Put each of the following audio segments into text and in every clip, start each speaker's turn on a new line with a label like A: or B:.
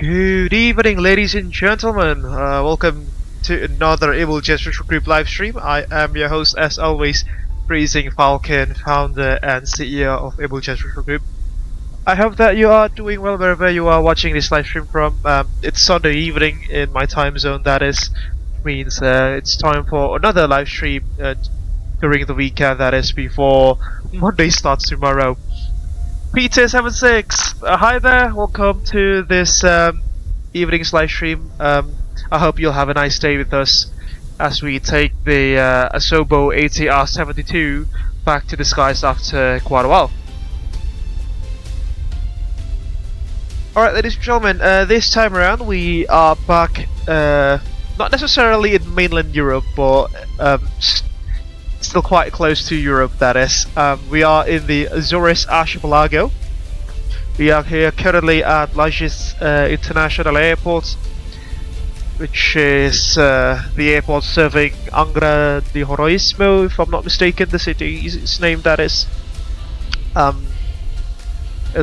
A: Good evening, ladies and gentlemen. Welcome to another Abel Jets Virtual Group live stream. I am your host, as always, Freezing Falcon, founder and CEO of Abel Jets Virtual Group. I hope that you are doing well wherever you are watching this live stream from. It's Sunday evening in my time zone, that is. Means it's time for another live stream during the weekend, that is, before Monday starts tomorrow. Peter76, hi there, welcome to this evening's live stream. I hope you'll have a nice day with us as we take the Asobo ATR 72 back to the skies after quite a while. Alright, ladies and gentlemen, this time around we are back, not necessarily in mainland Europe, but still quite close to Europe, that is. We are in the Azores Archipelago. We are here currently at Lajes International Airport, which is the airport serving Angra de Heroismo, if I'm not mistaken, the city's name, that is. And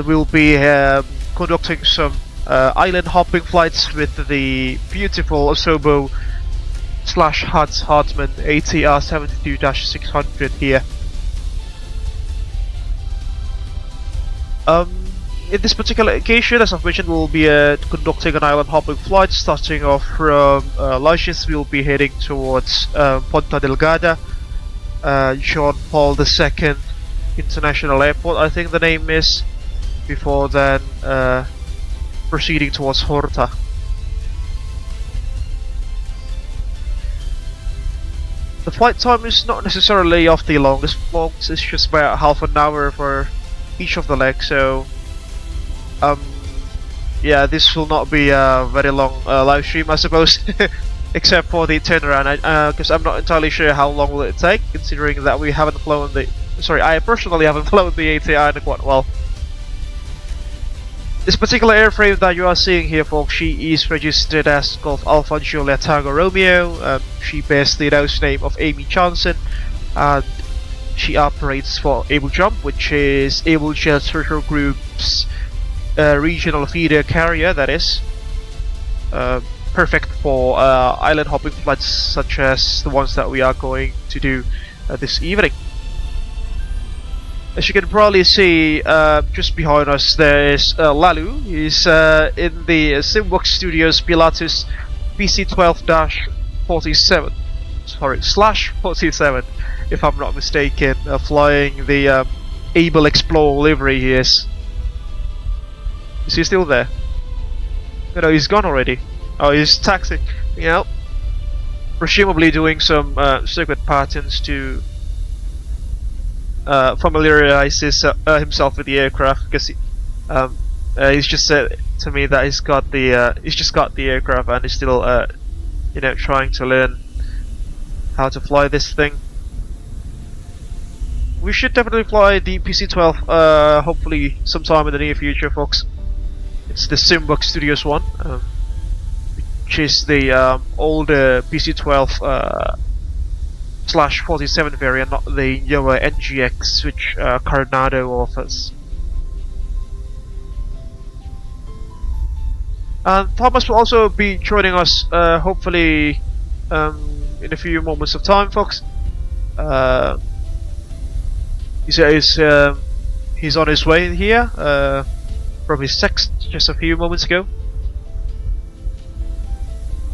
A: we'll be conducting some island hopping flights with the beautiful Asobo / Hartmann ATR 72-600 here. In this particular occasion, as I've mentioned, we'll be conducting an island hopping flight. Starting off from Lajes, we'll be heading towards Ponta Delgada, John Paul II International Airport, I think the name is. Before then, proceeding towards Horta. The flight time is not necessarily of the longest vlogs, it's just about half an hour for each of the legs, so yeah, this will not be a very long live stream, I suppose, except for the turnaround, because I'm not entirely sure how long will it take, considering that we haven't flown the... Sorry, I personally haven't flown the ATR in quite a while. This particular airframe that you are seeing here, folks, she is registered as Golf Alpha Juliet Tango Romeo. She bears the nose name of Amy Johnson, and she operates for Abel Jump, which is Abel Jets Virtual Group's regional feeder carrier, that is. Perfect for island hopping flights such as the ones that we are going to do this evening. As you can probably see, just behind us there is Lalu. He's in the Simworks Studios Pilatus PC12-47. Sorry, /47, if I'm not mistaken, flying the Abel Explorer livery. He is. Is he still there? No, he's gone already. Oh, he's taxiing. You know, presumably doing some circuit patterns to familiarize himself with the aircraft, because he's just said to me that he's just got the aircraft and he's still you know, trying to learn how to fly this thing. We should definitely fly the PC-12 hopefully sometime in the near future, folks. It's the Simworks Studios one, which is the older PC-12 /47 variant, not the newer NGX which Coronado offers. And Thomas will also be joining us hopefully in a few moments of time, folks. He's on his way here from his text just a few moments ago.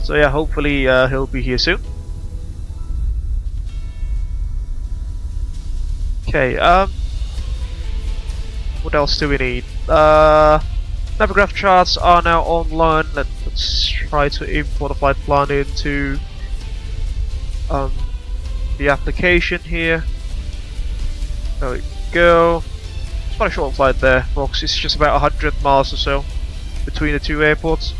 A: So yeah, hopefully he'll be here soon. Okay, what else do we need? Navigraph charts are now online. Let's try to import a flight plan into the application here. There we go. It's quite a short flight there, folks. It's just about 100 miles or so between the two airports.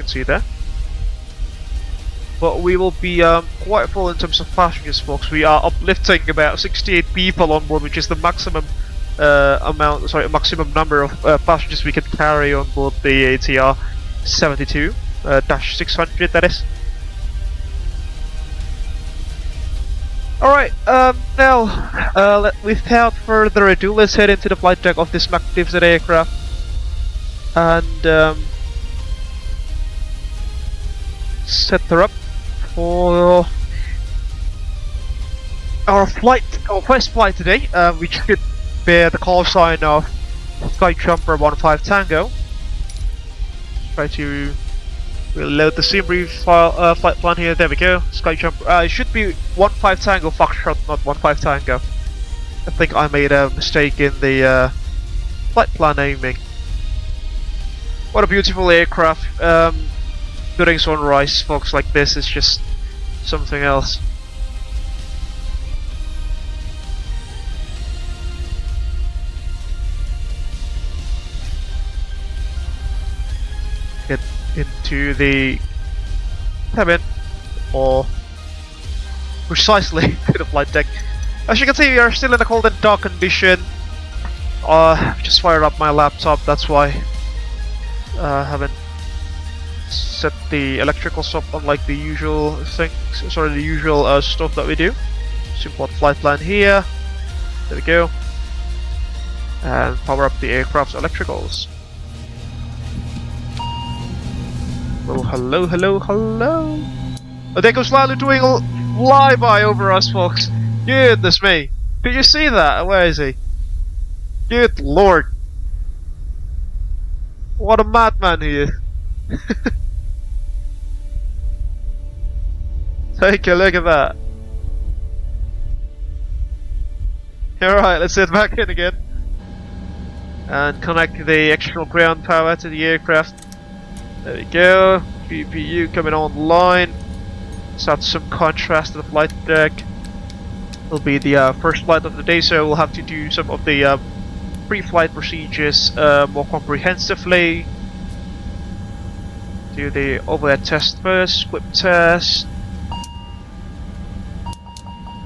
A: See there, but we will be quite full in terms of passengers, folks. We are uplifting about 68 people on board, which is the maximum maximum number of passengers we can carry on board the ATR 72-600, that is. Alright, now, without further ado, let's head into the flight deck of this magnificent aircraft. And, set her up for our first flight today, which should bear the call sign of SkyJumper 15 Tango. Try to reload the sim brief file, flight plan here. There we go. SkyJumper. It should be 15 Tango Foxtrot, not 15 Tango. I think I made a mistake in the flight plan naming. What a beautiful aircraft. During sunrise, folks, like this is just something else. Get into the cabin, or precisely to the flight deck. As you can see, we are still in the cold and dark condition. Just fired up my laptop, that's why I haven't set the electrical stuff on like the usual things, sorry, the usual stuff that we do. Import flight plan here. There we go. And power up the aircraft's electricals. Oh, hello, hello, hello. Oh, there goes Lalo doing a flyby over us, folks. Goodness me. Did you see that? Where is he? Good lord. What a madman he is. Take a look at that. Alright, let's head back in again. And connect the external ground power to the aircraft. There we go. GPU coming online. Let's add some contrast to the flight deck. It'll be the first flight of the day, so we'll have to do some of the pre-flight procedures more comprehensively. Do the overhead test first, squib test.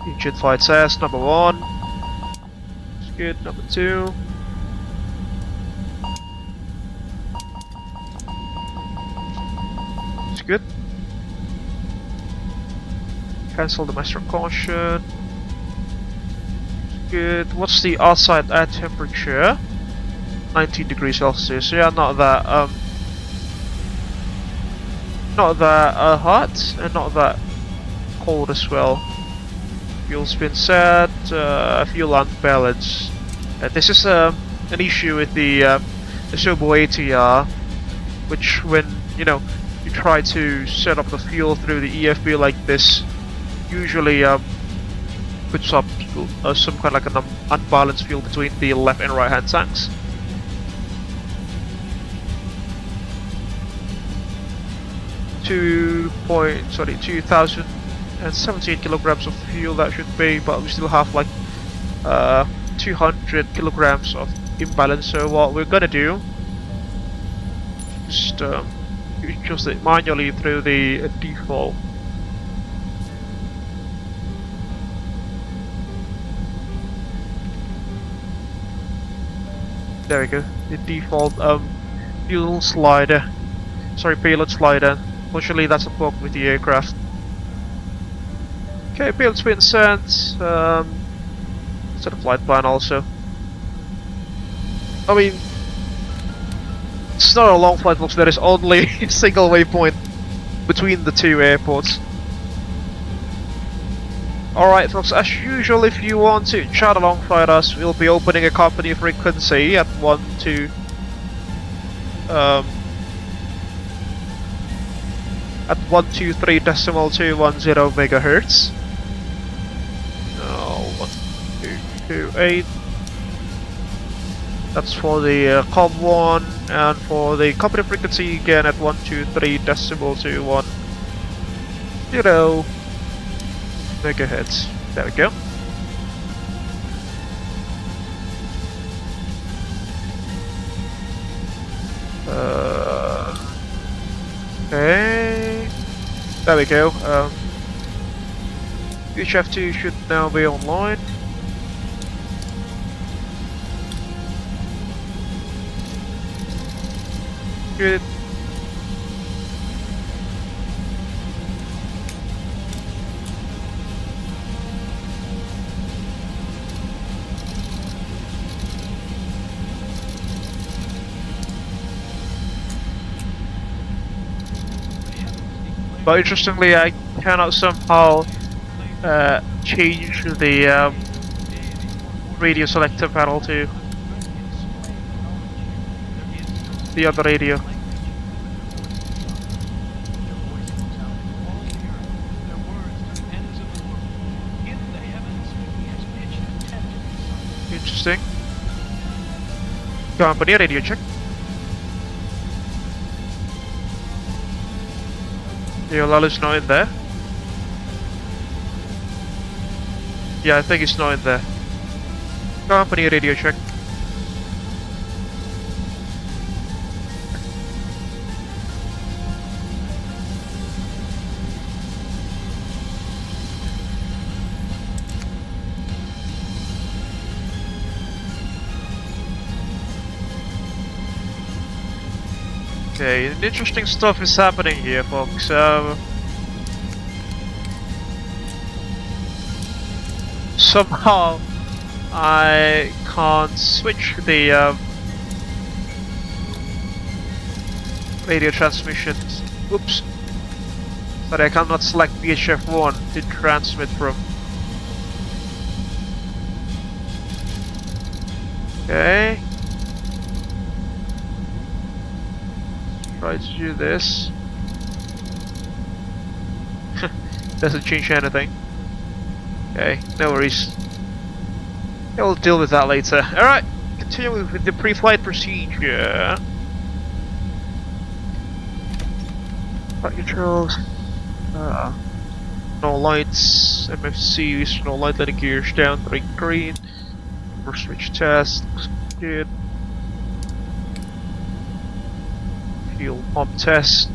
A: Engine flight test, number 1. That's good, number 2. That's good. Cancel the master caution. Good. What's the outside air temperature? 19 degrees Celsius. Yeah, not that hot and not that cold as well. Fuel's been set. Fuel unbalanced. This is an issue with the Asobo ATR, which when you try to set up the fuel through the EFB like this, usually puts up some kind of like an unbalanced fuel between the left and right hand tanks. Two 2,017 kilograms of fuel that should be, but we still have like 200 kilograms of imbalance. So what we're gonna do, just adjust it manually through the default. There we go. The default fuel slider. Sorry, payload slider. Fortunately, that's a bug with the aircraft. Okay, payload's been sent. Set a flight plan also. I mean, it's not a long flight, folks. There is only a single waypoint between the two airports. Alright, folks, as usual, if you want to chat alongside us, we'll be opening a company frequency at 123 decimal 210 megahertz. 1228. That's for the COM 1, and for the company frequency again at 123 decimal 210 megahertz. There we go. Okay. There we go. VHF2 should now be online. Good. But interestingly, I cannot somehow change the radio selector panel to the other radio. Interesting. Company radio check. The Lala's not in there. Yeah, I think it's not in there. Company radio check. Okay, interesting stuff is happening here, folks. Somehow I can't switch the radio transmissions. Oops. Sorry, I cannot select VHF1 to transmit from. Okay. Try to do this. Doesn't change anything. Okay, no worries. We'll deal with that later. Alright, continuing with the pre-flight procedure. Flight controls. No lights, MFCs, no light landing gears down, 3 green. First switch test, looks good. Fuel pump test.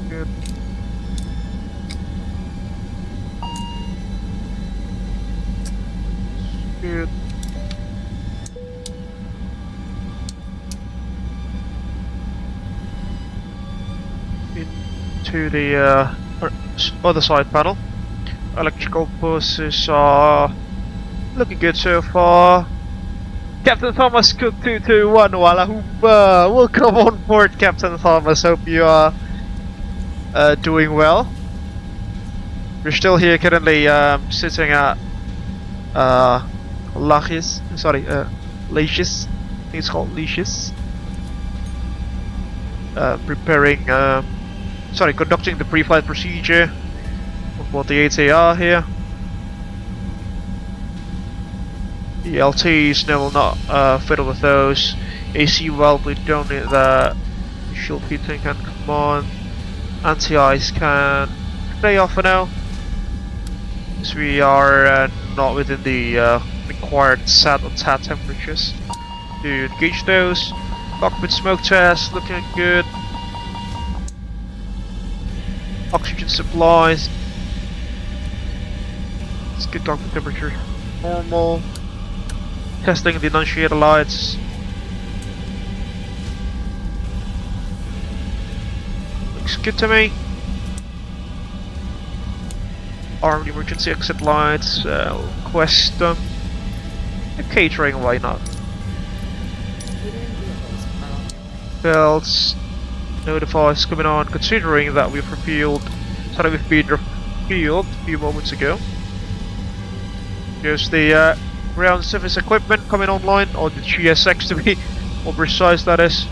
A: Good. Good. Into the other side panel. Electrical pulses are looking good so far. Captain Thomas Cook 221 Walla Hoomba. Welcome on board, Captain Thomas. Hope you are doing well. We're still here currently sitting at Lajes. Sorry, Lajes. I think it's called Lajes. Preparing, conducting the pre-flight procedure for the ATR here. The LTs will not fiddle with those. AC valve, we don't need that. Shield heating can come on. Anti-ice can stay off for now, as we are not within the required SAT or TAT temperatures to engage those. Cockpit smoke test looking good. Oxygen supplies. Let's get cockpit temperature normal. Testing the annunciator lights. Looks good to me. Armed emergency exit lights. Request them. Catering, why not? Belts. Notifies coming on, considering that we've been refueled a few moments ago. Here's the ground surface equipment coming online, or the GSX to be more precise, that is.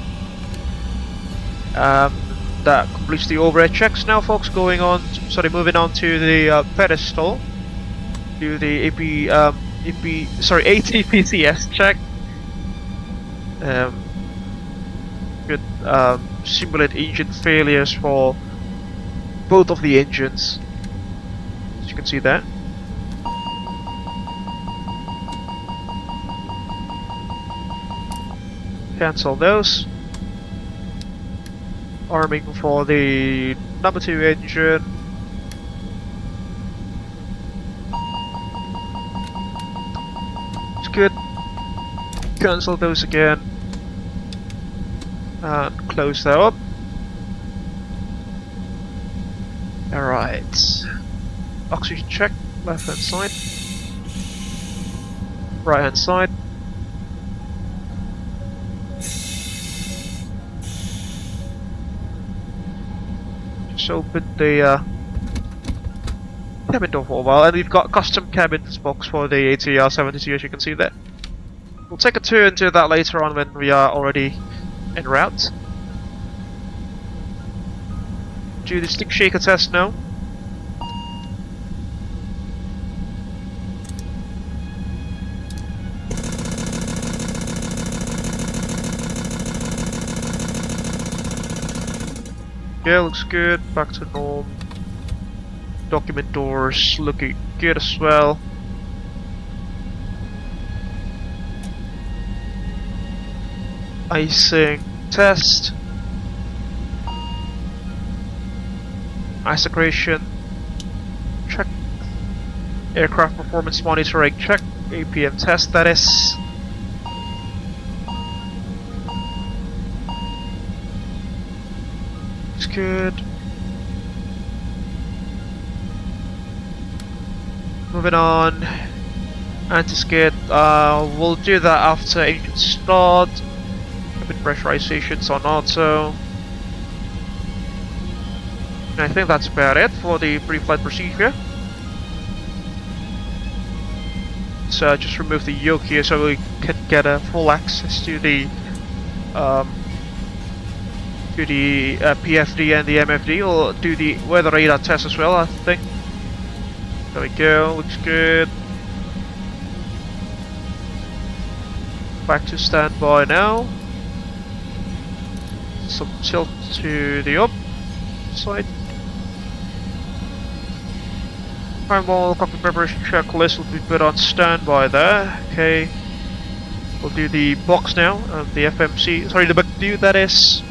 A: That completes the overhead checks now, folks. Moving on to the pedestal. Do the ATPCS check. Could simulate engine failures for both of the engines, as you can see there. Cancel those. Arming for the number 2 engine. It's good. Cancel those again. And close that up. Alright. Oxygen check. Left hand side. Right hand side. Just open the cabin door for a while, and we've got custom cabins box for the ATR 72, as you can see there. We'll take a tour into that later on when we are already en route. Do the stick shaker test now. Yeah, looks good. Back to norm. Document doors looking good as well. Icing test. Isolation check. Aircraft performance monitoring check. APM test, that is. Looks good. Moving on. Anti-skid. We'll do that after engine start. Cabin pressurization's on auto. And I think that's about it for the pre-flight procedure. So just remove the yoke here so we can get a full access to the PFD and the MFD. We'll do the weather radar test as well, I think. There we go, looks good. Back to standby now. Some tilt to the up side. Primal cockpit preparation checklist will be put on standby there. Okay. We'll do the box now, the FMC, sorry, the McDo, that is.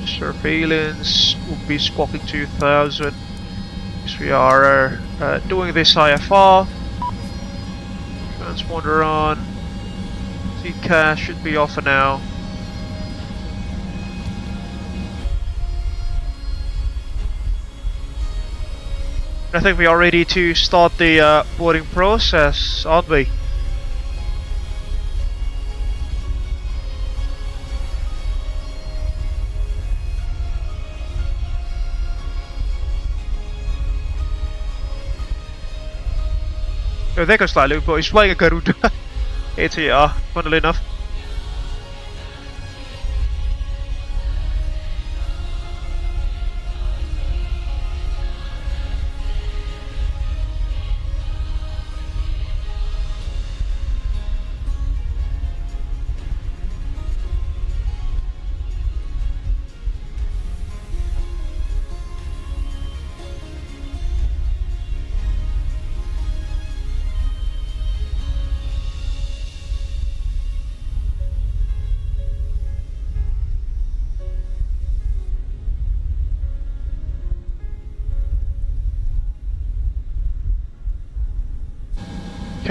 A: Surveillance will be squawking 2000. Because we are doing this IFR. Transponder on. TCAS should be off for now. I think we are ready to start the boarding process, aren't we? Oh, there goes Lalo, but he's flying a Garuda ATR, funnily enough.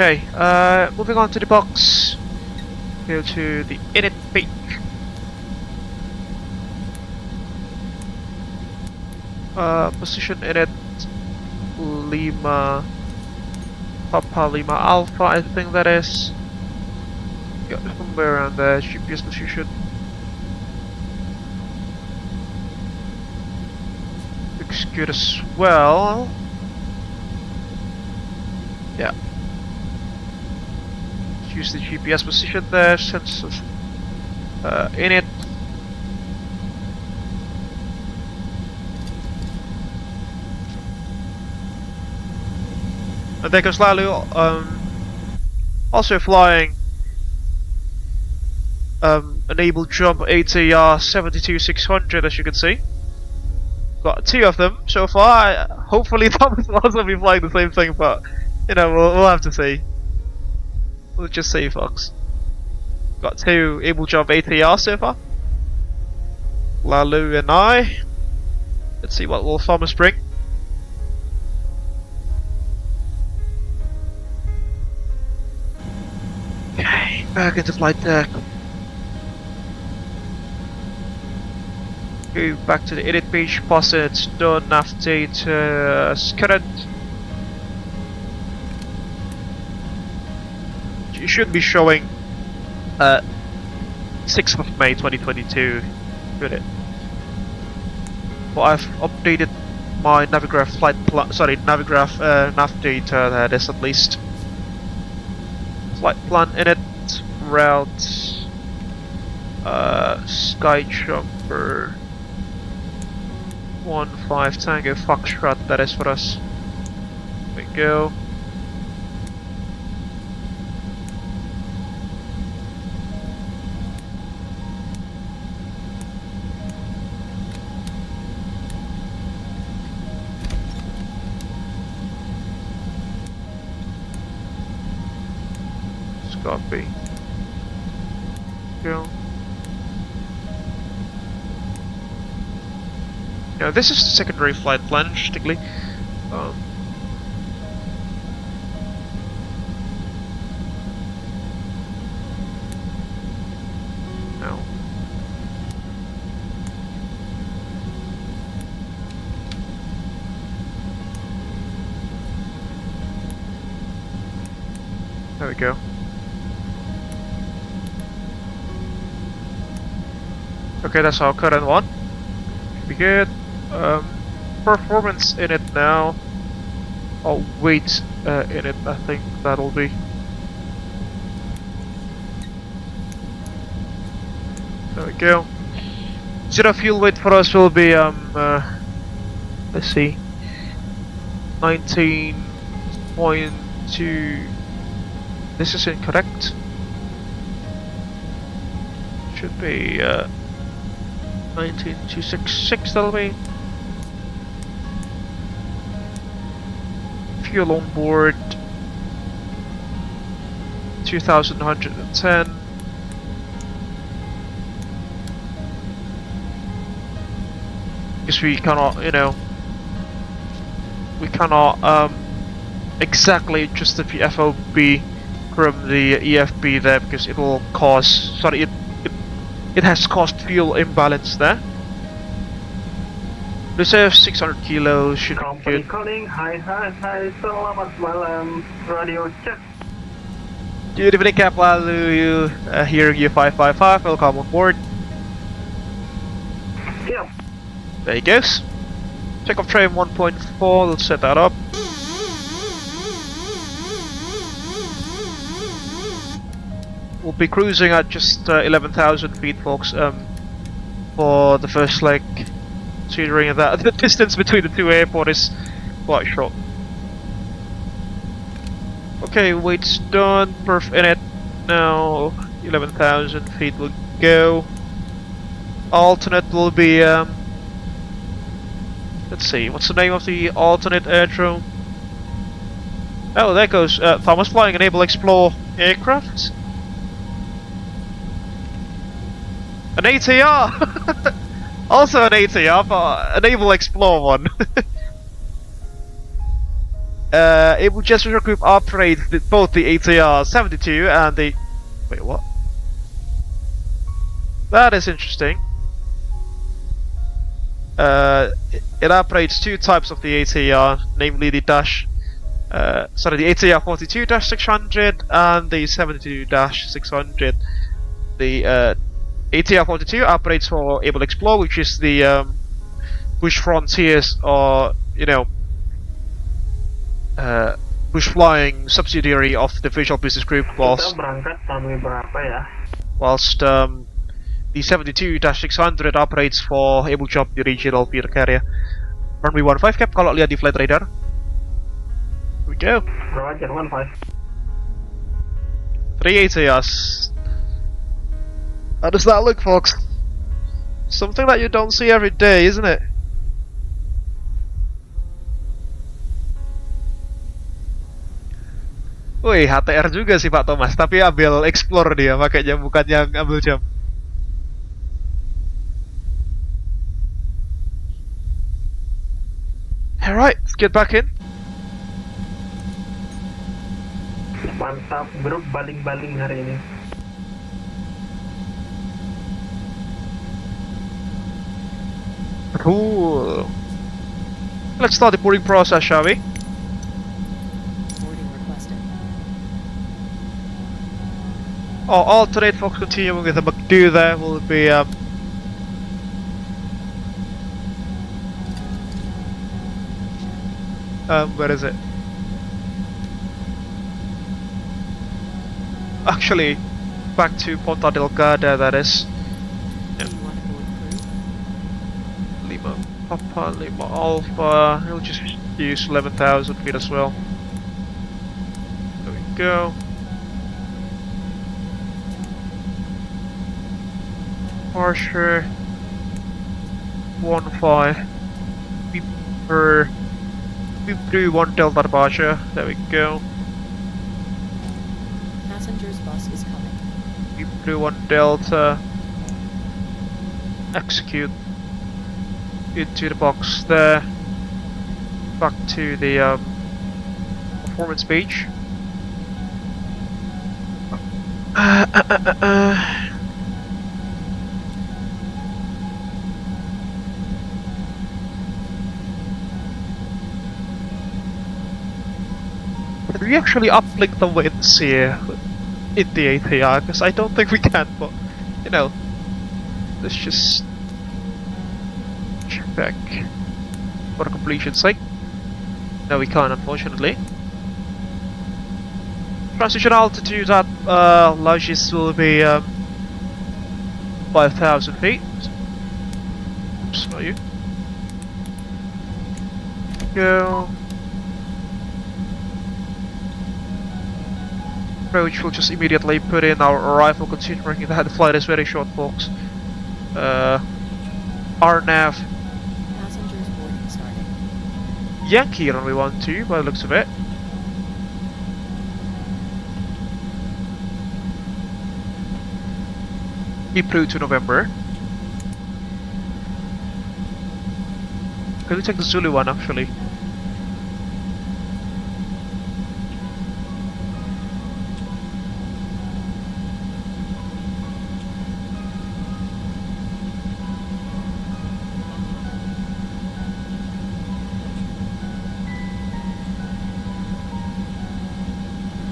A: Okay, moving on to the box. Go to the init page. Position init Lima Papa Lima Alpha, I think that is. Got somewhere around there, GPS position. Looks good as well. Yeah. Use the GPS position there, sensors in it. And there goes Lalu, also flying an Abel Jump ATR 72600, as you can see. Got two of them so far. Hopefully Thomas will also be flying the same thing, but you know, we'll have to see. We'll just see, folks. Got two Abel Jump ATR so far. Lalu and I. Let's see what will Thomas bring. Okay, back into flight deck. Go back to the edit page, pass it, done, navigate, current. You should be showing Uh, 6th of May 2022. Got it. Well, I've updated my Navigraph Navigraph nav data. That is at least flight plan in it, route, SkyJumper 15 Tango Foxtrot. That is for us. There we go. Copy. Go. Now this is the secondary flight plan, interestingly. Now. There we go. Okay, that's our current one. Should be good. Performance in it now. Oh, weight in it, I think that'll be. There we go. Zero fuel weight for us will be, let's see, 19.2. This is incorrect. Should be, 19,266, that'll be. Fuel on board 2,110. Because we cannot, you know, we cannot exactly adjust the FOB from the EFB there because it will cause, sorry, it has caused fuel imbalance there. Reserve 600 kilos should be good.
B: Calling, hi, selamat malam, radio check.
A: Good evening, Cap Lalu, here U555, welcome on board.
B: Yep.
A: There he goes. Check off train 1.4, let's set that up. We'll be cruising at just 11,000 feet, folks, for the first leg. Considering that the distance between the two airports is quite short. Okay, weight's done, perf in it. Now 11,000 feet will go. Alternate will be, let's see, what's the name of the alternate airdrome? Oh, there goes Thomas flying an Abel Explore aircraft. An ATR! Also an ATR, but an Abel Explore one. Abel Jets Virtual Group operates both the ATR 72 and the... Wait, what? That is interesting. It operates two types of the ATR, namely the the ATR 42-600 and the 72-600. The ATR 42 operates for Abel Explore, which is the bush frontiers, or you know, bush flying subsidiary of the Visual Business Group, whilst the 72-600 operates for Abel Jump, the regional feeder carrier. Runway 15 cap, kalau lihat di flight radar. Here we go.
B: Roger, 15.
A: 3 ATRs. How does that look, folks? Something that you don't see every day, isn't it? Wih, HTR juga sih Pak Thomas, tapi Abel Explore dia makanya, bukan yang Abel Jump. Alright, let's get back in.
B: Mantap, grup baling-baling hari ini.
A: Cool. Let's start the boarding process, shall we?
C: Boarding requested.
A: alternate for continuing with the McDo there will be where is it? Actually, back to Ponta Delgada, that is. Yep. Lima Papa, Lima Alpha, he'll just use 11,000 feet as well. There we go. Harsher 1-5. Beep through 1 Delta departure. There we go.
C: Passenger's bus is coming.
A: Beep through 1 Delta. Execute into the box there. Back to the performance page. Can we actually uplink the winds here in the ATR? Because I don't think we can, but you know, let's just check for completion's sake. No, we can't, unfortunately. Transition altitude at Lajes will be 5,000 feet. Oops, not you. Go. Approach will just immediately put in our arrival, considering that the flight is very short, folks. RNAV.
C: Passengers boarding starting.
A: Yankee runway 12 by the looks of it. April to November. Can we take the Zulu one actually?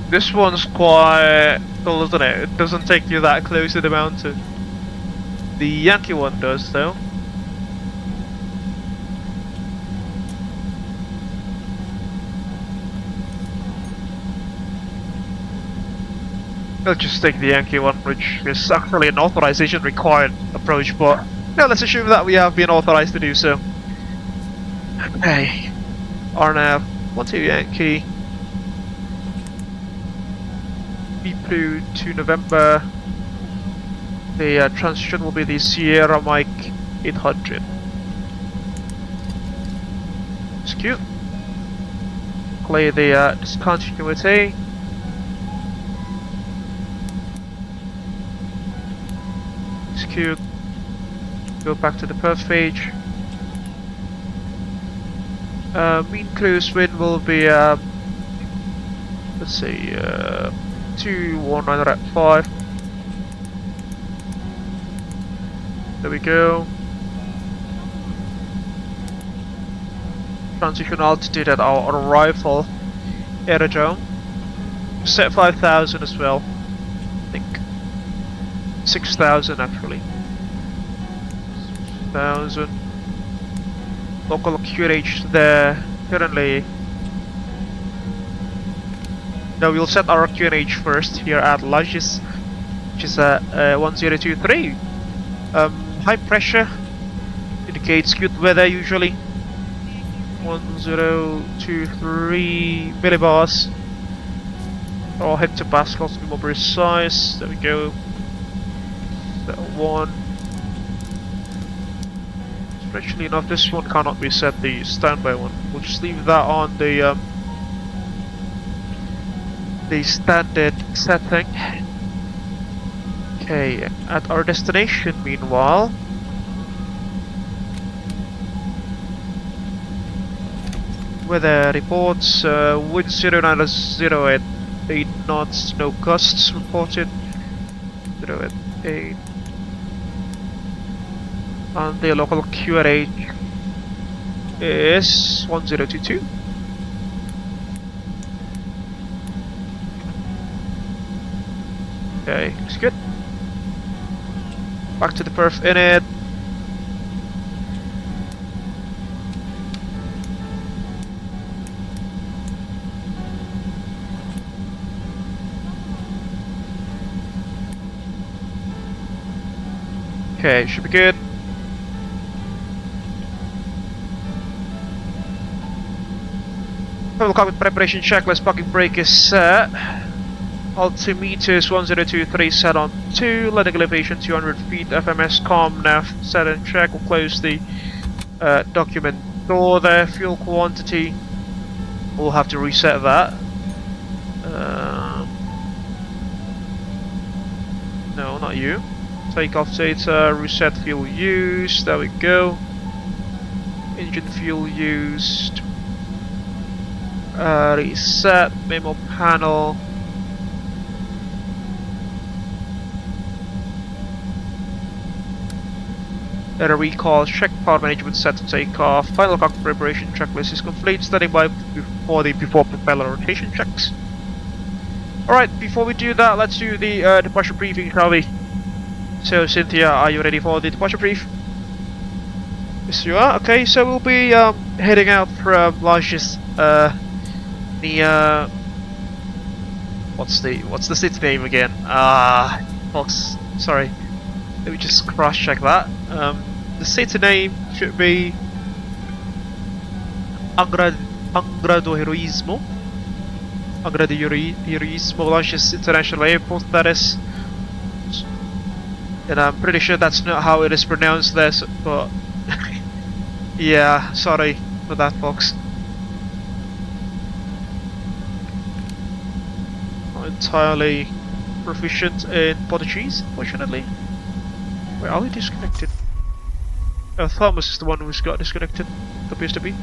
A: This one's quite cool, isn't it? It doesn't take you that close to the mountain. The Yankee one does, though. I'll just take the Yankee one, which is actually an authorization required approach, but yeah, let's assume that we have been authorized to do so. Okay. RNAV, 12 Yankee. Blue to November. The transition will be the Sierra Mike 800. Execute. Play the discontinuity. Execute. Go back to the perf page. Mean cruise wind will be let's see 219 at 5. There we go. Transition altitude at our arrival aerodrome. Set 5,000 as well. I think 6,000 actually. 6,000. Local QRH there. Currently. No, we'll set our QNH first here at Lajes, which is 1023. High pressure indicates good weather usually. 1023 millibars or hectopascals to be more precise. There we go. That one. Strangely enough, this one cannot be set, the standby one. We'll just leave that on the standard setting. Okay, at our destination meanwhile, weather reports, wind 09 at 8 knots, no gusts reported, 0 at 8, and the local QRH is 1022. Okay, looks good. Back to the perf init. Okay, should be good. Total cockpit preparation checklist. Parking brake is set. Altimeters 1023 set on 2. Landing elevation 200 feet. FMS com nav set and check. We'll close the document door there. Fuel quantity. We'll have to reset that. No, not you. Takeoff data, reset fuel use, there we go. Engine fuel used. Reset, memo panel. Error recall, check power management set to take off. Final cockpit preparation checklist is complete. Standing by before propeller rotation checks. Alright, before we do that, let's do the departure briefing, shall we? So Cynthia, are you ready for the departure brief? Yes you are. Okay, so we'll be heading out from Lajes, near what's the city name again? Fox, sorry. Let me just cross check that. The city name should be Angra do Heroismo. Angra de Heroismo, Lajes International Airport, that is. And I'm pretty sure that's not how it is pronounced there, so, but yeah, sorry for that, folks. Not entirely proficient in Portuguese, fortunately. Wait, are we disconnected? Oh, Thomas is the one who's got disconnected, it appears to be.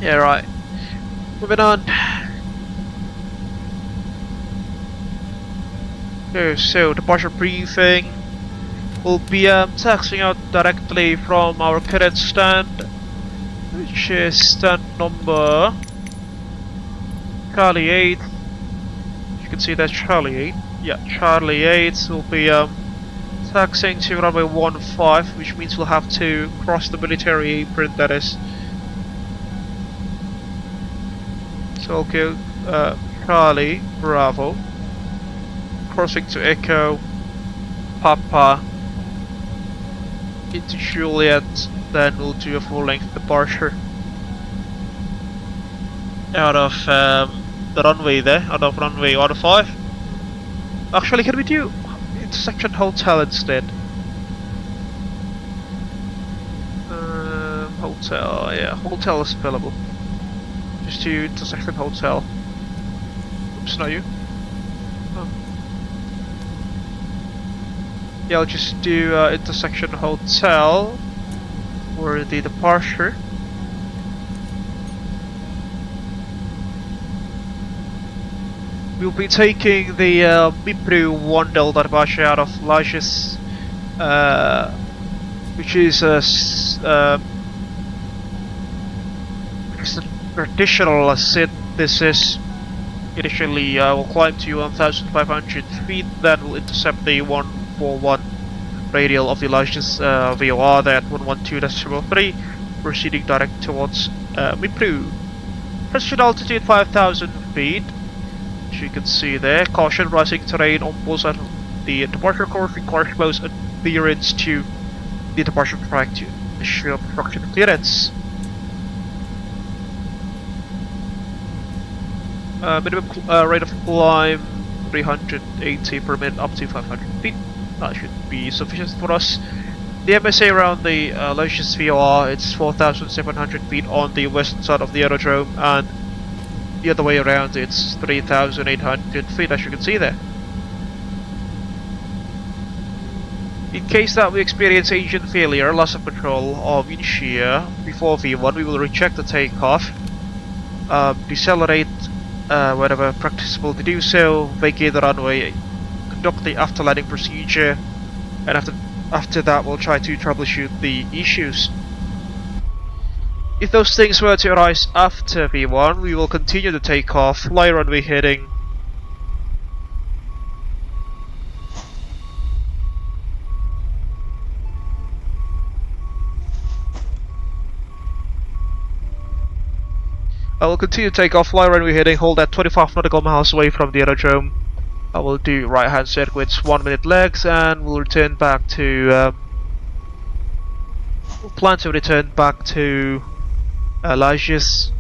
A: Yeah, right. Moving on. Okay, so departure briefing. We'll be taxiing out directly from our current stand, which is stand number Charlie 8. You can see that's Charlie 8. Yeah, Charlie 8. We'll be taxiing to runway 15, which means we'll have to cross the military apron, that is. Okay, Charlie, Bravo, crossing to Echo, Papa, into Juliet, then we'll do a full-length departure out of the runway there, out of runway 15. Actually, can we do intersection hotel instead? Hotel, yeah, hotel is available. Just to intersection hotel. Oops, not you. Oh. Yeah, I'll just do intersection hotel for the departure. We'll be taking the Mipru 1 Delta departure out of Lajes, which is traditional SID. This is initially will climb to 1,500 feet, then we'll intercept the 141 radial of the Lajes VOR there at 112.3, proceeding direct towards Mipru. Present altitude 5,000 feet, as you can see there. Caution, rising terrain on both sides of the departure course requires close adherence to the departure track to ensure obstruction clearance. Minimum rate of climb 380 per minute up to 500 feet. That should be sufficient for us. The MSA around the Lajes VOR, it's 4,700 feet on the western side of the aerodrome, and the other way around it's 3,800 feet, as you can see there. In case that we experience engine failure, loss of control or wind shear before V1, we will reject the takeoff, decelerate whenever practicable to do so, vacate the runway, conduct the after landing procedure, and after that we'll try to troubleshoot the issues. If those things were to arise after V1, we will continue to take off, fly runway heading. I will continue to take off, fly runway heading, hold at 25 nautical miles away from the aerodrome. I will do right hand circuits, 1 minute legs, and we'll return back to we'll plan to return back to Lajes.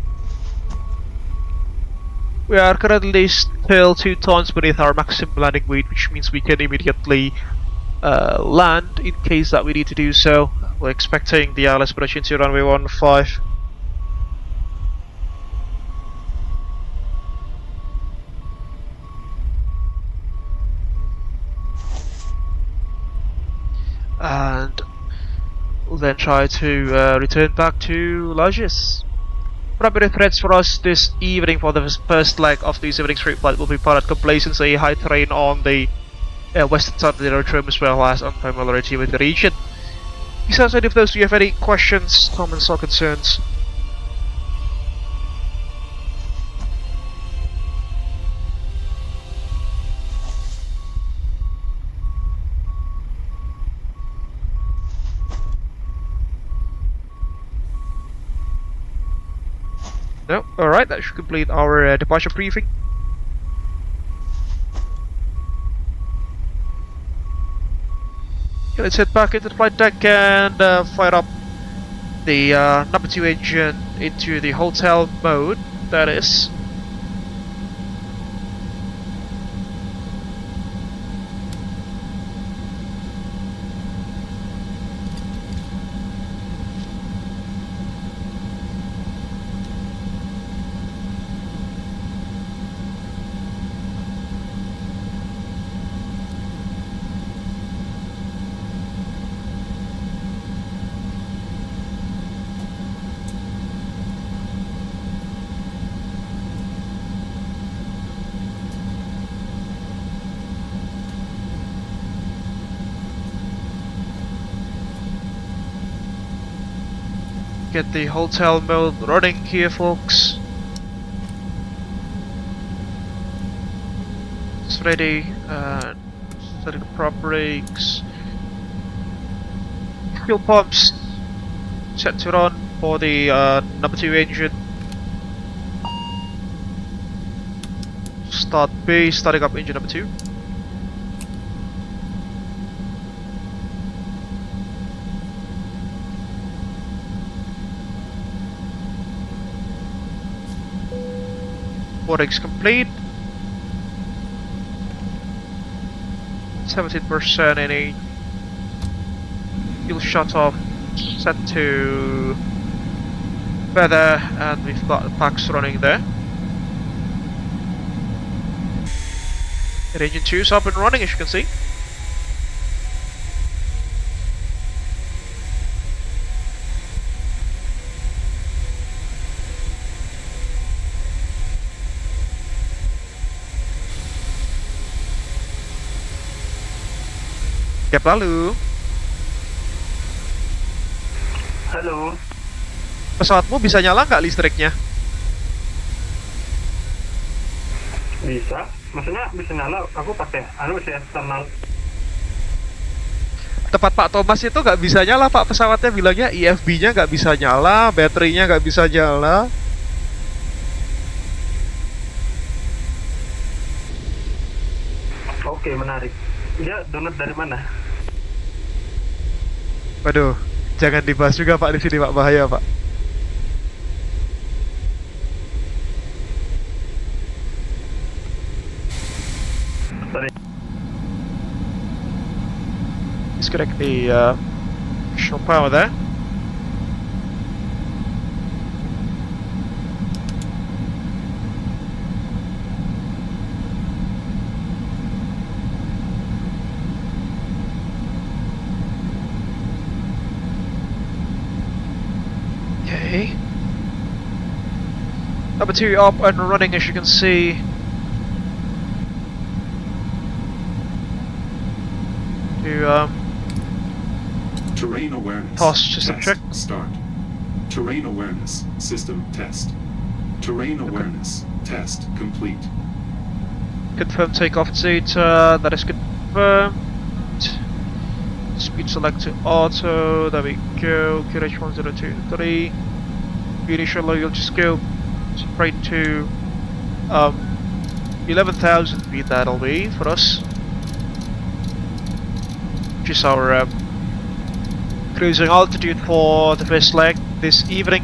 A: We are currently still 2 tons beneath our maximum landing weight, which means we can immediately land in case that we need to do so. We're expecting the ILS approaching to runway 15. And we'll then try to return back to Lajes. Primary threats for us this evening for the first leg of this evening's trip flight will be pilot complacency, high terrain on the western side of the aerodrome, as well as unfamiliarity with the region. Besides, any of those, do you have any questions, comments or concerns? No? Alright, that should complete our departure briefing. Okay, let's head back into the flight deck and fire up the number 2 engine into the hotel mode, that is. Get the hotel mode running here, folks. It's ready. Setting the prop brakes. Fuel pumps set to run for the number 2 engine. Start B, starting up engine number 2. Boarding's complete. 17% any fuel shut off, set to feather, and we've got the packs running there. And engine 2 is up and running, as you can see. Yap, lalu.
B: Halo.
A: Pesawatmu bisa nyala nggak listriknya?
B: Bisa? Maksudnya bisa nyala, aku pakai sih eksternal.
A: Tempat Pak Thomas itu nggak bisa nyala, Pak. Pesawatnya bilangnya IFB-nya nggak bisa nyala, baterainya nggak bisa nyala.
B: Oke, menarik. Dia download dari mana?
A: Waduh, jangan dibahas juga Pak di sini Pak, bahaya Pak.
B: Sorry.
A: Disconnect the shore power there. Number 2 up and running, as you can see. To
D: Terrain awareness.
A: toss system
D: Test.
A: check.
D: Start. Terrain awareness. System test. Terrain awareness. Test complete.
A: Confirm takeoff data. That is confirmed. Speed select to auto. There we go. QH1023. Initial, you'll just go straight to 11,000 feet. That'll be for us. Which is our cruising altitude for the first leg this evening.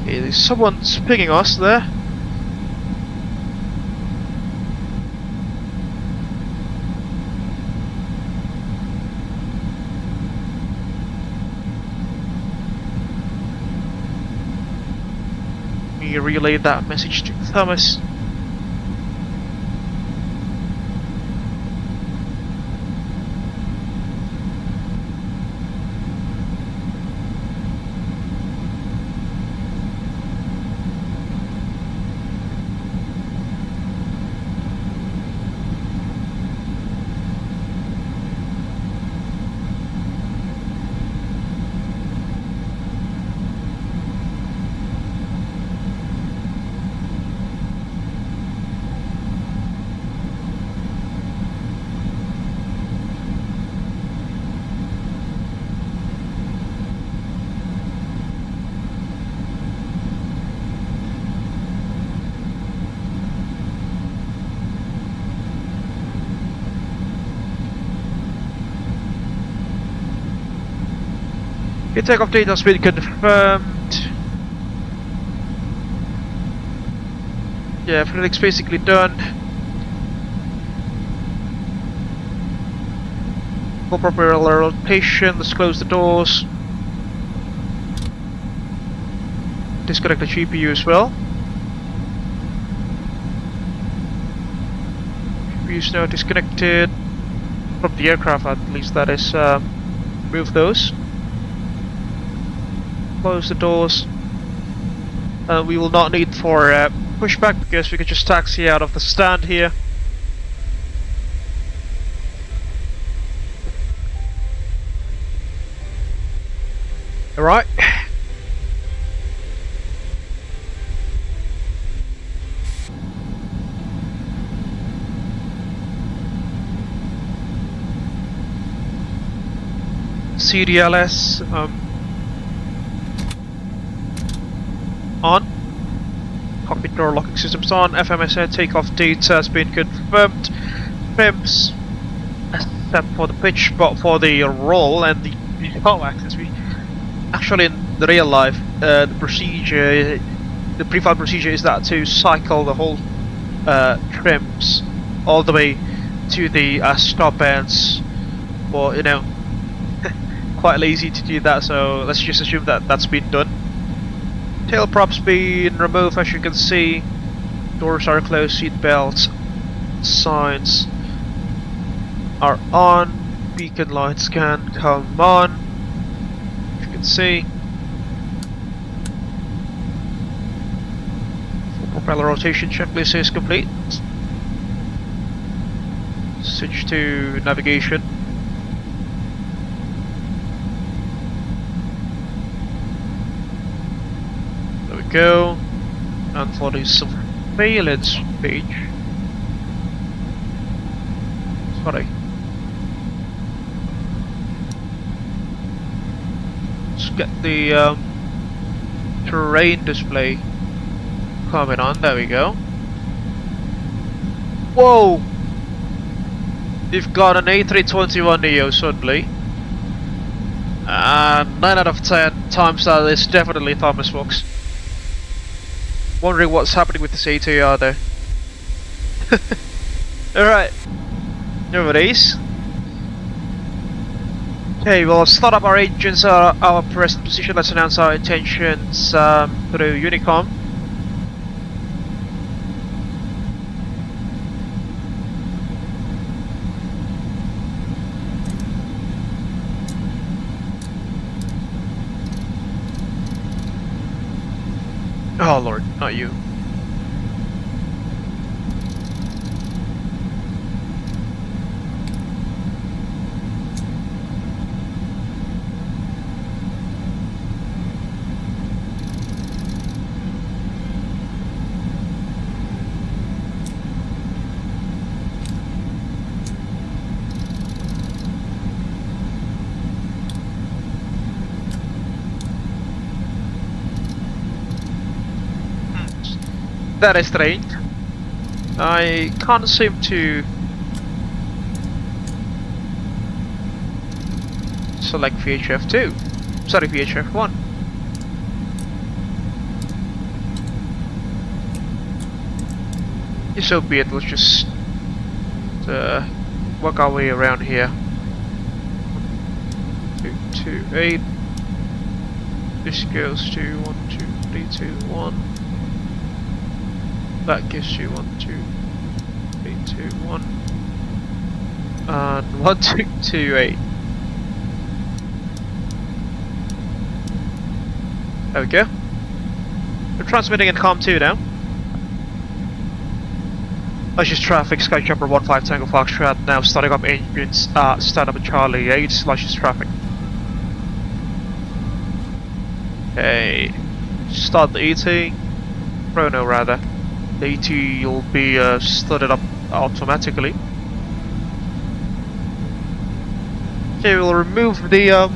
A: Okay, there's someone's pinging us there. We relay that message to Thomas. Your takeoff data has been confirmed. Yeah, everything's basically done. For proper rotation, let's close the doors. Disconnect the GPU as well. GPU is now disconnected from the aircraft, at least that is. Move those. Close the doors. We will not need for pushback because we can just taxi out of the stand here. Alright. CDLS on. Cockpit door locking systems on. FMSN takeoff data has been confirmed. PIMS, except for the pitch, but for the roll and the VATSIM axis, we actually in the real life, the procedure, the pre-flight procedure is that to cycle the whole trims all the way to the stop ends. But you know, quite lazy to do that, so let's just assume that that's been done. Tail props being removed, as you can see. Doors are closed, seat belts, signs are on. Beacon lights can come on, as you can see. Full propeller rotation checklist is complete. Switch to navigation. Go, and for the surveillance page, sorry, let's get the terrain display coming on. There we go. Whoa, you've got an A321neo suddenly. And 9 out of 10 times that is definitely Thomas Fox. Wondering what's happening with this ATR though. Alright. Nowadays. Okay, we'll start up our engines, our present position. Let's announce our intentions through Unicom. Oh lord, not you. That is strange. I can't seem to select VHF 2. Sorry, VHF 1. So be it, let's just work our way around here. 228. This goes to 1, 2, 3, 2, 1. That gives you 1, 2, 3, 2, 1. And 1, 2, 2, 8. There we go. We're transmitting in COM 2 now. Luscious traffic, SkyJumper 15 Tango Foxtrot, now starting up engines, stand up at Charlie 8, Luscious traffic. Okay, start the ET, chrono rather. The ET will be started up automatically. Okay, we'll remove the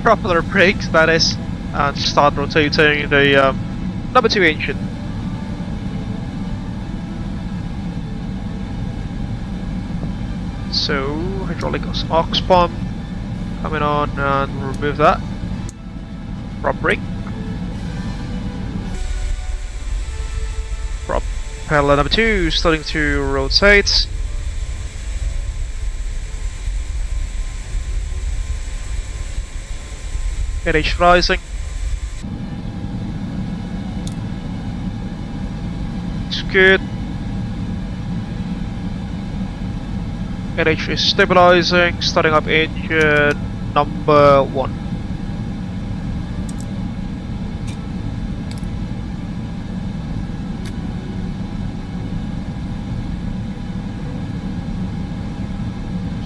A: propeller brakes, that is, and start rotating the number 2 engine. So, hydraulic aux pump coming on, and we'll remove that. Prop brake. Propeller number 2 starting to rotate. NH rising. It's good. NH is stabilizing, starting up engine number 1.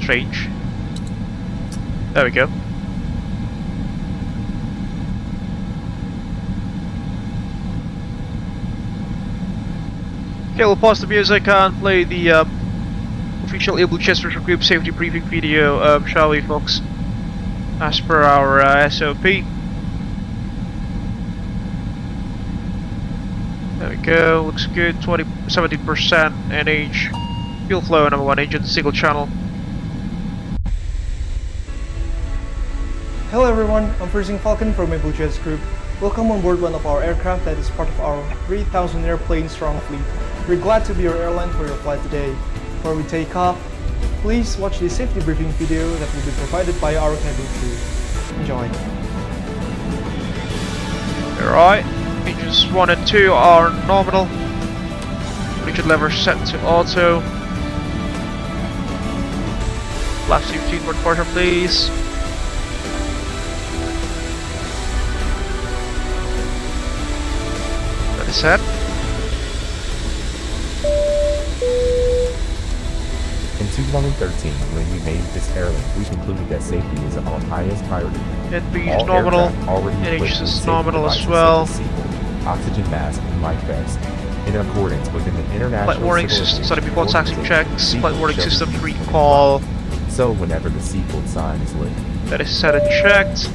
A: Strange. There we go. Okay, we'll pause the music and play the official Abel Jets Virtual Group safety briefing video, shall we, folks? As per our SOP. There we go, looks good. 17% NH. Fuel flow, number 1 engine, single channel.
E: Hello everyone, I'm Freezing Falcon from Abel Jets Group. Welcome on board one of our aircraft that is part of our 3,000 airplane strong fleet. We're glad to be your airline for your flight today. Before we take off, please watch the safety briefing video that will be provided by our cabin crew. Enjoy.
A: Alright, engines 1 and 2 are nominal. Rigid lever set to auto. Left 15 port quarter, please. That is set.
F: In 2013, when we named this airline, we concluded that safety is of our highest priority.
A: NB is
F: All
A: nominal,
F: aircraft already equipped
A: NH
F: with
A: is
F: safety
A: nominal as
F: devices
A: well.
F: such as seatbelt, oxygen mask, and life vest, in accordance with an international
A: Flight warning
F: civil
A: system,
F: aviation
A: starting before taxi
F: organization.
A: checks.
F: Seatbelt
A: Flight warning
F: shall be
A: system
F: used when
A: recall.
F: flying. So whenever the seatbelt sign is lit.
A: That is set and checked.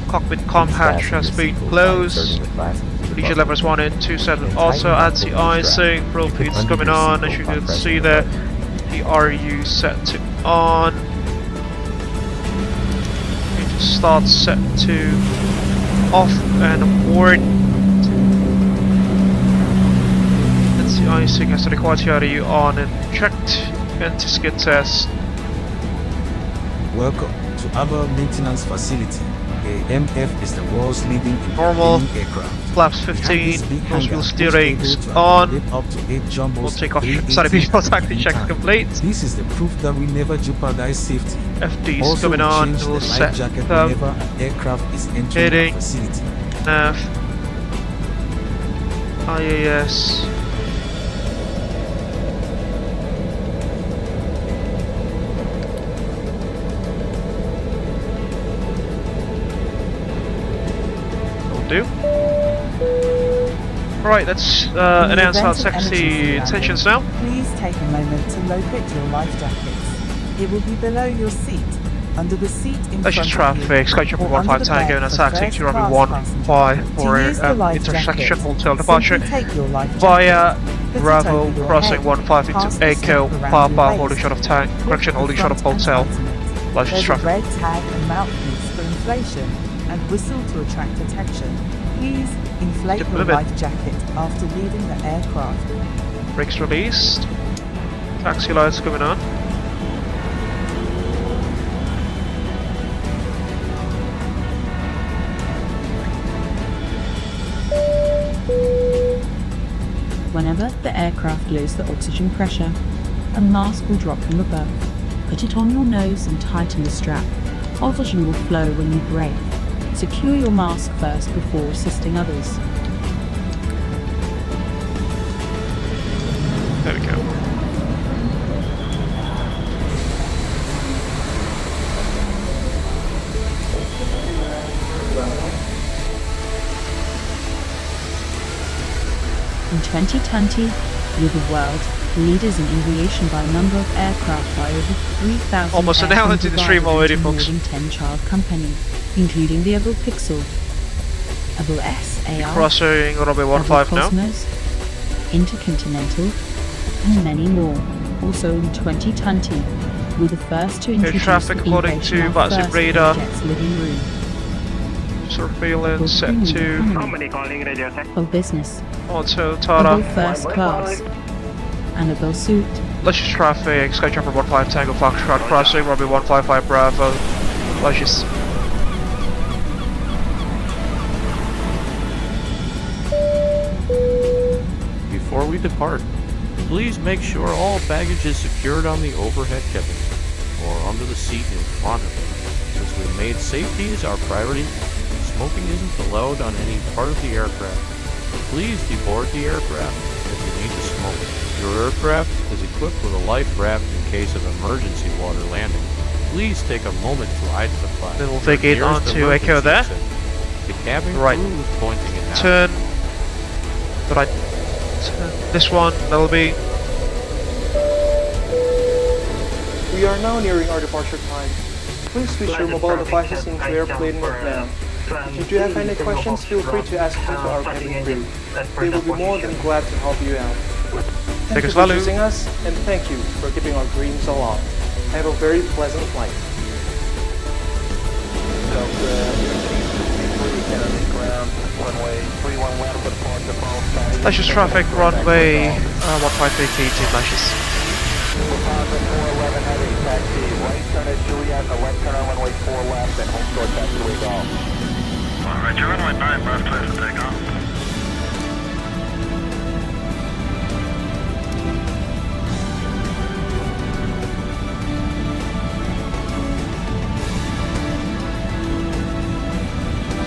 A: Cockpit com
F: Please
A: hatch
F: fasten
A: has
F: your
A: been
F: seatbelt by
A: closed.
F: inserting the fastener through the
A: Legion levels 1 and 2 set also anti-icing, fuel feeds coming on, as you can see there. The RU set to on. Need to start set to off and aboard. Anti-icing has the required RU on and checked. Anti-skid test.
G: Welcome to Abel Maintenance Facility. AMF is the world's leading
A: Normal.
G: aircraft.
A: Flaps 15, nose wheel steerings on.
G: Up to 8 jumbos.
A: We'll take off. Sorry, visual taxi check complete.
G: This is the proof that we never jeopardize safety.
A: FD's
G: Also,
A: coming on.
G: change the
A: We'll
G: life
A: set
G: jacket
A: up.
G: whenever an aircraft is entering
A: Heading.
G: the facility.
A: Nav. IAS. Do. Alright, let's announce our taxi intentions now.
H: Please take a moment to locate your life jackets. It will be below your seat, under the seat in
A: That's just
H: front of you,
A: traffic, SkyJumper
H: or under
A: 15
H: the
A: Tango
H: bed
A: and a
H: for
A: taxi to
H: first
A: runway
H: class
A: 15
H: passengers.
A: for
H: To use the life
A: intersection
H: jacket,
A: hotel
H: simply
A: departure
H: take your life
A: via
H: jacket, put it
A: Bravo
H: over your
A: crossing
H: head,
A: 15
H: pass
A: into
H: the
A: Echo
H: strap around
A: Papa
H: your waist,
A: holding shot of tank,
H: clip
A: correction
H: the
A: holding shot of
H: front
A: hotel.
H: entitlement.
A: That's
H: There's
A: just
H: a
A: traffic.
H: red tag and mouthpiece for inflation and whistle to attract attention. Please inflate
A: Tip
H: your
A: limit.
H: life jacket after leaving the aircraft.
A: Brakes released. Taxi lights coming on.
I: Whenever the aircraft loses the oxygen pressure, a mask will drop from above. Put it on your nose and tighten the strap. Oxygen will flow when you brake. Secure your mask first before assisting others.
A: There we go.
I: In 2020, we're the world leaders in aviation by number of aircraft by over 3,000
A: Almost an hour into the stream already,
I: more
A: folks.
I: than 10 child companies, including the Abel Pixel, Abel SAR,
A: Crossing runway
I: Abel
A: 15 now.
I: Cosmos, Intercontinental, and many more. Also in 2020, we're the first to introduce
A: traffic
I: the
A: according
I: innovation
A: to
I: of
A: VATSIM
I: first
A: radar.
I: Jet's living room.
A: Surveillance set to
B: Company calling radio tech.
I: Abel Business,
A: Auto
I: Abel
A: Tara.
I: First Class, and Abel Suite.
A: Luscious traffic, SkyJumper 15 Tango Foxtrot crossing runway 155 Bravo. Luscious.
J: Before we depart, please make sure all baggage is secured on the overhead cabin or under the seat in front of it. Since we made safety as our priority, smoking isn't allowed on any part of the aircraft. Please deboard the aircraft if you need to smoke. Your aircraft is equipped with a life raft in case of emergency water landing. Please take a moment to identify.
A: Then we'll
J: your
A: take it
J: nearest
A: onto Echo
J: emergency
A: there.
J: exit. The cabin
A: Right.
J: crew is pointing it out.
A: Turn. Right. Turn. This one, that'll be.
E: We are now nearing our departure time. Please switch your mobile devices into airplane mode now. If you do have any questions, feel free to ask them to our cabin crew. They will be more than glad to help you out. Thank you for choosing us, and thank you for keeping our dreams alive. Have a very pleasant flight.
A: Luscious traffic, runway 153 KT Luscious.
B: Alright, you're runway 9 left, clear for takeoff.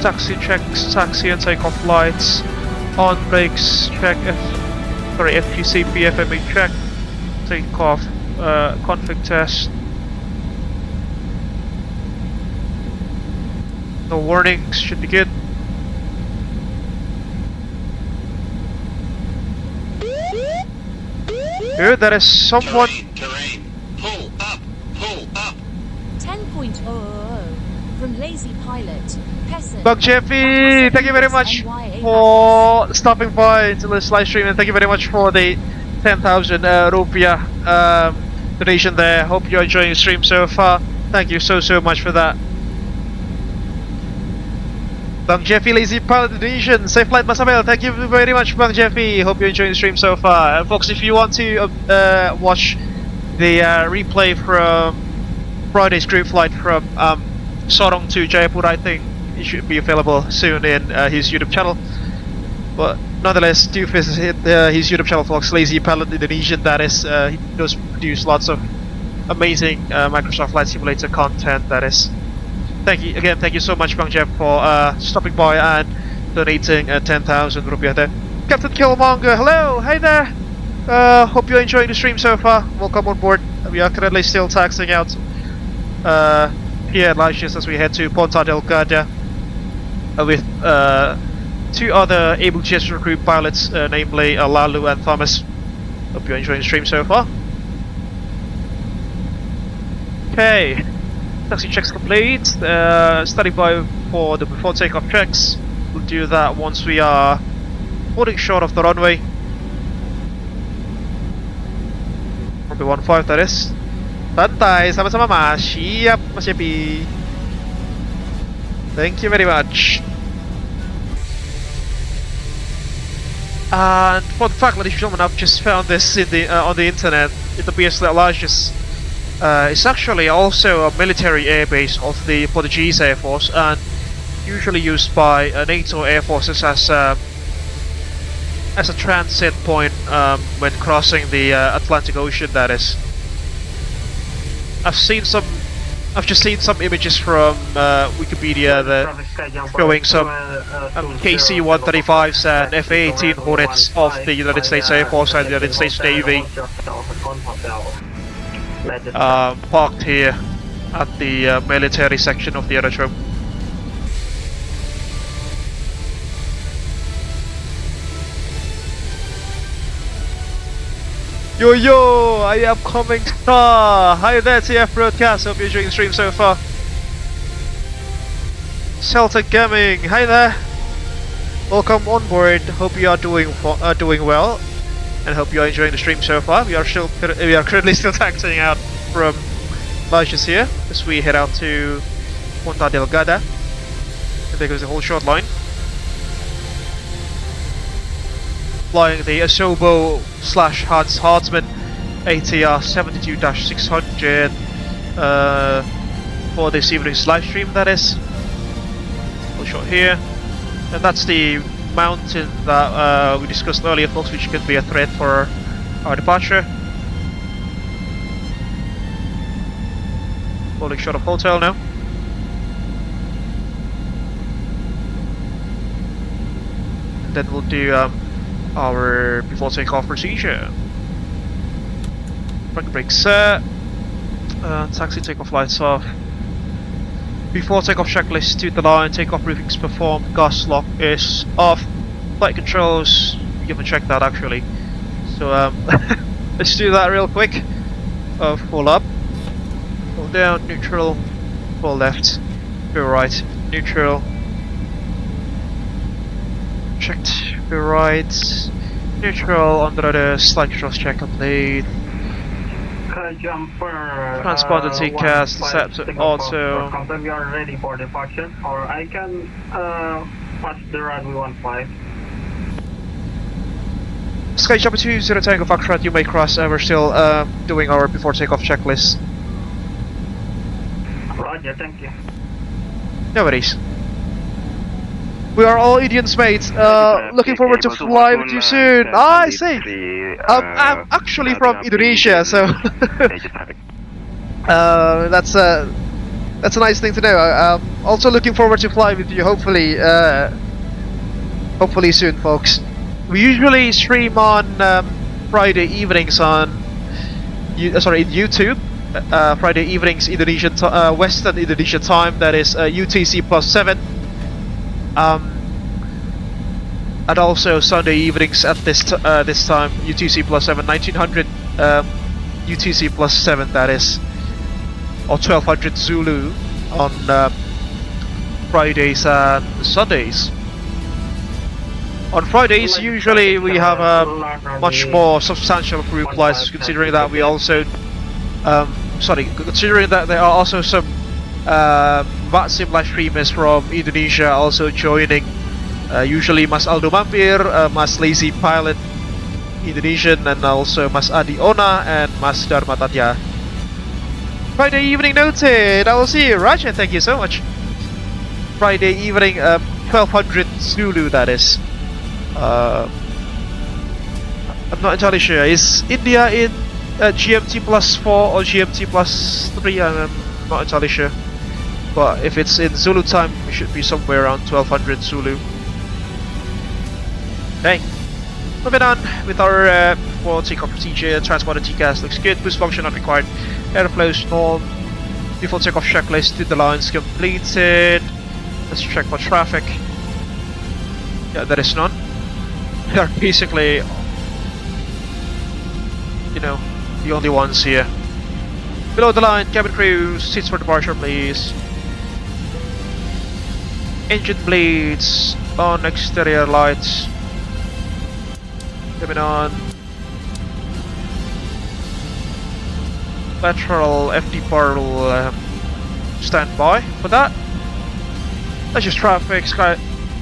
A: Taxi checks, taxi and takeoff lights. On brakes, check FGC PFME check. Takeoff, config test. No warnings, should be good. Good, that is someone.
K: Terrain. Pull up.
C: 10.000 from Lazy Pilot, Pesa
A: Bug Jeffy, thank you very much for stopping by into this live stream, and thank you very much for the 10,000 rupiah donation there. Hope you're enjoying the stream so far. Thank you so much for that. Bang Jeffy, Lazy Pilot donation. Safe flight, Mas Abel. Thank you very much, Bang Jeffy. Hope you're enjoying the stream so far. Folks, if you want to watch the replay from Friday's group flight from Sorong to Jaipur, I think it should be available soon in his YouTube channel. But nonetheless, do visit his YouTube channel, folks. Lazy Pilot Indonesian. That is, he does produce lots of amazing Microsoft Flight Simulator content. That is. Thank you again. Thank you so much, Bang Jeff, for stopping by and donating 10,000 rupiah there. Captain Killmonger, hello, hey there. Hope you're enjoying the stream so far. Welcome on board. We are currently still taxiing out here at Lajes as we head to Ponta Delgada with two other Abel Jets Virtual Group pilots, namely Lalu and Thomas. Hope you're enjoying the stream so far. Okay, taxi checks complete. Standing by for the before takeoff checks. We'll do that once we are holding short of the runway. Runway 15, that is. Santai, sama-sama Mas. Siap, Mas Yepi. Thank you very much. And for the fact, ladies and gentlemen, I've just found this in the on the internet. It appears that Lajes is actually also a military airbase of the Portuguese Air Force, and usually used by NATO air forces as a transit point when crossing the Atlantic Ocean. That is. I've just seen some images from Wikipedia that showing some KC-135s and F-18 Hornets of the United States Air Force and the United States Navy parked here at the military section of the aerodrome. Yo, I am coming star. Hi there, TF Broadcast. Hope you're enjoying the stream so far. Celtic Gaming, hi there. Welcome on board. Hope you are doing well, and hope you are enjoying the stream so far. We are currently still taxiing out from Lajes here as we head out to Ponta Delgada. And there goes the whole short line. Flying the Asobo / Hartmann ATR 72-600 for this evening's live stream, that is. Full shot here. And that's the mountain that we discussed earlier, folks, which could be a threat for our departure. Holding shot of hotel now. And then we'll do our before takeoff procedure. Parking brake set. Taxi takeoff lights off. Before takeoff checklist to the line. Takeoff briefings performed. Gas lock is off. Flight controls. You haven't checked that actually. So let's do that real quick. Full up. Full down. Neutral. Full left. Go right. Neutral. Checked. Go right. Neutral under the slide controls check complete.
B: SkyJumper.
A: Transponder TCAS set to auto.
B: Confirm you are ready for departure, or I can pass the runway 15.
A: SkyJumper 20 Tango Foxtrot, you may cross. We're still doing our before takeoff checklist.
B: Roger, thank you.
A: No worries. We are all Indians, mates. Looking forward to fly with you soon. Ah, I see. I'm actually from Indonesia, so that's a nice thing to know. I'm also looking forward to fly with you. Hopefully soon, folks. We usually stream on Friday evenings on YouTube. Friday evenings Indonesian Western Indonesian time. That is UTC +7. And also Sunday evenings at this time, UTC +7, 1900 UTC +7, that is, or 1200 Zulu on Fridays and Sundays. On Fridays, usually we have a much more substantial group flights, considering that we also, considering that there are also some VATSIM live streamers from Indonesia also joining. Usually Mas Aldo Mampir, Mas Lazy Pilot Indonesian, and also Mas Adi Ona and Mas Dharma Tatya. Friday evening noted. I will see you, Raja. Thank you so much. Friday evening, 1200 Zulu. That is. I'm not entirely sure. Is India in GMT +4 or GMT +3? I'm not entirely sure. But if it's in Zulu time, we should be somewhere around 1200 Zulu. Okay. Moving on with our for takeoff procedure. Transponder TCAS looks good. Boost function not required. Airflow norm. Default takeoff checklist to the lines completed. Let's check for traffic. Yeah, there is none. We are basically, you know, the only ones here. Below the line, cabin crew, seats for departure, please. Engine bleeds on, exterior lights. Coming on. Lateral FD bar will stand by for that. That's just traffic.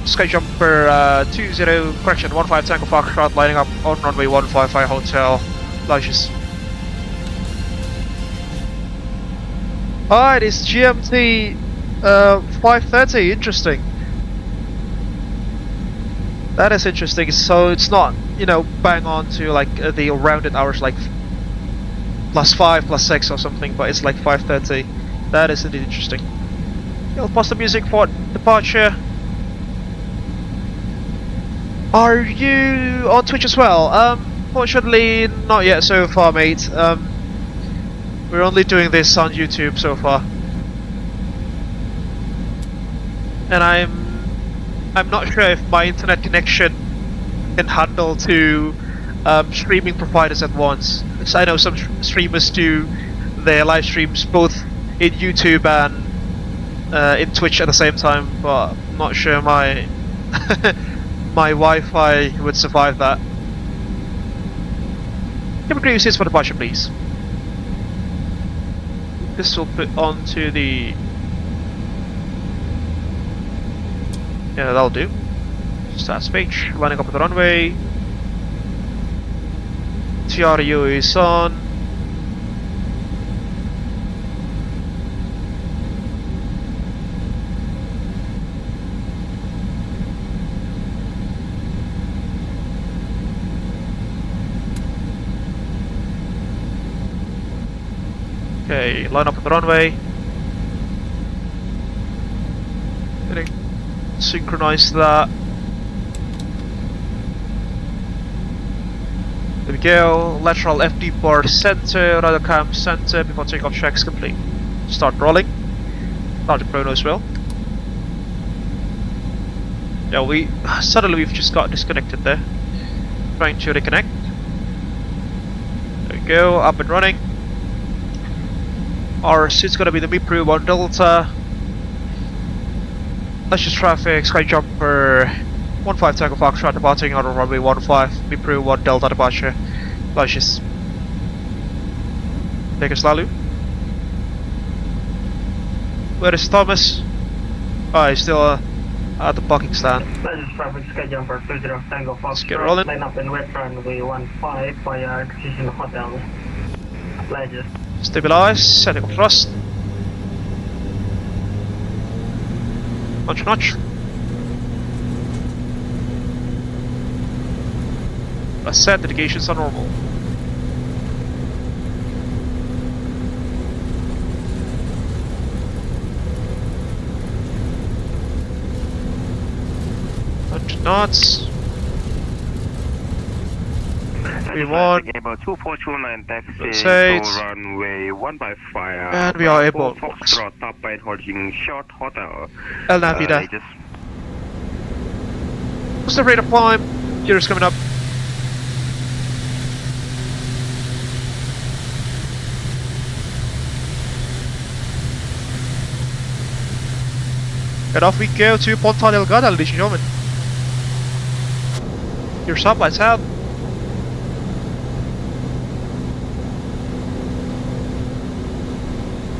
A: SkyJumper 15 Tango Foxtrot lining up on runway 155 Hotel Lajes. Alright, it's GMT 5:30. Interesting. That is interesting. So it's not, you know, bang on to like the rounded hours like +5, +6 or something, but it's like 5:30. That is indeed interesting. You'll pause the music for departure. Are you on Twitch as well? Fortunately, not yet so far, mate. We're only doing this on YouTube so far, and I'm not sure if my internet connection can handle two streaming providers at once. Because I know some streamers do their live streams both in YouTube and in Twitch at the same time, but I'm not sure my my Wi-Fi would survive that. Cabin crew seats for departure, please. This will put onto the... Yeah, that'll do. Start speech, lining up at the runway. TRU is on. Okay, line up at the runway. Synchronize that. There we go. Lateral FD bar center, radar cam center before takeoff checks complete. Start rolling. Start the chrono as well. Yeah, we've just got disconnected there. Trying to reconnect. There we go, up and running. Our seat's gonna be the MIPRU 1 Delta. That's just traffic, SkyJumper 15 Tango Foxtrot departing out of runway 15, MIPRU 1 Delta departure, Lajes. Take us Lalu. Where is Thomas? Oh, he's still at the parking stand.
B: Lajes traffic, SkyJumper 20 Tango
A: Let's get
B: Foxtrot,
A: rolling.
B: line up in west runway 15 via Acquisition Hotel, Lajes.
A: Stabilize, setting up thrust. Notch. Let's set indications are normal. Knots. 3-1.
K: Able 2429 taxi
A: Let's
K: to runway 15.
A: And we are able.
K: Foxtrot top right holding short hotel.
A: El Navida. What's the rate of climb? Gears coming up. And off we go to Ponta Delgada, ladies and gentlemen. Here's up, lights out.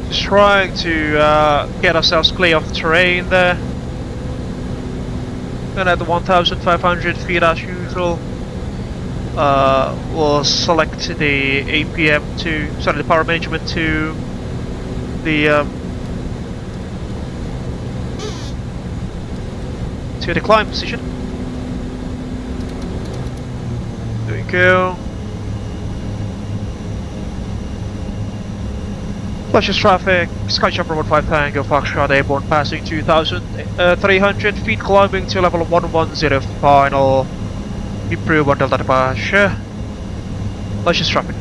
A: Just trying to get ourselves clear of the terrain there. And at the 1,500 feet as usual, we'll select the APM to, sorry, the power management to the climb position. There we go. Flashes traffic, SkyJumper 15 Tango Foxtrot airborne passing 2,300 feet, climbing to level 110 final. Improve on Delta departure. Flashes traffic.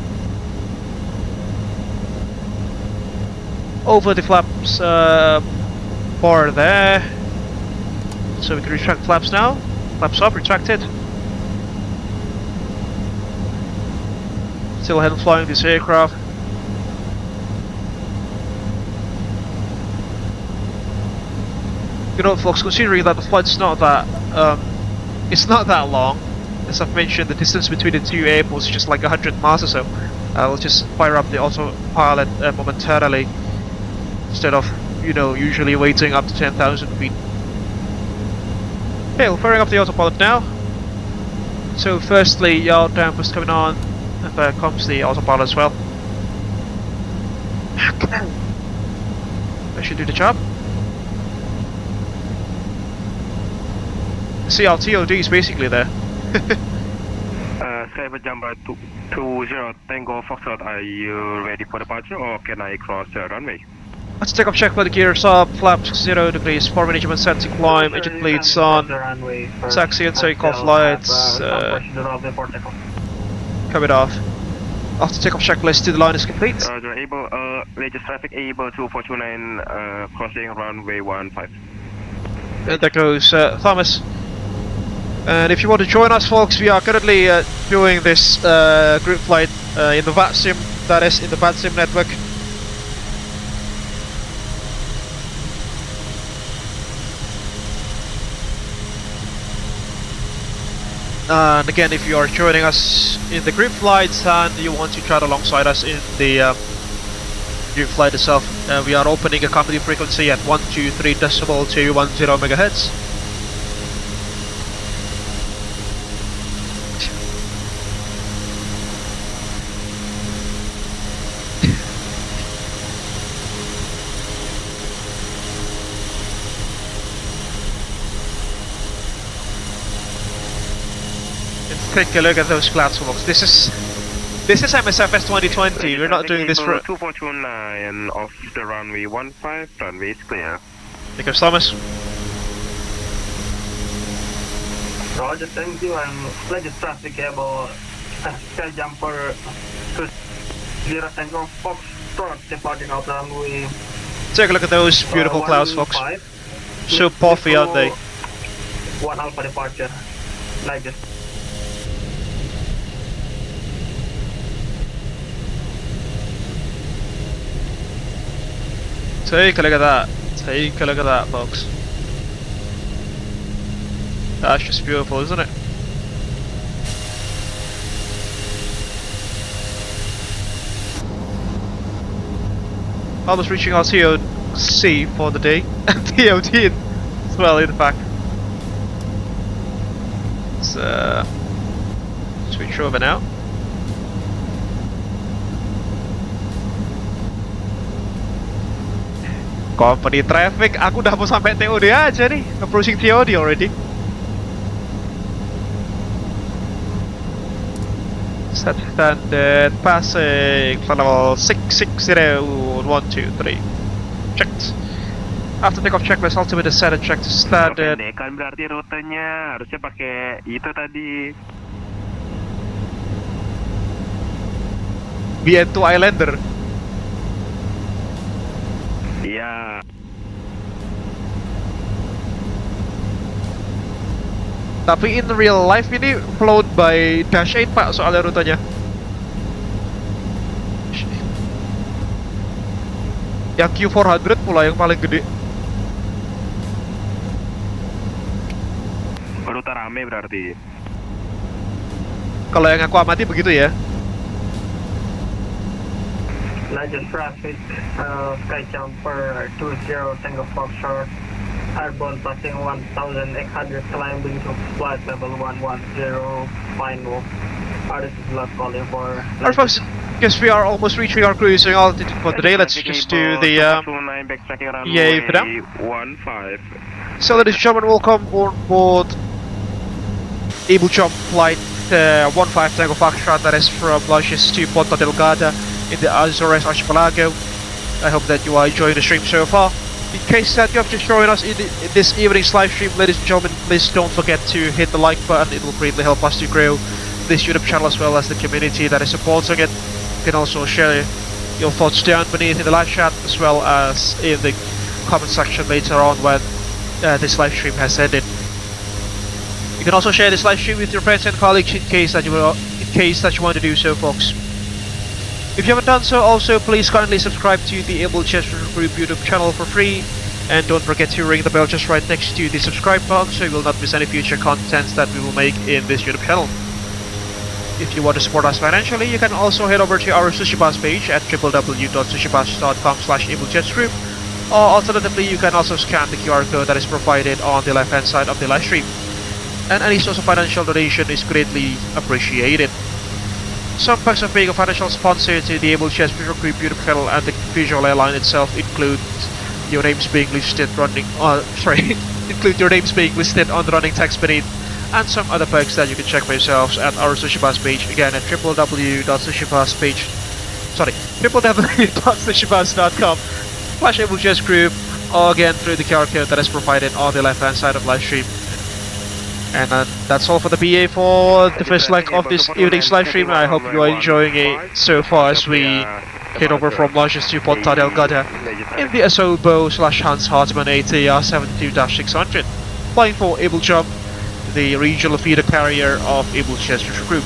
A: Over the flaps bar there. So we can retract flaps now. Flaps up, retracted. Still ahead and flying this aircraft. You know, folks, considering that the flight's not that it's not that long. As I've mentioned, the distance between the two airports is just like 100 miles or so. I'll just fire up the autopilot momentarily instead of, you know, usually waiting up to 10,000 feet. Okay, we're firing up the autopilot now. So firstly, yaw dampers coming on, and there comes the autopilot as well. That should do the job. See, our TOD is basically there.
K: Abel Jump 20 Tango Foxtrot, are you ready for departure or can I cross the runway?
A: Let's take off check for the gears up, flaps 0 degrees, power management set to climb, engine bleeds on, taxi and takeoff lights, coming off. After takeoff checklist to the line is complete.
K: Roger, Able, latest traffic Able 2429, crossing runway 15.
A: And there goes Thomas. And if you want to join us, folks, we are currently doing this group flight in the VATSIM, that is, in the VATSIM network. And again, if you are joining us in the group flights and you want to chat alongside us in the group flight itself, we are opening a company frequency at 123.210 MHz. Take a look at those clouds, folks. This is MSFS 2020. We're not doing this for
K: 2429 off the runway 15. Runway is clear.
A: Here comes Thomas.
B: Roger, thank you. And latest traffic about SkyJumper 20 Tango Foxtrot departing out runway.
A: Take a look at those beautiful clouds, folks. So puffy, aren't they?
B: 1 Alpha departure. Like this.
A: Take a look at that. Take a look at that, folks. That's just beautiful, isn't it? Almost reaching our TOC for the day. And TOD as well, in fact. Let's switch over now. Company traffic, aku udah mau sampai TOD aja nih, approaching TOD already. Set standard passing level 660-123. Checked. After takeoff checklist, altimeter set and check to standard.
K: Kan berarti rutenya harusnya pakai itu tadi.
A: BN2 Islander.
K: Iya.
A: Tapi in real life ini flown by Dash 8 pak soalnya rutenya. Yang Q400 pula yang paling gede.
K: udah rame berarti.
A: Kalau yang aku amati begitu ya.
B: Lajes traffic, SkyJumper 20 Tango Foxtrot, airborne passing 1,800 climbing to flight level 110, final. This is blood calling for...
A: Alright folks, guess we are almost reaching our cruising altitude for the day. Let's just do the EA for now. So ladies and gentlemen, welcome on board Abel Jump flight 15 Tango Foxtrot, that is from Lajes to Ponta Delgada in the Azores Archipelago. I hope that you are enjoying the stream so far. In case that you have just joined us in this evening's live stream, ladies and gentlemen, please don't forget to hit the like button. It will greatly help us to grow this YouTube channel as well as the community that is supporting it. You can also share your thoughts down beneath in the live chat as well as in the comment section later on when this live stream has ended. You can also share this live stream with your friends and colleagues in case that you want to do so, folks. If you haven't done so, also please kindly subscribe to the Abel Jets Virtual Group YouTube channel for free, and don't forget to ring the bell just right next to the subscribe button so you will not miss any future contents that we will make in this YouTube channel. If you want to support us financially, you can also head over to our Sushi Bus page at www.sushibus.com/abeljetsgroup, or alternatively you can also scan the QR code that is provided on the left hand side of the live stream. And any source of financial donation is greatly appreciated. Some perks of being a financial sponsor to the Abel Jets Virtual Group YouTube channel and the visual airline itself include your names being listed include your names being listed on the running text beneath, and some other perks that you can check for yourselves at our Sushi Bus page, again at www.sushibus.com/Abel Jets Group, or again through the QR code that is provided on the left hand side of live stream. And that's all for the BA for the first leg of this evening's live stream. I hope you are enjoying it so far as we head over from Lajes to Ponta Delgada in the Asobo/Hans Hartmann ATR 72-600, flying for Abel Jump, the regional feeder carrier of Abel Jets Virtual Group.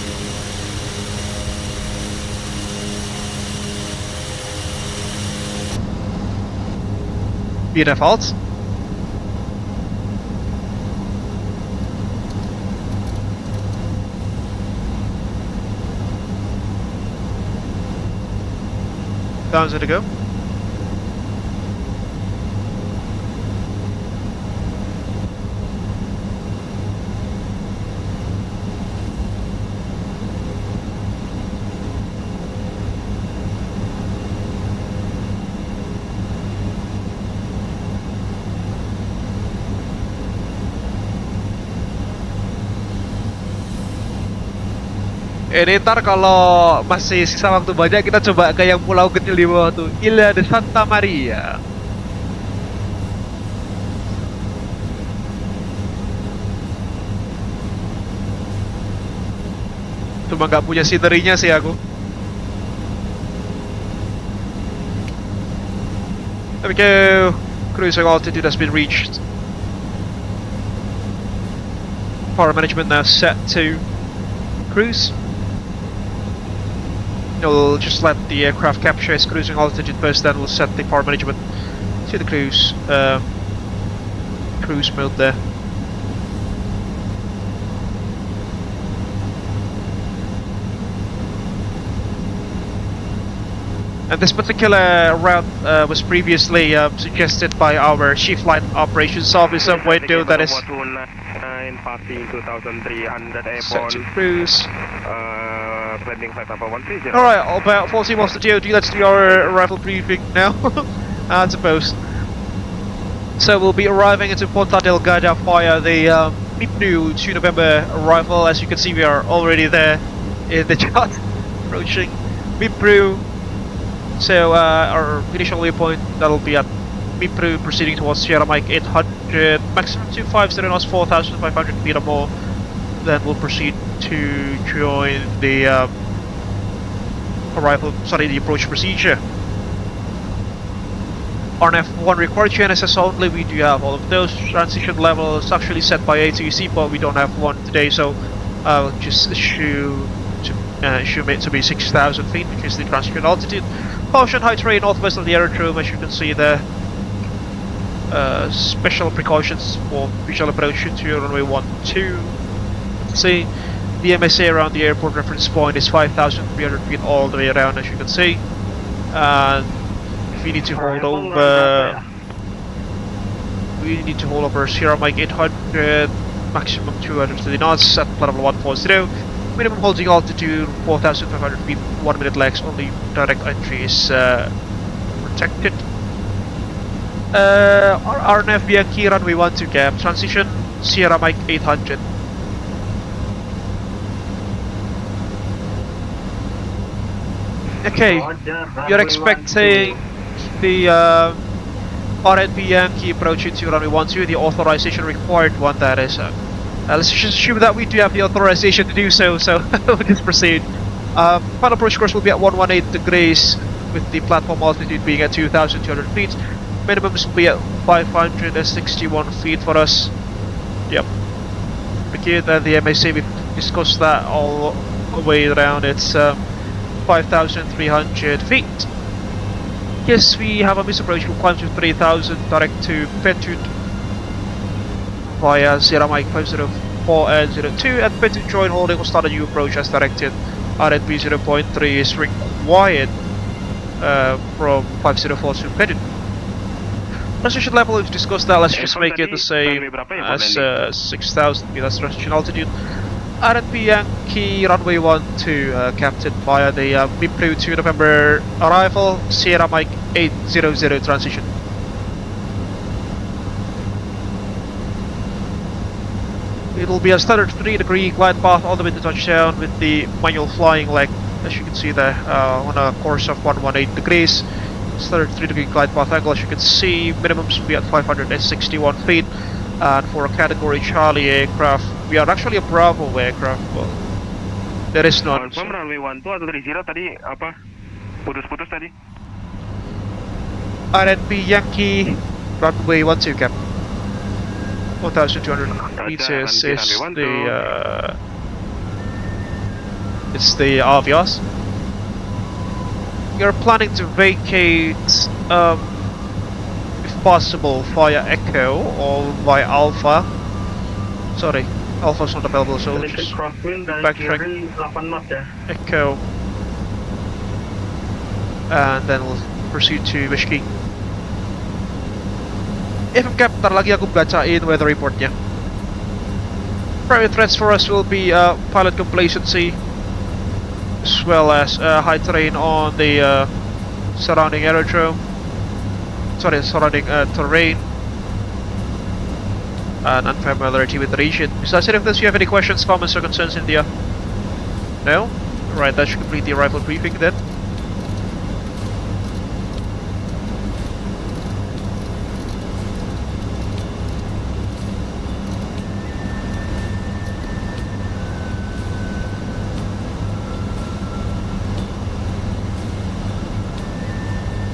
A: Be default. Down to go. Ini ntar kalau masih sisa waktu banyak kita coba ke yang pulau kecil di bawah tuh, Ilha de Santa Maria. Cuma nggak punya scenery-nya sih aku. There we go. Cruising altitude has been reached. Power management now set to cruise. We'll just let the aircraft capture its cruising altitude first, then we'll set the power management to the cruise mode there. And this particular route was previously suggested by our Chief Line Operations Officer, window that is set to cruise. Alright, about 40 miles to DOD, let's do our arrival briefing now, I suppose. So we'll be arriving into Ponta Delgada via the mid-new 2 November arrival. As you can see, we are already there in the chart, approaching Mipru. So our initial waypoint, that'll be at Mipru, proceeding towards Sierra Mike 800, maximum 250 knots, 4,500 feet or more. Then we'll proceed to join the the approach procedure. On F1 required GNSS only, we do have all of those. Transition levels actually set by ATC, but we don't have one today, so I'll just assume it to be 6,000 feet, which is the transition altitude. Ocean high terrain northwest of the aerodrome, as you can see there. special precautions for visual approach to runway 12. See, the MSA around the airport reference point is 5,300 feet all the way around, as you can see. And if we need to hold over, we need to hold over Sierra Mike 800, maximum 230 knots at level 140. Minimum holding altitude 4,500 feet, 1 minute legs, only direct entry is protected. RNF Bianchi runway 12 gap, transition Sierra Mike 800. Okay, you're expecting the RNP Yankee approaching to runway 12, the authorization required one, that is. Let's just assume that we do have the authorization to do so, so we'll just proceed. Final approach course will be at 118 degrees, with the platform altitude being at 2,200 feet. Minimums will be at 561 feet for us. Yep. Okay, then the MSA, we've discussed that all the way around, it's 5,300 feet. Yes, we have a missed approach, we'll climb to 3,000 direct to Petut via Sierra Mike 504 and 02, and Petut join holding will start a new approach as directed. RNP 0.3 is required from 504 to Petut. Transition level, we've discussed that, let's just make it the same as 6,000 feet as transition altitude. RNP Yankee runway 12, captain via the MIPRU 2 November arrival, Sierra Mike 800 transition. It will be a standard 3-degree glide path all the way to touchdown with the manual flying leg, as you can see there, on a course of 118 degrees. Standard 3-degree glide path angle, as you can see, minimums will be at 561 feet. And for a category Charlie aircraft, we are actually a Bravo aircraft, but there is none.
K: Runway 12 atau 30 tadi apa? Putus-putus tadi.
A: RNP Yankee runway 12 cap. 1,200 meters is the it's the avios. You're planning to vacate if possible via Echo or via Alpha. Sorry, Alpha's not available, so we'll just backtrack. Echo, and then we'll proceed to Bishkek. FM Cap, ntar lagi aku bacain weather reportnya. Primary threats for us will be pilot complacency, as well as high terrain on the surrounding aerodrome. Sorry, surrounding terrain, and unfamiliarity with the region. Besides it, if you have any questions, comments, or concerns, India? No? Right, that should complete the arrival briefing then.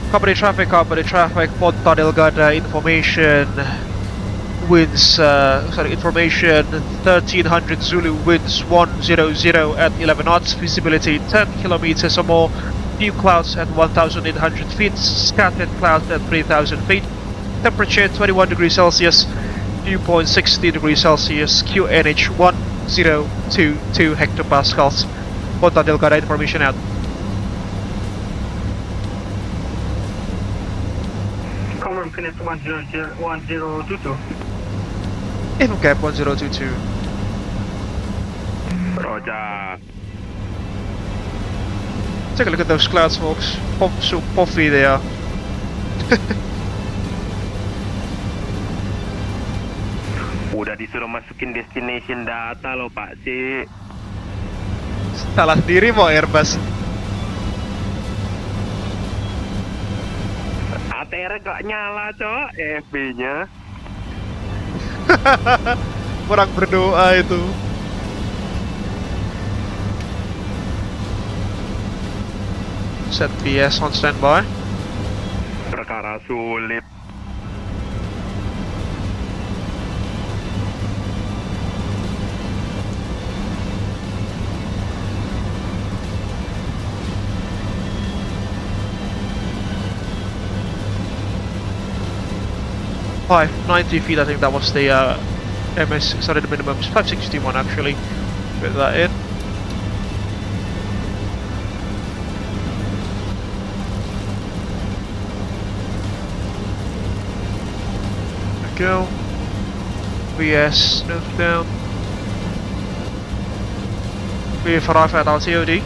A: Company traffic, Ponta Delgada, information, winds, information, 1300 Zulu, winds 100 at 11 knots, visibility 10 kilometers or more, few clouds at 1,800 feet, scattered clouds at 3,000 feet, temperature 21 degrees Celsius, dew point 60 degrees Celsius, QNH 1022 hectopascals. Ponta Delgada, information out.
B: Connect 1022.
A: Infocap 1022.
K: Roger.
A: Take a look at those clouds, folks. So puffy they are.
K: Udah disuruh masukin destination data loh Pak C.
A: Salah diri mau Airbus.
K: ATR gak nyala cok, FB-nya.
A: Kurang berdoa itu. Set PS on standby.
K: Perkara sulit.
A: 590 feet, I think that was the MS, sorry, the minimum. It's 561 actually. Put that in. There we go. VS, nose down. We've arrived at our COD.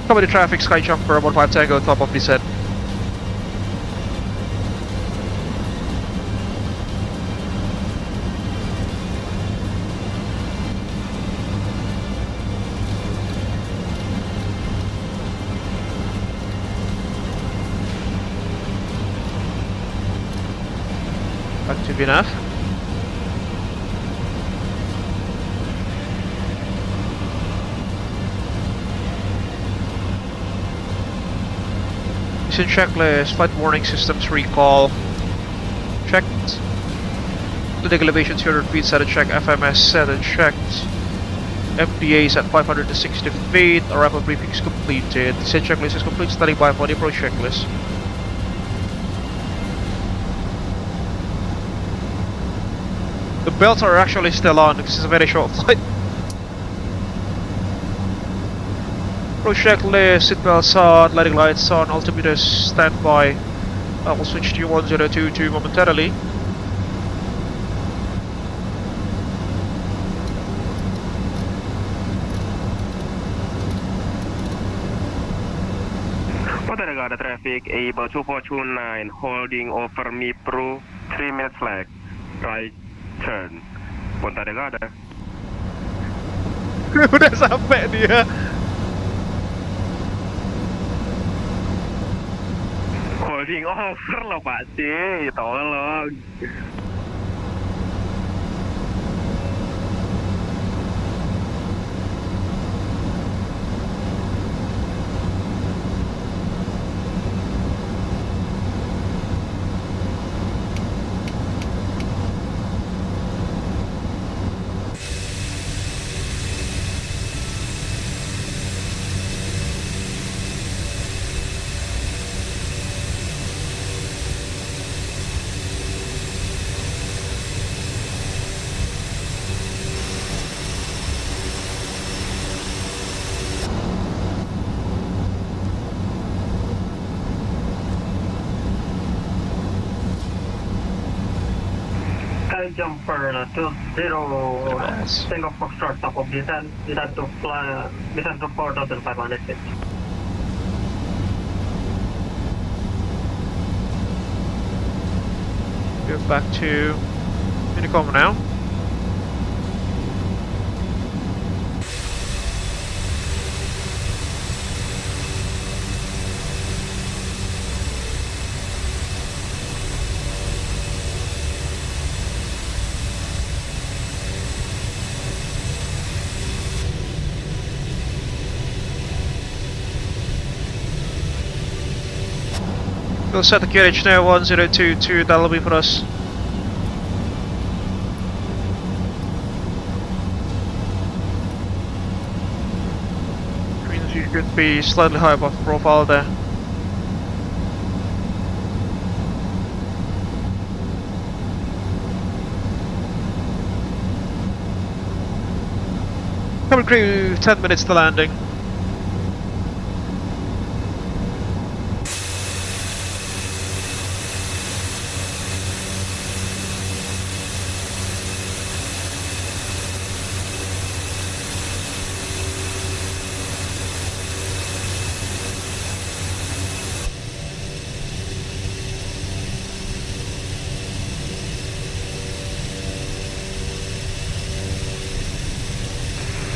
A: Cover the traffic, SkyJumper, 15 Tango, top of descent. Active enough. Mission checklist, flight warning systems recall. Checked. Political elevation 200 feet, set a check. FMS set and checked. MDAs at 560 feet. Arrival briefing is completed. Set checklist is complete. Standing by for the approach checklist. The belts are actually still on. This is a very short flight. Approach checklist, seatbelts on, landing lights on, altimeter standby. I will switch to 1022 momentarily.
K: Ponta Delgada traffic, Abel 2429, holding over Mipro, 3 minutes lag, right turn. Ponta Delgada.
A: Udah sampai dia.
K: Holding over loh Pak C, tolong.
B: SkyJumper 20 Tango Foxtrot top of descent to fly descent to 4,500 feet.
A: Go back to Unicom now. We'll set the QH now 1022, that'll be for us. Means you could be slightly high above profile there. Cabin crew, 10 minutes to landing.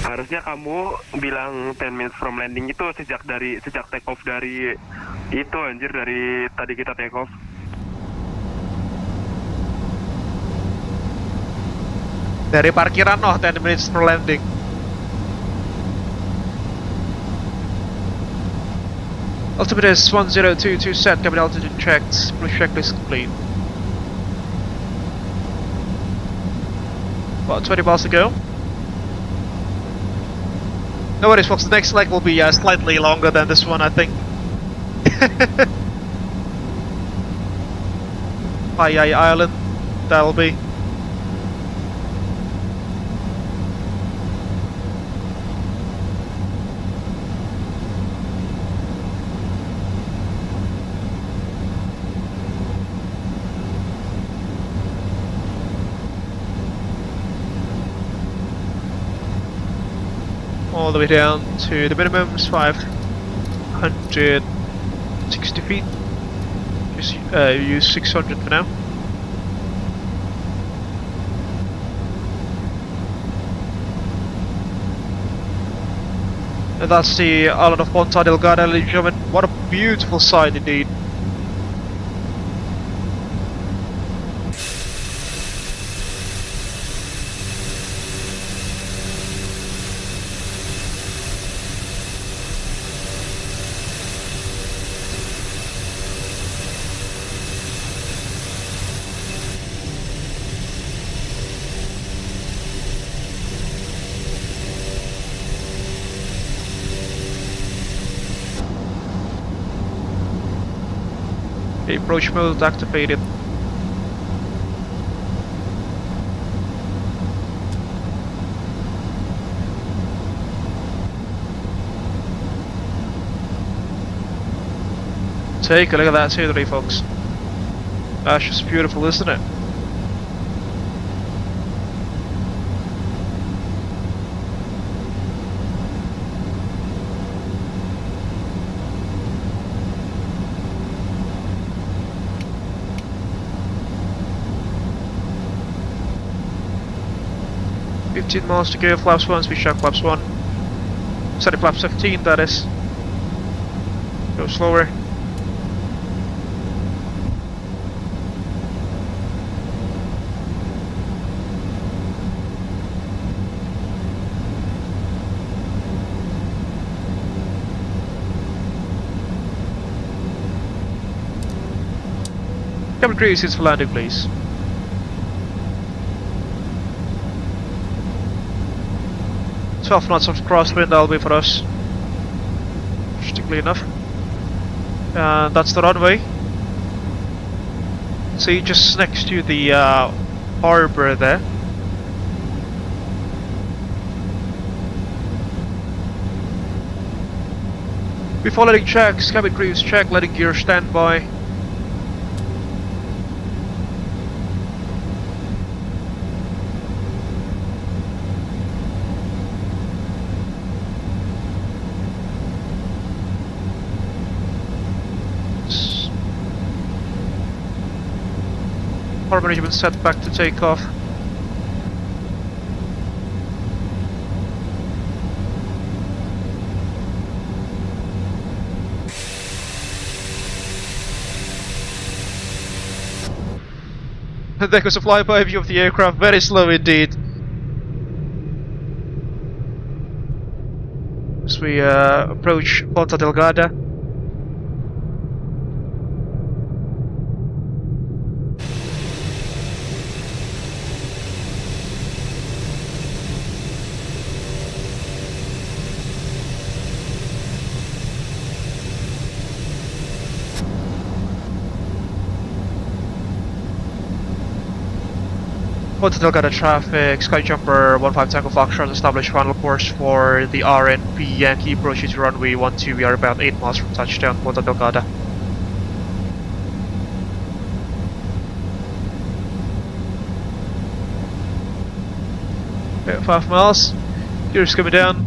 K: Harusnya kamu bilang 10 minutes from landing itu sejak take off dari itu anjir, dari tadi kita take off.
A: Dari parkiran 10 minutes for landing. Altimeter is 1022 set, cabin altitude checked, blue checklist complete. About 20 miles to go. No worries folks, the next leg will be slightly longer than this one, I think. Pai Island, that'll be. All the way down to the minimums, 560 feet. Just use 600 for now. And that's the island of Ponta, Delgada, ladies and gentlemen. What a beautiful sight indeed. The approach mode activated. Take a look at that scenery, folks. That's just beautiful, isn't it? Miles to go, flaps 1, speed check flaps 1. Steady flaps 15, that is. Go slower. Cabin crew seats for landing, please. Twelve knots of crosswind, that'll be for us. Interestingly enough. And that's the runway. See, just next to the harbor there. Before letting checks, cabin crews check, letting gear stand by. Harbor management set back to takeoff. And there goes a flyby view of the aircraft, very slow indeed. As we approach Ponta Delgada. Ponta Delgada traffic, SkyJumper 15 Tango Foxtrot established final course for the RNP Yankee approaches to runway 12. We are about 8 miles from touchdown, Ponta Delgada. Okay, 5 miles. Gears coming down.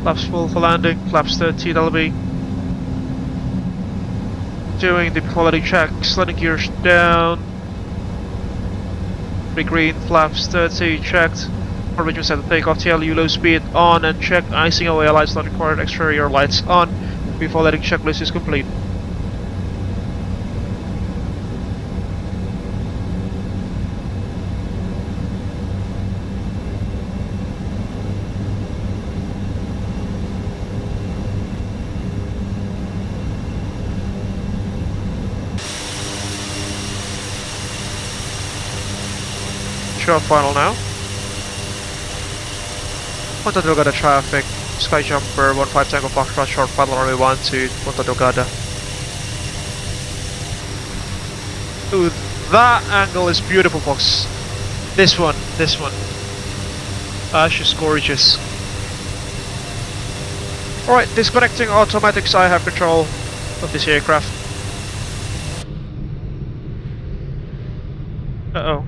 A: Flaps full for landing, flaps 30, that'll be. Doing the quality checks, letting gears down. Green, flaps 30, checked. Formation set to takeoff, TLU low speed on and check. Icing away lights not required, exterior lights on. Before letting checklist is complete. Final now. Ponta Delgada traffic SkyJumper 15 Tango Foxtrot short final runway 1 to Ponta Delgada. Ooh, that angle is beautiful, folks. This one. That's just gorgeous. Alright, disconnecting automatics, I have control of this aircraft. Uh-oh.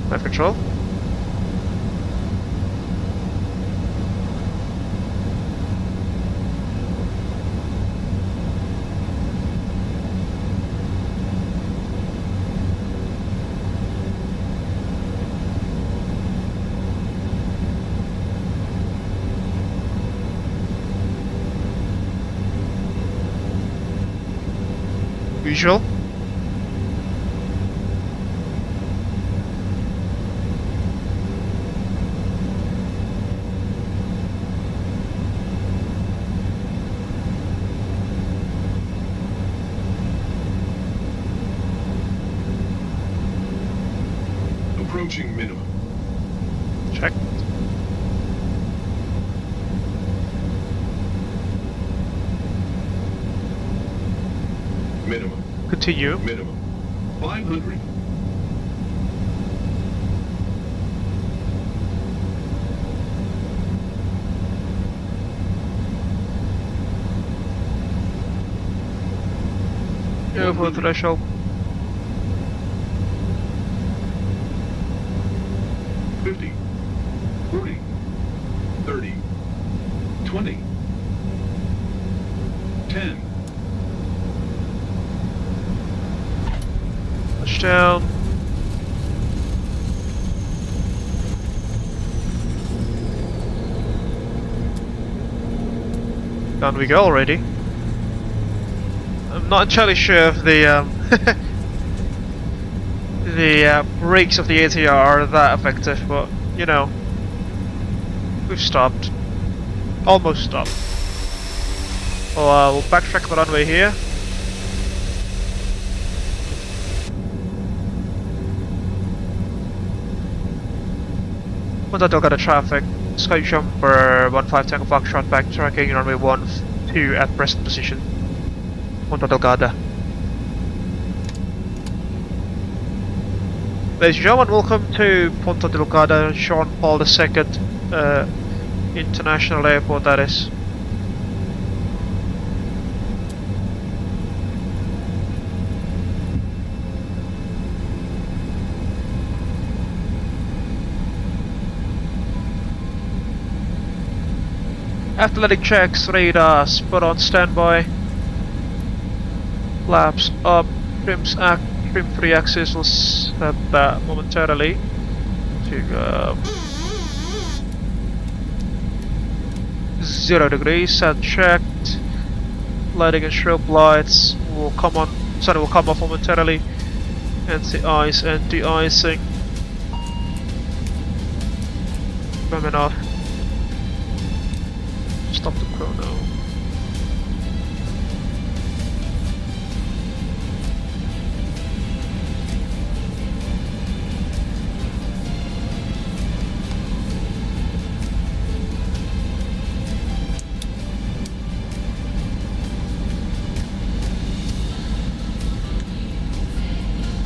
A: I have control. Visual.
D: Approaching minimum.
A: Check.
D: Minimum.
A: Continue.
D: Minimum. 500.
A: Over threshold.
D: $50, $40, $30, $20, $10.
A: Touchdown. Down we go already. I'm not entirely sure if the the brakes of the ATR are that effective, but you know, we've stopped. Almost stopped. Well, we'll backtrack the runway here. Ponta Delgada traffic, SkyJumper 15 Tango Foxtrot backtracking runway 12 at present position. Ponta Delgada. Ladies and gentlemen, welcome to Ponta Delgada, Jean Paul II International Airport, that is. Athletic checks, radars, put on standby. Flaps up, trim 3 axis, we'll set that momentarily. To 0 degrees, set checked. Lighting and strobe lights will come on, sun will come off momentarily. Anti-ice, anti-icing. Coming off. Stop the chrono.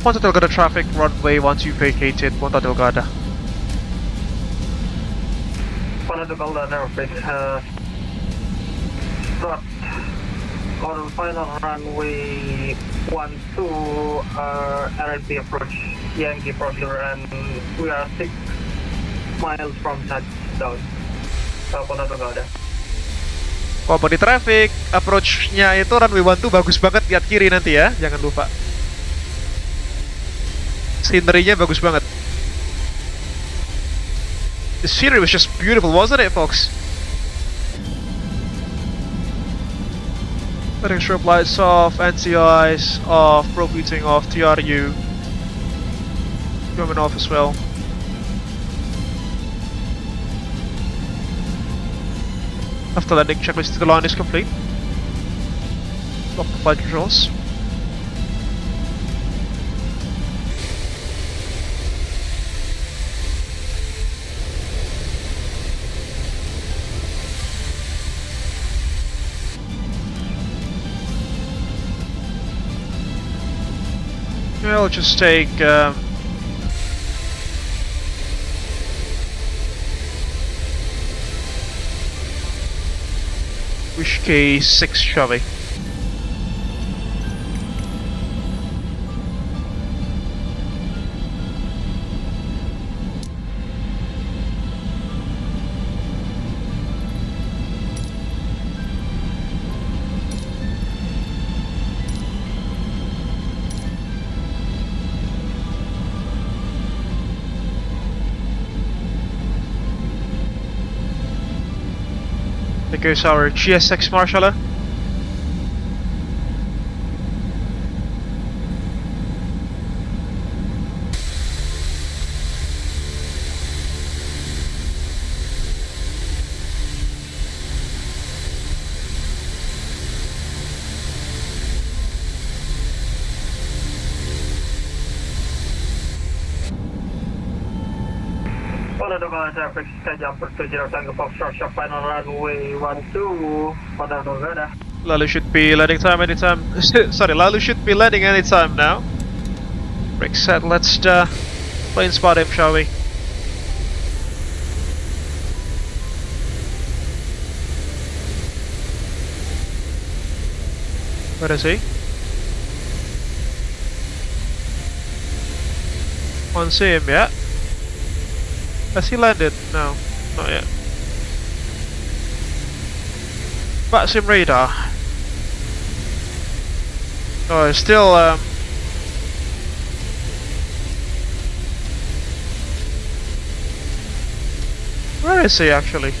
A: Ponta Delgada traffic, runway once you vacated Ponta Delgada.
B: Ponta Delgada traffic start on final runway 12 RLP approach Yankee procedure, and we are 6 miles from touchdown sa Ponta Delgada.
A: Company traffic, approach-nya itu runway 12 bagus banget, lihat kiri nanti ya, jangan lupa. Scenery-nya bagus banget. The scenery was just beautiful, wasn't it, folks? Letting strobe lights off, anti-ice off, probe heating off, TRU coming off as well. After landing, checklist to the line is complete. Lock the flight controls. Yeah, I'll just take Whiskey 6 Chevy. There goes our GSX marshaller.
B: Delgada traffic, SkyJumper 20 Tango Foxtrot, shop final runway 12, Ponta Delgada.
A: Lalu should be landing time anytime. Sorry, Lalu should be landing anytime now. Brake set, let's plane spot him, shall we? Where is he? Can't see him yet. Has he landed? No, not yet. VATSIM radar. Oh, it's still where is he actually?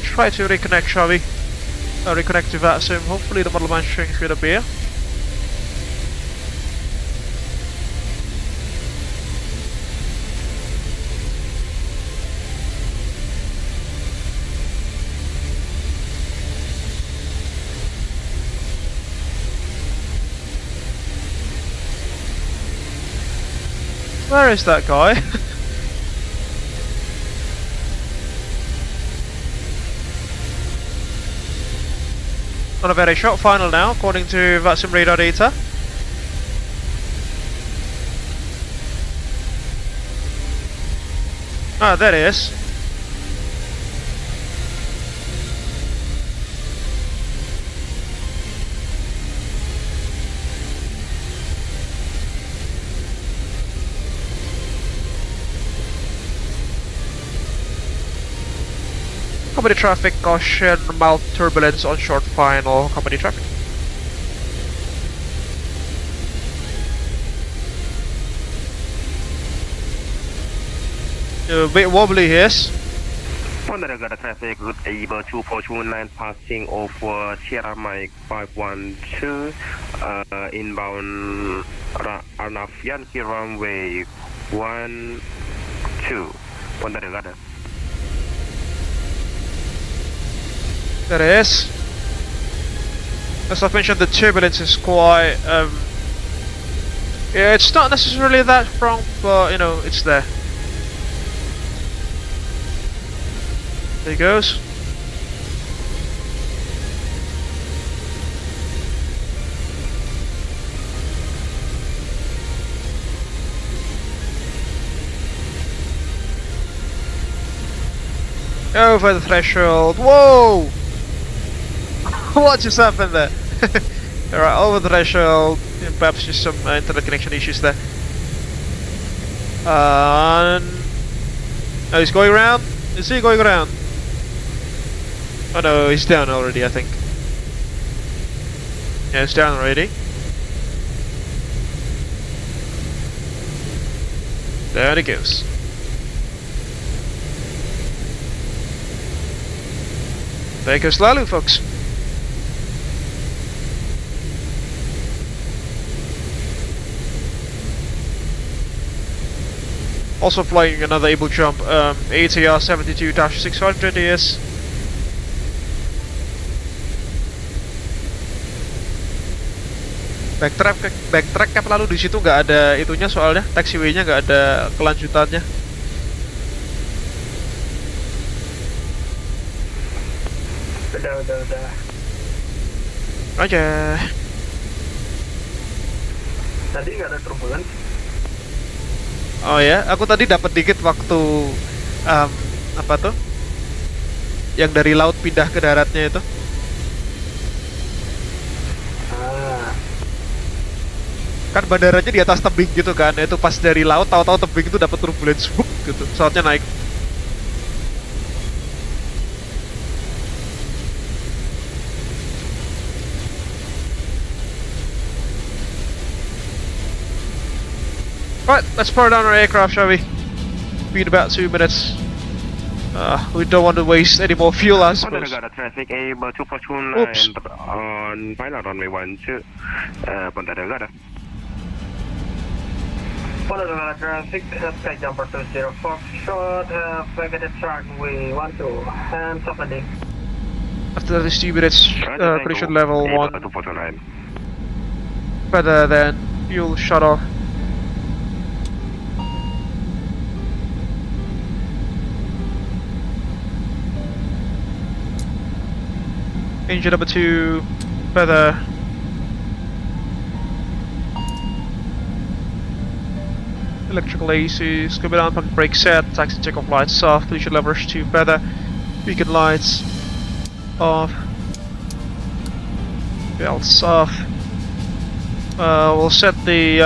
A: Try to reconnect, shall we? Reconnect to VATSIM. Hopefully the model line string should appear. Where is that guy? On a very short final now, according to VATSIM radar data. Ah, there he is. Company traffic, caution, mild turbulence on short final, company traffic. A bit wobbly, yes.
K: Ponta Delgada traffic, route Abel 2429 passing over Sierra Mike 512, inbound Arnav runway 12, Ponta Delgada.
A: There it is. As I've mentioned, the turbulence is quite yeah, it's not necessarily that strong, but you know, it's there. There he goes. Over the threshold. Whoa! What just happened there? Alright, over the threshold. Perhaps just some internet connection issues there. Oh, he's going around? Is he going around? Oh no, he's down already, I think. Yeah, he's down already. There he goes. There goes Lalu, folks. Also flying another Abel Jump, ATR 72-600 is. Backtrack cap lalu di situ nggak ada itunya soalnya taxiway-nya nggak ada kelanjutannya.
B: Udah.
A: Aja.
B: Tadi nggak ada turbulence.
A: Oh ya, aku tadi dapat dikit waktu apa tuh? Yang dari laut pindah ke daratnya itu. Kan bandaranya di atas tebing gitu kan, itu pas dari laut tahu-tahu tebing itu dapat turbulence whoop, gitu, pesawatnya naik. Right, let's power down our aircraft, shall we? Be in about 2 minutes. We don't want to waste any more fuel, I suppose.
K: Delgada traffic Abel 2429 on final runway 12, Ponta Delgada.
B: Ponta Delgada traffic, SkyJumper 204 short, negative runway 12, and subheading.
A: After these 2 minutes, collision level 1.
K: 2429.
A: Better than fuel shut off. Engine number 2, feather. Electrical AC, coming on, pump brake set, taxi takeoff lights off, collision levers 2, feather. Beacon lights off. Belts off. We'll set the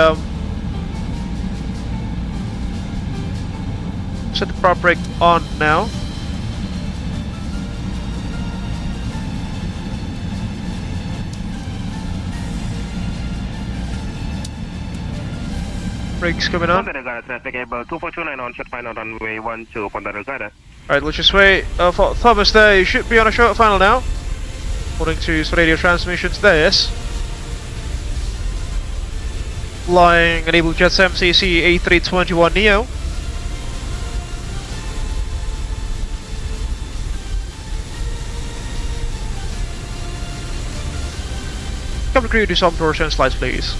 A: prop brake on now. Brakes coming on.
K: Ponta Delgada traffic Abel 2429 on short final runway 12, Ponta Delgada.
A: Alright, let's just wait for Thomas there. You should be on a short final now. According to his radio transmissions, there, yes. Flying an Abel Jets MCC A321 Neo. Cabin crew, do some doors and slides, please.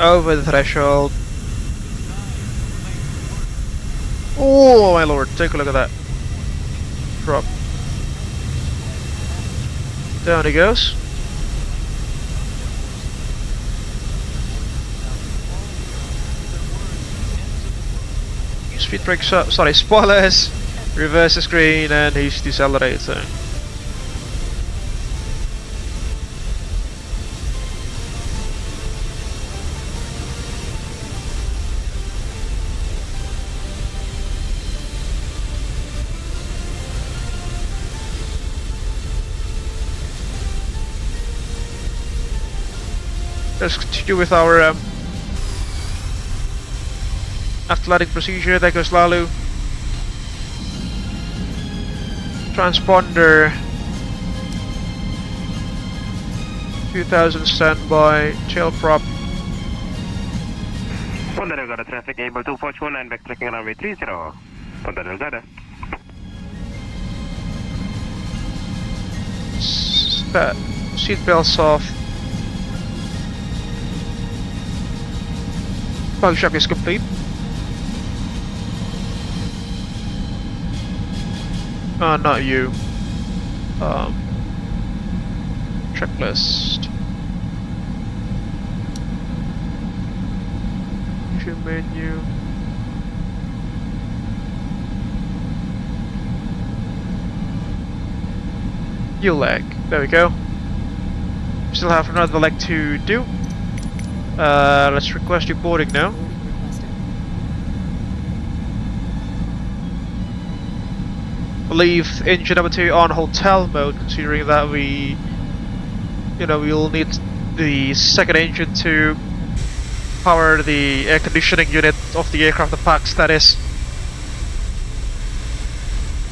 A: Over the threshold. Oh my lord, take a look at that. Drop. Down he goes. Speed brakes up, sorry, spoilers. Reverse the screen and he's decelerating. Let's continue with our after landing procedure. There goes Lalu. Transponder 2000 standby, tail prop.
K: Ponta Delgada traffic Abel 2429 backtracking runway 30, Ponta Delgada.
A: Seatbelts off. Fog shock is complete. Not you. Checklist. Menu. You leg. There we go. Still have another leg to do. Let's request your boarding now. leave engine number 2 on hotel mode, considering that we'll need the second engine to power the air conditioning unit of the aircraft, the PAX that is.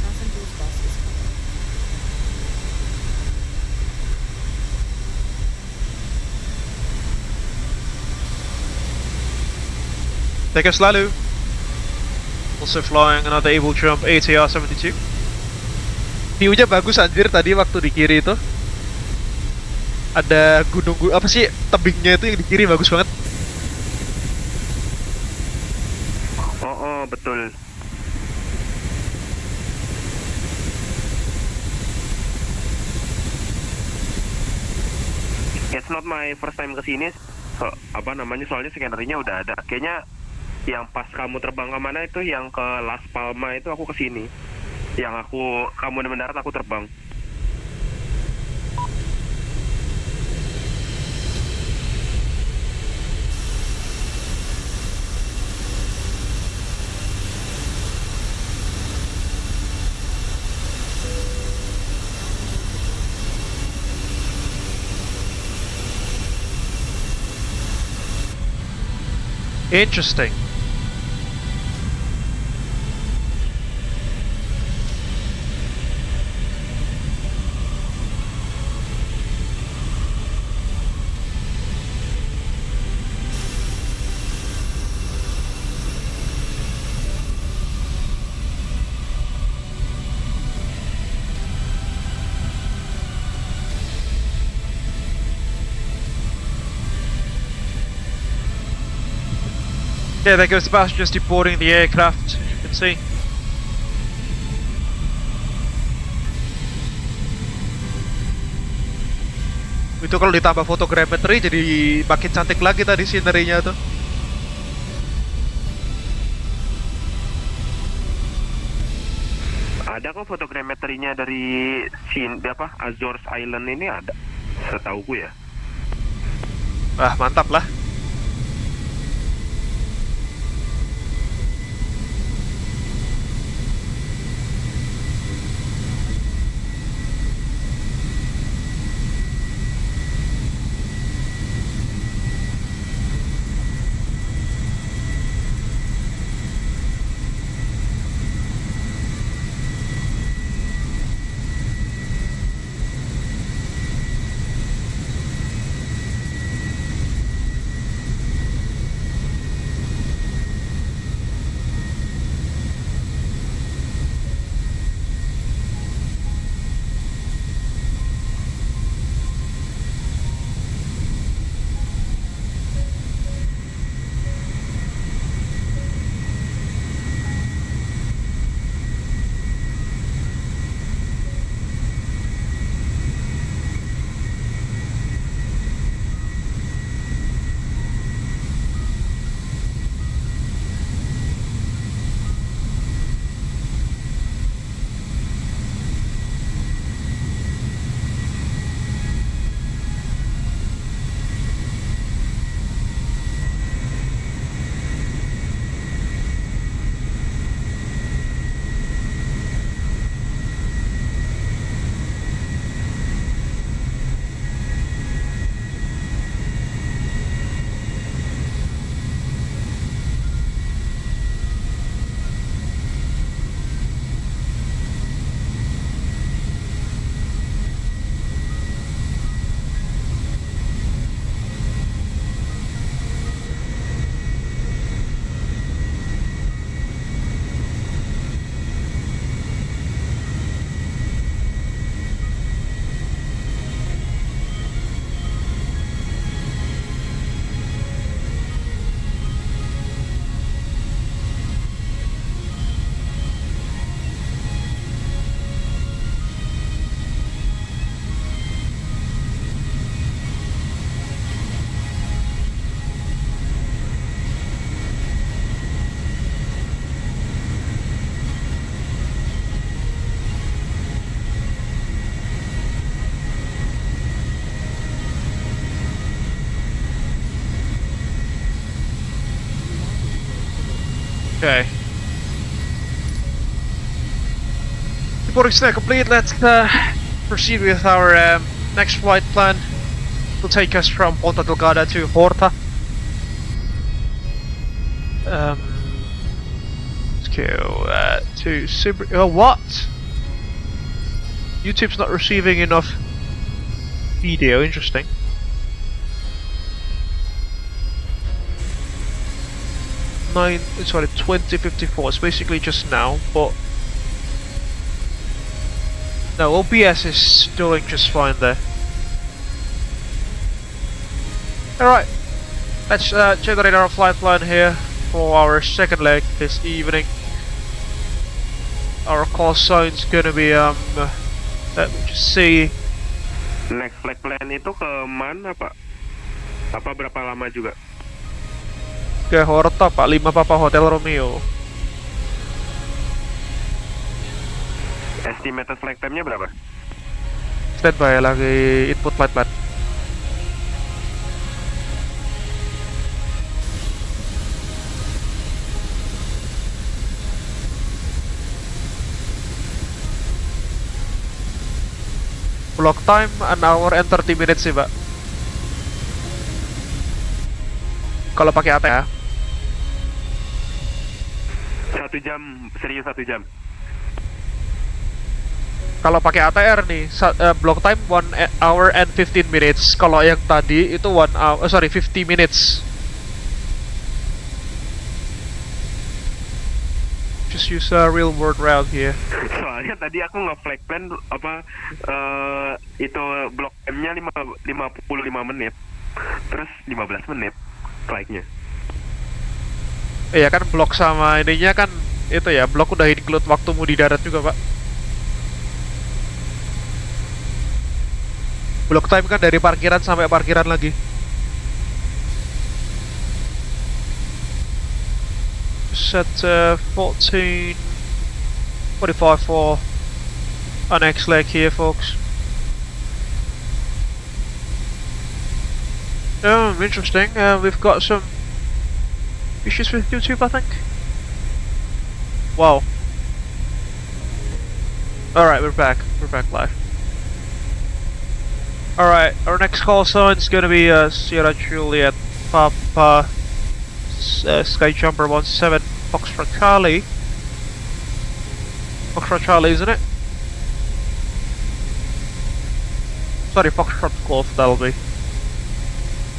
C: Passengers bus is coming.
A: Take us lalu. Also flying another Abel Jump ATR 72. View-nya bagus anjir tadi waktu di kiri itu. Ada gunung apa sih tebingnya itu yang di kiri bagus banget.
K: Oh, betul. It's not my first time kesini. Soalnya skenernya udah ada. Kayaknya yang pas kamu terbang kemana itu, yang ke Las Palmas itu aku kesini. Yang kamu di mendarat aku terbang.
A: Interesting. Yeah, there goes the passengers deboarding the aircraft, as you can see. Itu kalau ditambah photogrammetry jadi makin cantik lagi tadi scenery-nya tuh.
K: Ada kok photogrammetry-nya dari Azores Island ini ada. Setauku ya.
A: Wah, mantap lah. Okay. Transporting's now complete. Let's proceed with our next flight plan. Will take us from Ponta Delgada to Horta. Let's go to Super. Oh, what? YouTube's not receiving enough video. Interesting. Sorry, 2054. It's basically just now, but no, OBS is doing just fine there. Alright, let's generate our flight plan here for our second leg this evening. Our call sign's gonna be let me just see.
K: Next flight plan itu ke mana, Pak? Apa berapa lama juga?
A: Ke Horta, Pak, 5 Papa Hotel Romeo.
K: Estimated flight time-nya berapa?
A: Standby, lagi input flight plan. Block time 1 hour and 30 minutes sih, Pak. Kalau pakai ATR.
K: 1 jam, serius 1 jam.
A: Kalau pakai ATR nih, block time 1 hour and 15 minutes. Kalau yang tadi itu 1 hour, sorry, 50 minutes. Just use a real world route here.
K: Soalnya tadi aku nge-flag plan apa itu block M-nya 55 menit. Terus 15 menit flight-nya.
A: Iya kan blok sama ininya kan itu ya, blok udah include waktumu di darat juga, Pak. Block time kan dari parkiran sampai parkiran lagi. Set 14:45 for our next leg here, folks. Interesting. We've got some issues with YouTube, I think. Wow. Alright, we're back. We're back live. Alright, our next call sign is gonna be Sierra Juliet Papa SkyJumper 17 Foxtrot Charlie. Foxtrot Charlie, isn't it? Sorry, Foxtrot Golf, that'll be.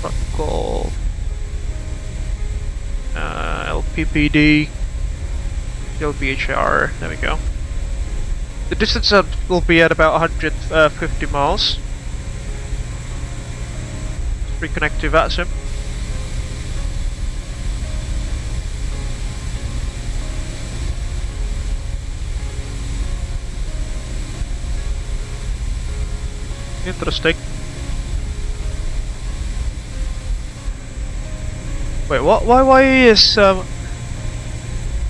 A: Foxtrot Golf. LPPD. LPHR, there we go. The distance will be at about 150 miles. Reconnect to VATSIM. Interesting. Wait, what? Why is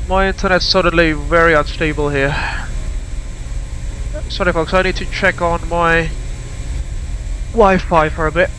A: my internet suddenly very unstable here? Sorry, folks. I need to check on my Wi-Fi for a bit.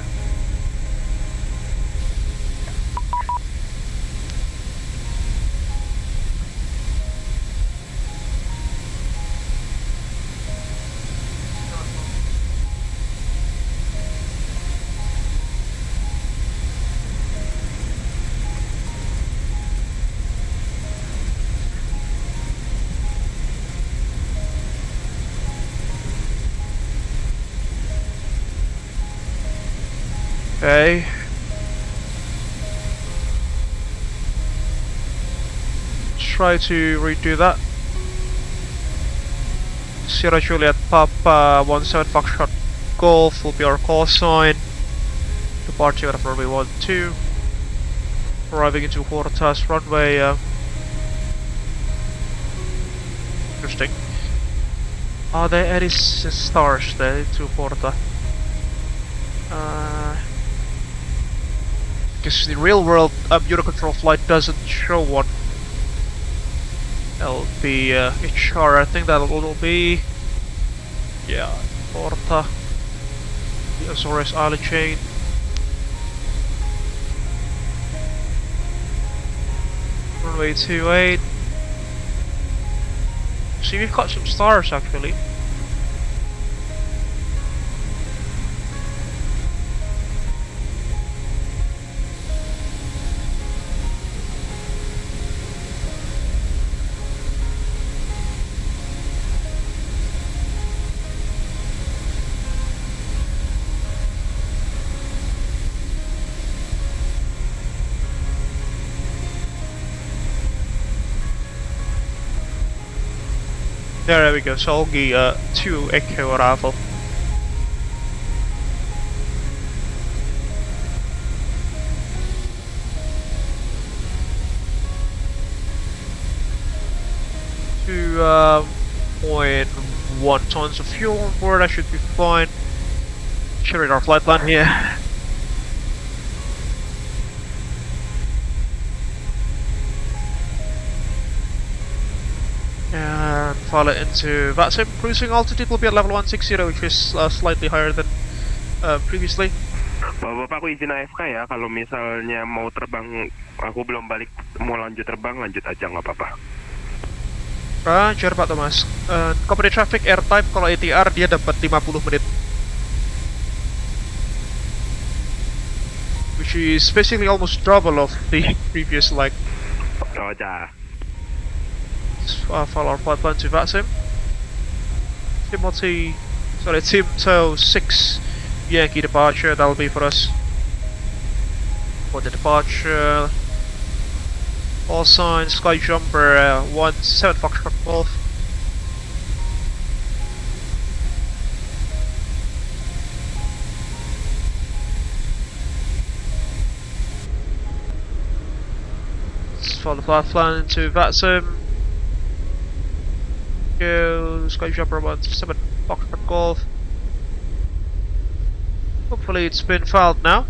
A: Okay. Let's try to redo that. Sierra Juliet Papa 17 Foxtrot Golf will be our call sign. Departure at runway 12. Arriving into Horta's runway. Interesting. Are there any stars there into Horta? Because the real world Eurocontrol flight doesn't show one. LPHR, I think that will be, yeah, Horta, the Azores Island chain. Runway 28. see we've got some stars actually. There we go, Solgi 2 Echo arrival. Two 0.1 tons of fuel on board, that should be fine. Sharing our flight plan here. And follow into VATSIM. Cruising altitude will be at level 160, which is slightly higher than previously.
K: Bapak, aku izin AFK ya. Kalau misalnya mau terbang, aku belum balik, mau lanjut terbang, lanjut aja nggak apa-apa.
A: Roger Pak Thomas. Company traffic airtime kalau ATR dia dapat 50 menit. Which is basically almost double of the previous leg.
K: Roger.
A: Follow our flight plan to VATSIM. Timto 6 Yankee departure, that'll be for us. For the departure, all signs, SkyJumper 17 Foxtrot Golf. Let's follow the flight plan to VATSIM. Go, SkyJumper 17 Foxtrot Golf. Hopefully it's been filed now.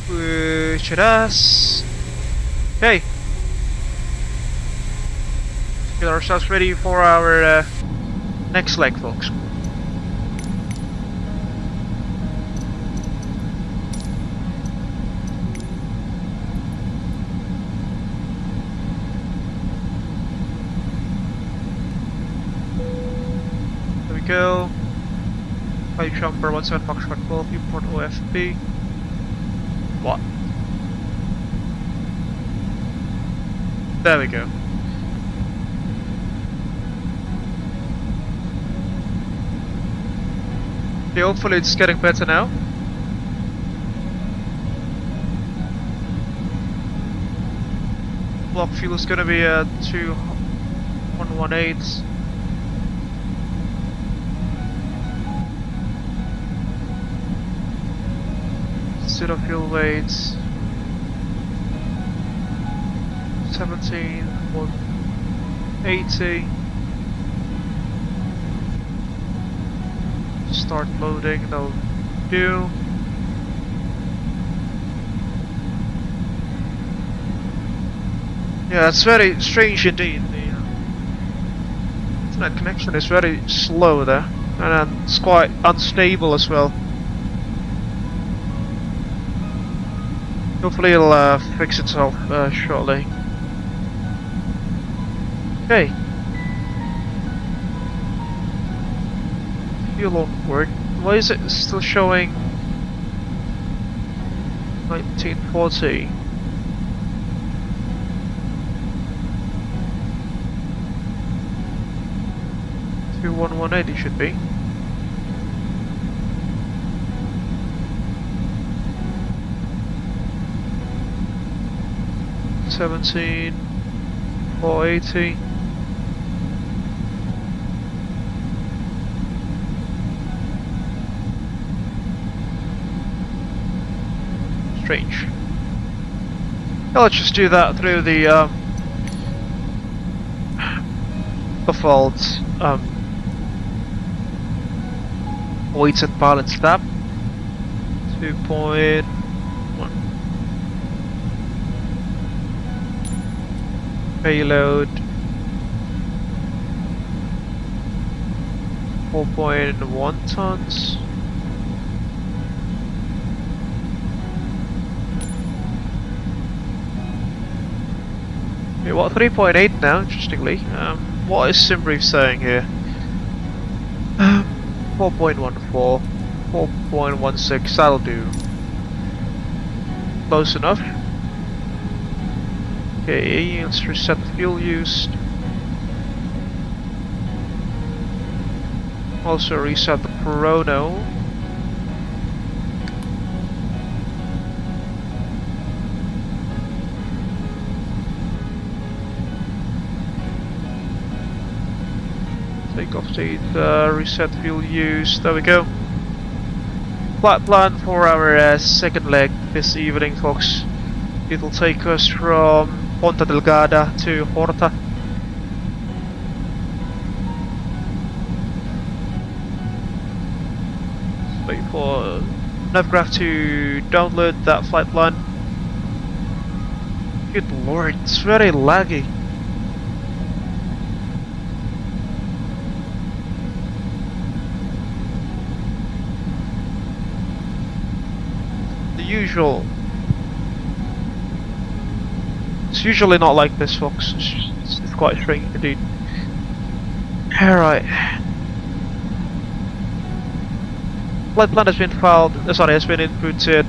A: Which it has. Okay. Get ourselves ready for our next leg, folks. Go. SkyJumper 17 Foxtrot Golf, import OFP. What? There we go. Okay, hopefully it's getting better now. Block fuel is gonna be 2118. Zero fuel weights 17,180. Start loading, that'll do. Yeah, it's very strange indeed. The internet connection is very slow there, and it's quite unstable as well. Hopefully it'll fix itself shortly. Okay. Fuel on board. Why is it still showing 1940? To 1180 should be. $17,480. Strange. Well, let's just do that through the default weights and balance tab. 2.1. Payload 4.1 tons. Okay, what 3.8 now? Interestingly, what is SimBrief saying here? 4.14, 4.16. That'll do. Close enough. Okay, let's reset the fuel used. Also reset the chrono. Take off state, reset fuel use. There we go. Flight plan for our second leg this evening, folks. It'll take us from Ponta Delgada to Horta. Wait for Navgraph to download that flight plan. Good lord, it's very laggy. The usual. It's usually not like this, folks. It's quite strange indeed. Alright. Flight plan has been filed, sorry, has been inputted.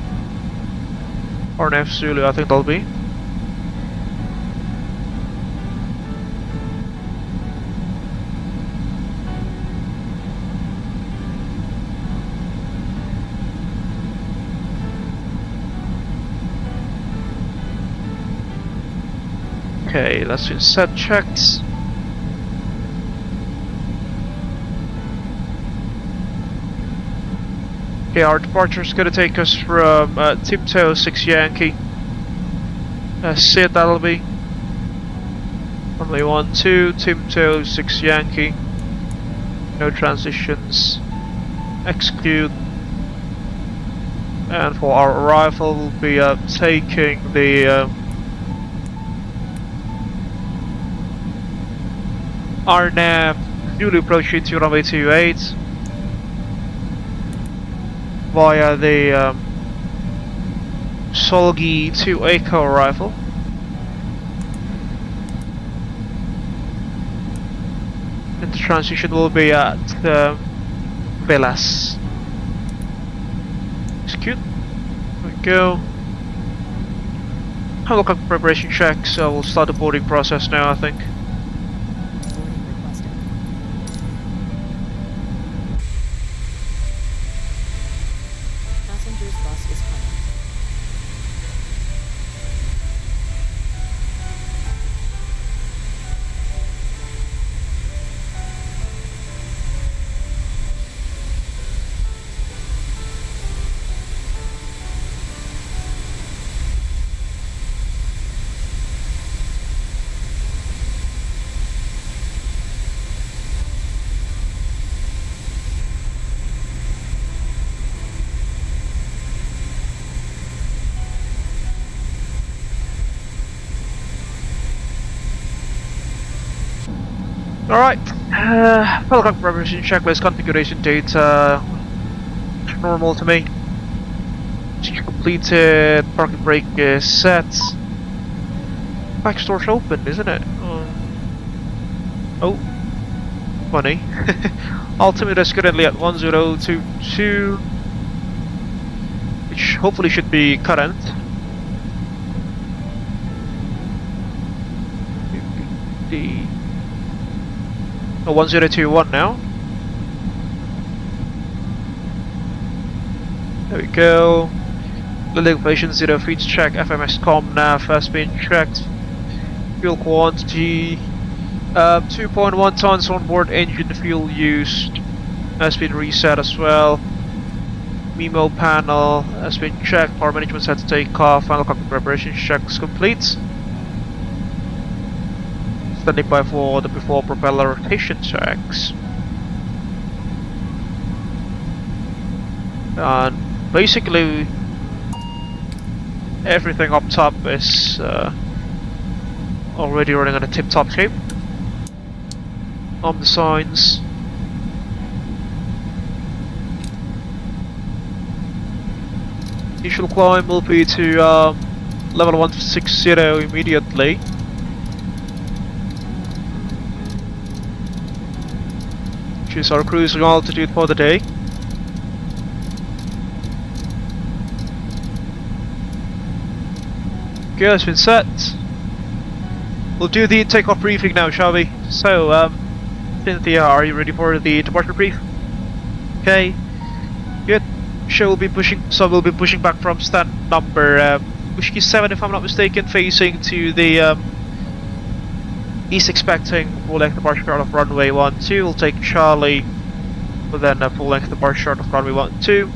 A: RNF Zulu, I think that'll be. Okay, that's been set, checked. Okay, our departure is going to take us from Tiptoe 6 Yankee. Sid, that'll be. Runway 12, Tiptoe 6 Yankee. No transitions. Execute. And for our arrival, we'll be taking the RNAV newly approaching to runway 28 via the Solgi 2 Echo arrival. And the transition will be at Velas. Execute. There we go. Have a look at preparation check, so we'll start the boarding process now, I think.
C: Boarding requested. Passenger's bus is coming.
A: Alright, welcome to preparation checklist configuration data. Normal to me. Completed, parking brake is set. Back store's open, isn't it? Oh, funny. Altimeter is currently at 1022, which hopefully should be current. Oh, 1021 now. There we go. Landing location 0 feet check. FMS com nav has been checked. Fuel quantity 2.1 tons on board. Engine fuel used has been reset as well. MIMO panel has been checked. Power management set to take off. Final cockpit preparation checks complete. Standing by for the before propeller rotation checks. And basically everything up top is already running on a tip-top shape. On the signs. Initial climb will be to level 160 immediately. which is our cruising altitude for the day. Okay, that's been set. We'll do the takeoff briefing now, shall we? So, Cynthia, are you ready for the departure brief? Okay. Good. Sure, we'll be pushing back from stand number Whiskey 7, if I'm not mistaken, facing to the east, expecting full-length departure out of runway 12. We'll take Charlie, but then a full-length departure out of runway 12.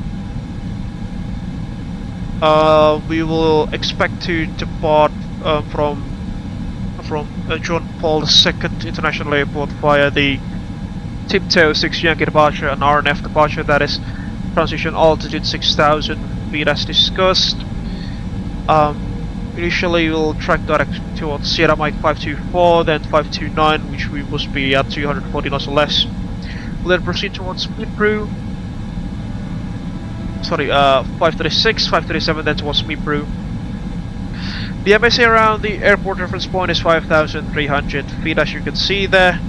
A: We will expect to depart from John Paul II International Airport via the Tiptoe 6 Yankee departure and RNF departure, that is transition altitude 6,000 feet as discussed. Initially we'll track direct towards Sierra Mike 524, then 529, which we must be at 240 knots or less. We'll then proceed towards Mipru. Sorry, 536, 537, then towards Mipru. The MSA around the airport reference point is 5,300 feet, as you can see there.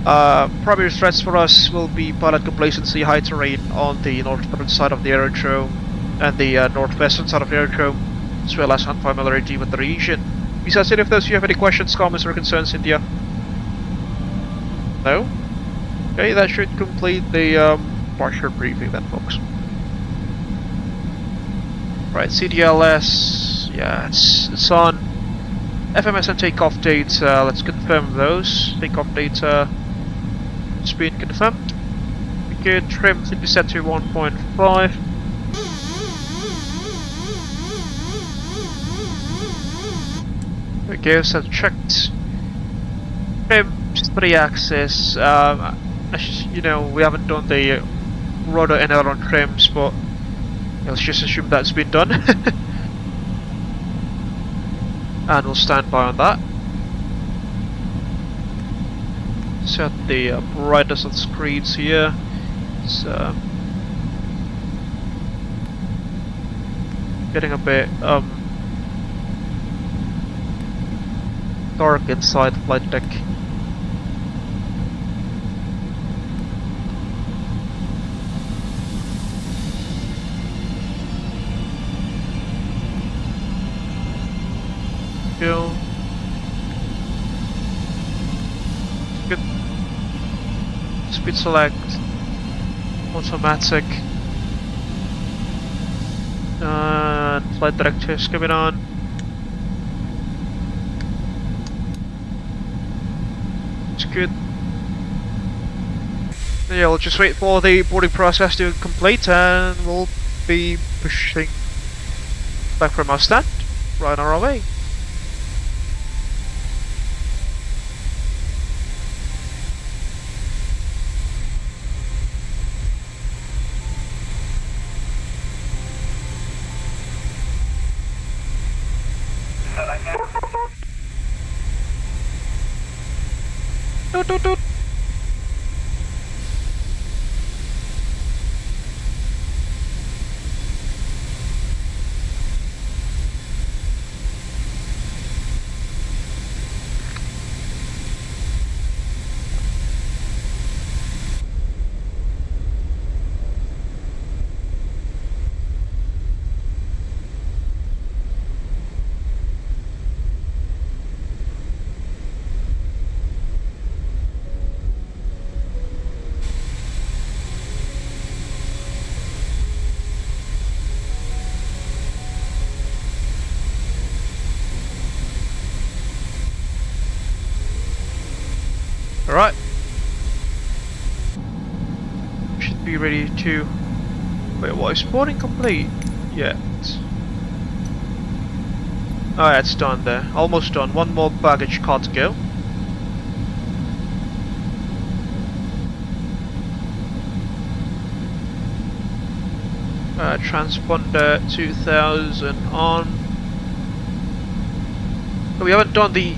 A: Primary threats for us will be pilot complacency, high terrain on the northern side of the aerodrome and the northwestern side of the aerodrome, as well as unfamiliarity with the region. Besides any of those, do you have any questions, comments, or concerns, India? No? Okay, that should complete the departure briefing then, folks. Right, CDLS, yeah, it's on. FMS and takeoff date, let's confirm those. Takeoff date, it's been confirmed. Good, trim should be set to 1.5. Okay, so checked. Trim, 3-axis. You know, we haven't done the rudder and aileron trims, but let's just assume that's been done. And we'll stand by on that. Set the brightness of the screens here. It's getting a bit dark inside the flight deck. Go. Good. Speed select. Automatic. And flight director is coming on. It's good. Yeah, we'll just wait for the boarding process to complete and we'll be pushing back from our stand right on our way. Toot toot toot. Alright. Should be ready to... Wait, what? Is boarding complete? Yet. Oh yeah, it's done there. Almost done. One more baggage car to go. Transponder 2000 on. We haven't done the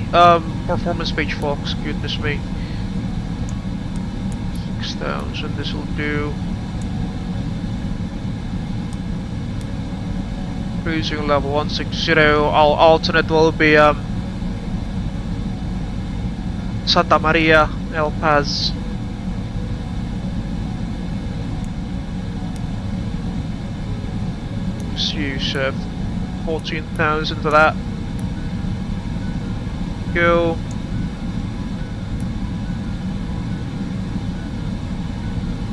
A: performance page, folks. Goodness me. 6,000. This will do. Cruising level 160. Our alternate will be Santa Maria, El Paz. Just use 14,000 for that. Go.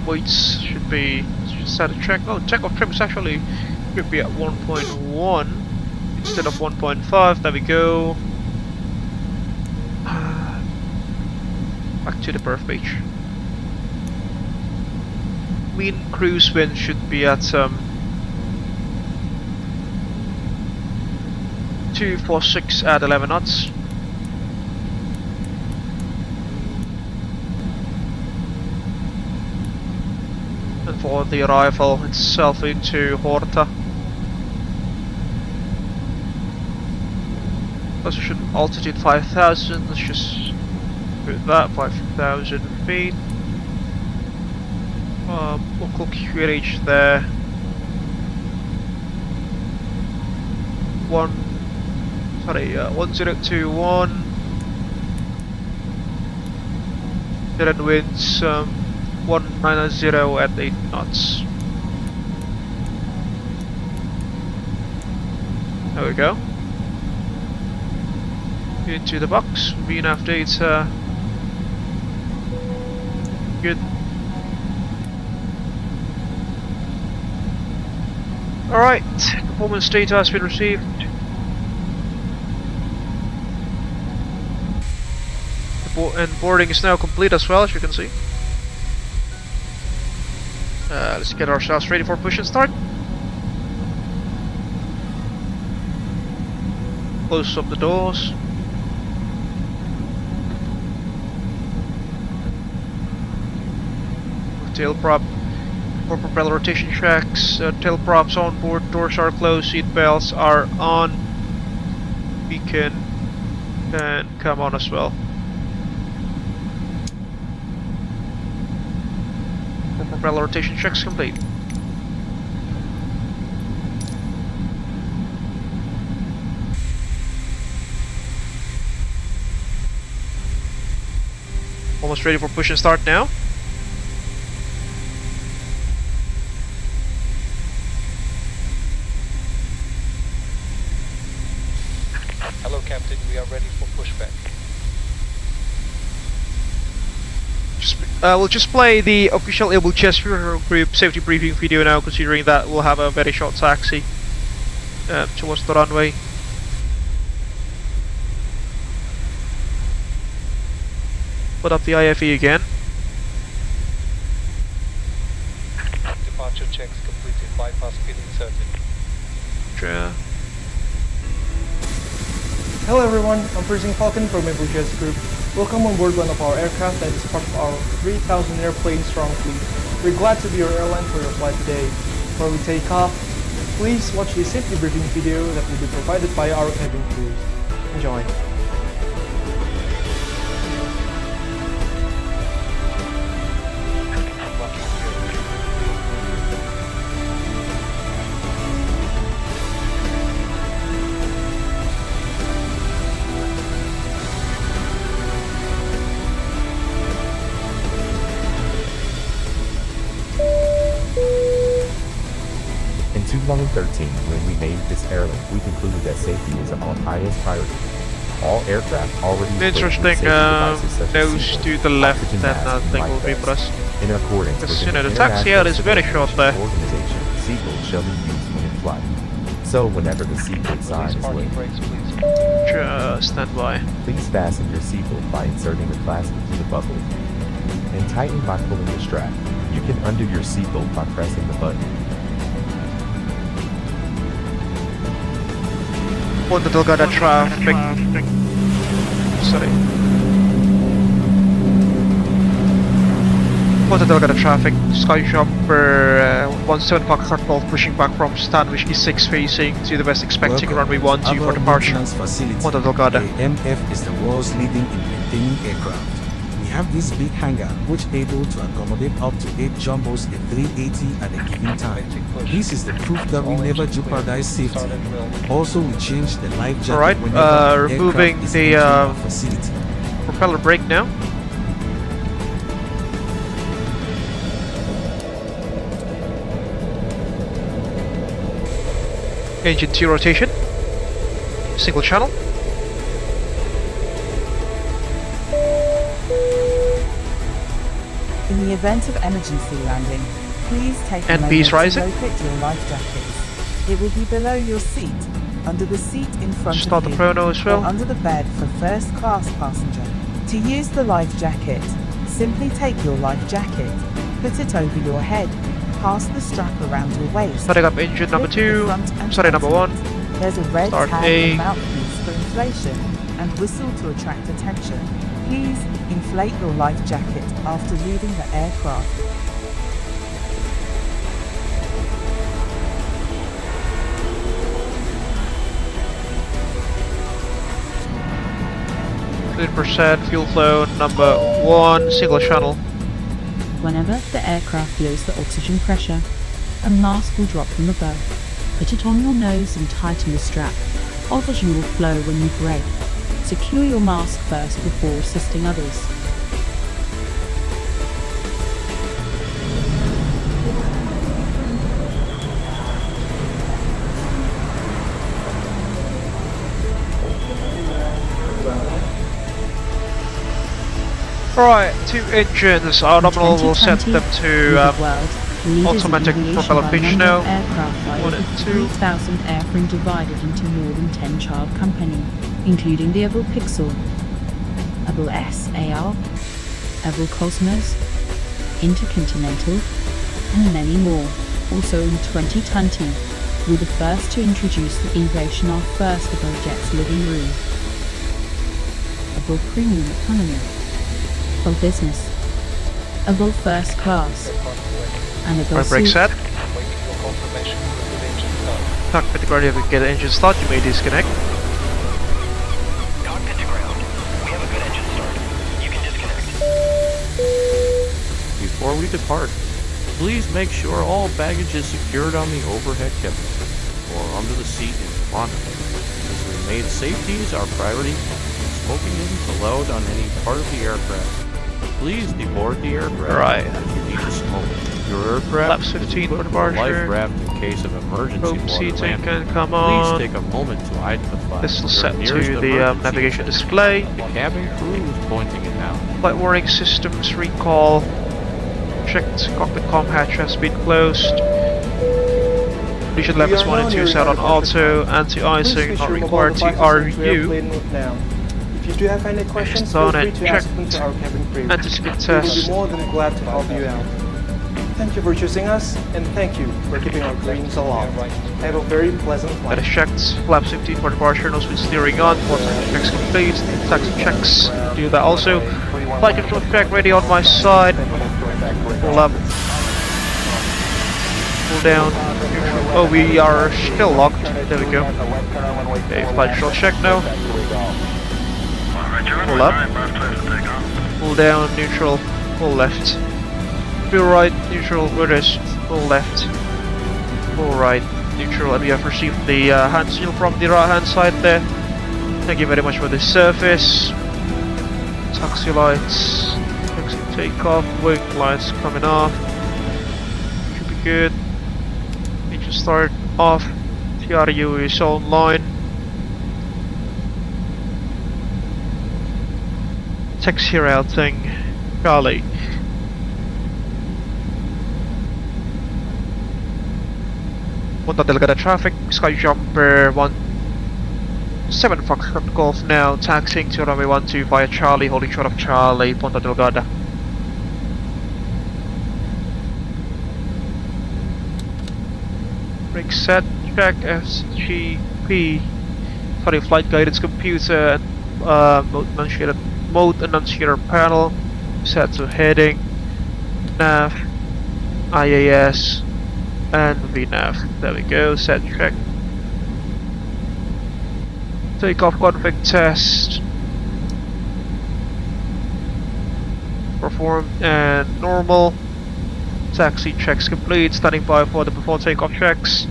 A: Weights should be set a check. Oh, takeoff trim is actually should be at 1.1 instead of 1.5. There we go. Back to the birth page. Mean cruise wind should be at 246 at 11 knots. And for the arrival itself into Horta, let's shoot altitude 5,000. Let's just put that 5,000 feet. Local QRH there. 1021. Current winds 190 at 8 knots. There we go. Into the box. VNAV data. Good. Alright, performance data has been received. And boarding is now complete as well, as you can see. Let's get ourselves ready for push and start. Close up the doors. Tail prop for propeller rotation checks. Tail props on board, doors are closed, seat belts are on. Beacon can come on as well. For propeller rotation checks complete. Almost ready for push and start now.
L: Hello Captain, we are ready for pushback.
A: We'll just play the official Abel Jets Virtual Group safety briefing video now, considering that we'll have a very short taxi towards the runway. Put up the IFE again.
L: Departure checks completed, bypass pin inserted.
A: Sure.
E: Hello everyone, I'm Freezing Falcon from Abel Jets Group. Welcome on board one of our aircraft that is part of our 3,000 airplane strong fleet. We're glad to be your airline for your flight today. Before we take off, please watch the safety briefing video that will be provided by our cabin crew. Enjoy.
F: In 2013, when we named this airline, we concluded that safety is our highest priority. All aircraft already
A: interesting nose to the left, then nothing will be pressed.
F: In accordance with
A: the taxi out is very short there.
F: Organization, seatbelt shall be used when in flight. So whenever the seatbelt sign is lit,
A: just stand by.
F: Please fasten your seatbelt by inserting the clasp into the buckle and tighten by pulling the strap. You can undo your seatbelt by pressing the button.
A: Ponta Delgada traffic. Sorry. Ponta Delgada traffic. SkyJumper 17 Foxtrot Golf pushing back from Stanwich E6 facing to the west, expecting runway 12 for departure. Ponta Delgada.
G: MF is the world's leading in maintaining aircraft. We have this big hangar which able to accommodate up to 8 jumbos at 380 at a given time. This is the proof that we never jeopardize safety. Also, we change the life jacket.
A: Alright, removing the
G: facility.
A: propeller brake now. Engine 2 rotation. Single channel.
H: In the event of emergency landing, please take a
A: And
H: moment
A: B's
H: to
A: rising.
H: locate your life jackets. It will be below your seat, under the seat in front
A: Start
H: of
A: the
H: you,
A: chrono as
H: or
A: well.
H: under the bed for first class passenger. To use the life jacket, simply take your life jacket, put it over your head, pass the strap around your waist.
A: Starting up engine number
H: Flip the
A: 2.
H: front and
A: Sorry, number
H: tighten
A: 1.
H: it. There's a red
A: Start
H: tag
A: A.
H: and mouthpiece for inflation, and whistle to attract attention. Please inflate your life jacket after leaving the aircraft.
A: %, fuel flow number 1, single channel.
I: Whenever the aircraft loses the oxygen pressure, a mask will drop from above. Put it on your nose and tighten the strap. Oxygen will flow when you brake. Secure your mask first before assisting others.
A: Right, 2 engines. Our nominal will set them to automatic propeller pitch now. 1 and 2.
I: 3,000 airframe divided into more than 10 child company, including the Abel Pixel, Abel SAR, Abel Cosmos, Intercontinental, and many more. Also in 2020, we're the first to introduce the innovation of first Abel Jets living room, Abel Premium Economy, Abel Business, Abel First Class, and Abel
A: Right, brake
I: Suite.
A: set.
L: Waiting for confirmation with engine start.
A: Cockpit to ground, if we get an engine start, you may disconnect.
M: Cockpit to ground. We have a good engine start. You can disconnect.
J: Before we depart, please make sure all baggage is secured on the overhead cabin or under the seat in front of you. As we made safety is our priority, smoking isn't allowed on any part of the aircraft. Please deboard the aircraft
A: Right.
J: if you need to smoke. Your aircraft
A: Laps
J: is
A: 15 for
J: equipped with
A: departure.
J: life raft in case of emergency
A: Rope
J: water
A: seating
J: landing.
A: can come
J: Please
A: on.
J: take a moment to identify
A: This will
J: your
A: set
J: nearest
A: to the
J: emergency
A: navigation
J: exit.
A: display.
J: The cabin crew is pointing it out.
A: Flight warning systems recall. Checked. Cockpit comm hatch has been closed. Condition levels
E: We are
A: 1 and
E: now
A: 2
E: nearing
A: set on
E: our
A: auto.
E: Please
A: Anti-icing
E: switch
A: not
E: your mobile
A: required
E: devices into
A: TRU.
E: airplane mode now. If you do have any questions, feel
A: Done
E: free
A: and
E: to ask them
A: checked.
E: to our cabin crew.
A: Anti-skid
E: We will
A: test.
E: be more than glad to help you out. Thank you for choosing us, and thank you for keeping our dreams alive. Have a very pleasant flight.
A: That is checked. Flaps 15 for departure. No switch steering on. Port checks complete. Taxi checks. Do that also. Flight control check ready on my side. Pull up. Pull down. Oh, we are still locked. There we go. Okay, flight control check now. Pull up. Pull down. Neutral. Pull left. Pull right. Neutral. Reverse. Pull left. Pull right. Neutral. And we have received the hand signal from the right hand side there. Thank you very much for this service. Taxi lights. Taxi takeoff. Wing lights coming off. Should be good. Engine start off. TRU is online. Taxi routing. Charlie. Ponta Delgada traffic. SkyJumper 17 Foxtrot Golf now. Taxiing to runway 12 via Charlie. Holding short of Charlie. Ponta Delgada. Brake set, check SGP, sorry, flight guidance computer, mode annunciator panel, set to heading, nav, IAS, and VNAV. There we go, set check. Takeoff config test. Performed and normal. Taxi checks complete, standing by for the before takeoff checks.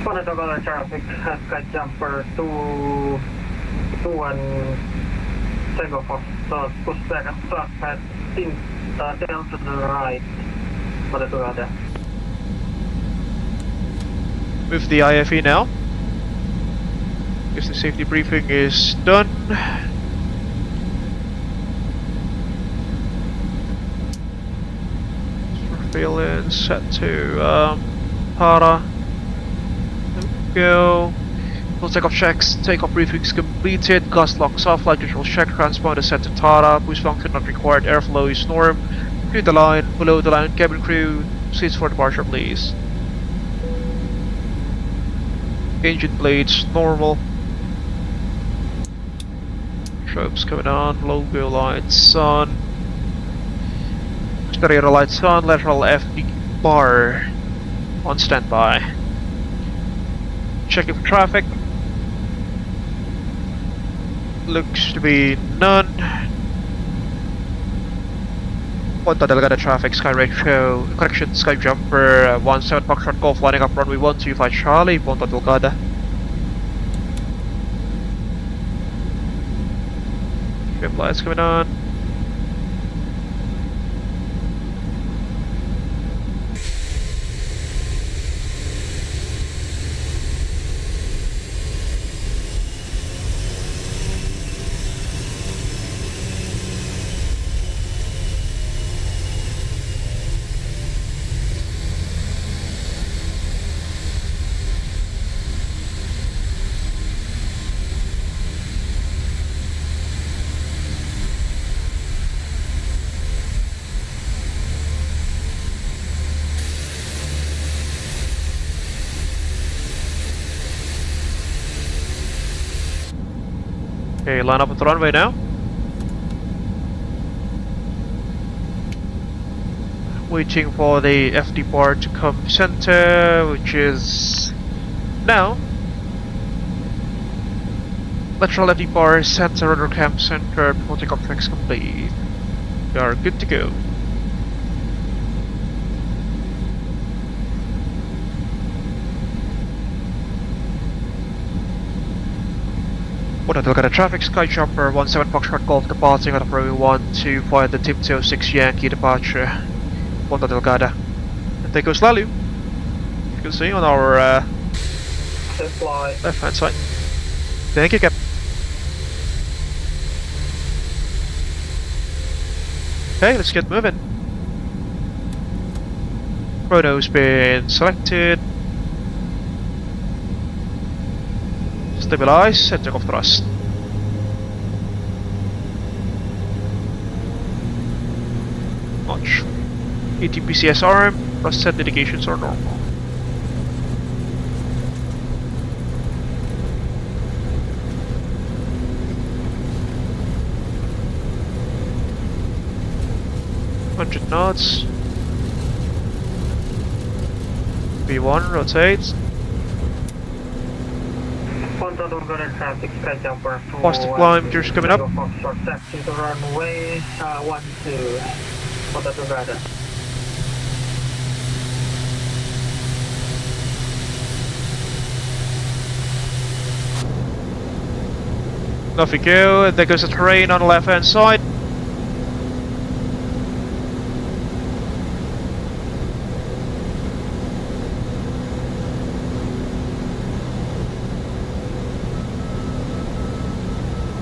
B: Protocol traffic, SkyJumper to 21 Tango Foxtrot, push back and start heading tail to the right. Ponta Delgada.
A: Move the IFE now. Guess the safety briefing is done. Surveillance set to Horta. There we go. Full takeoff checks, takeoff briefings completed, gas locks off, flight control check, transponder set to Tara, boost function not required, airflow is norm, clear the line, below the line, cabin crew, seats for departure please. Engine blades, normal. Strobes coming on, logo lights on. Stereo lights on, lateral FD bar on standby. Checking for traffic. Looks to be none. Ponta Delgada traffic, Sky Retro, correction, SkyJumper, 17 Foxtrot Golf lining up runway 125 Charlie, Ponta Delgada. Trim lights coming on. Okay, line up at the runway now. Waiting for the FD bar to come center, which is now. Lateral FD bar center, rudder cam center, before takeoff checks complete. We are good to go. Ponta Delgada traffic, SkyJumper 17 Foxtrot Golf departing out of runway 125 the Tim 06 Yankee departure, Ponta Delgada. And there goes Lalu. You can see on our left hand side. Thank you, Cap. Okay, let's get moving. Chrono's been selected. Stabilize, set takeoff thrust. Launch. ATPCS arm, thrust set indications are normal. Hundred knots. V1 rotates.
B: Ponta Delgada traffic, SkyJumper.
A: Positive climb, just coming up.
B: Foxtrot taxi to runway 12, Ponta Delgada.
A: Off we go, and there goes the terrain on the left hand side.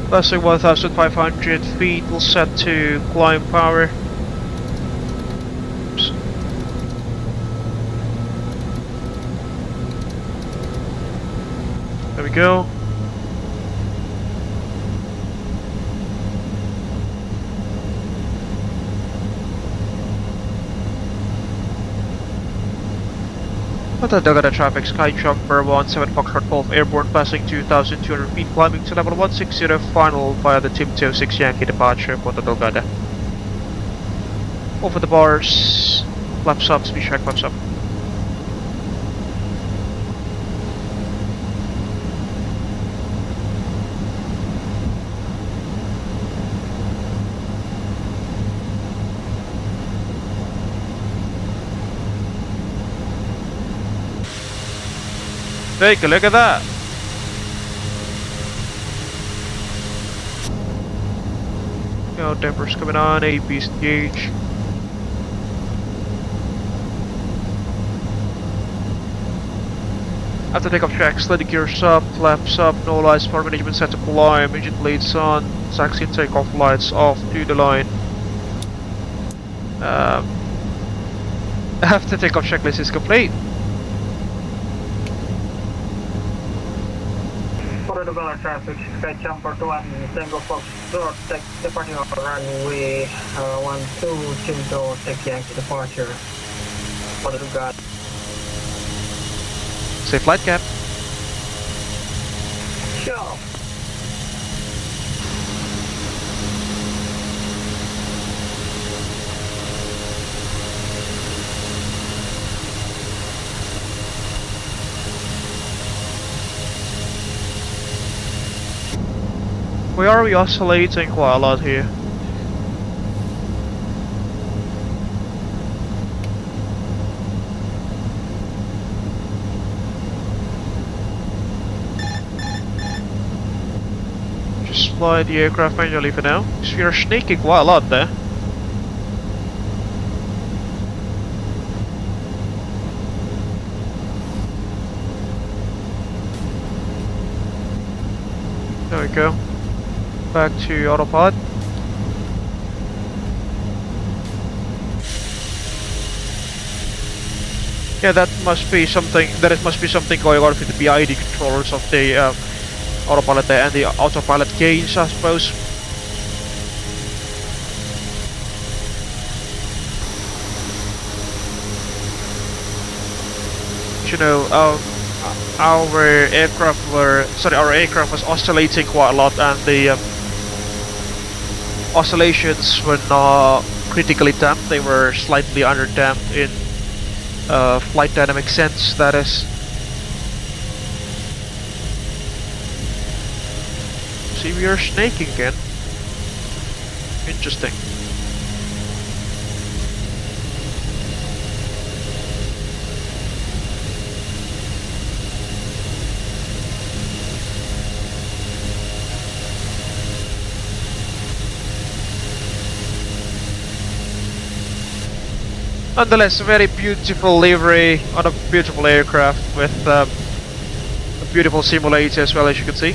A: Passing 1,500 feet, we'll set to climb power. Oops. There we go. Ponta Delgada traffic, SkyJumper 17 Foxtrot Golf airborne passing 2,200 feet, climbing to level 160, final via the Tim 06 Yankee departure, Ponta Delgada. Over the bars, flaps up, speed check, flaps up. Take a look at that. No dampers coming on, AP's engaged. After takeoff checks, landing gears up, flaps up, no lights, power management set to climb, engine blades on, taxi and takeoff lights off to the line. After takeoff checklist is complete.
B: For the Delgada traffic, SkyJumper to 1, Tango Fox, short, departing off runway 12, Chindo, take Yankee departure. For the Delgada.
A: Safe flight, Cap.
B: Sure.
A: Why are we oscillating quite a lot here? Just fly the aircraft manually for now, because we are snaking quite a lot there. There we go. Back to autopilot. Yeah, that must be something. That must be something going on with the PID controllers of the autopilot there and the autopilot gains, I suppose. You know, our aircraft was oscillating quite a lot, and the oscillations were not critically damped. They were slightly under damped in flight dynamic sense, that is. See, we are snaking again. Interesting. Nonetheless, a very beautiful livery on a beautiful aircraft with a beautiful simulator as well, as you can see.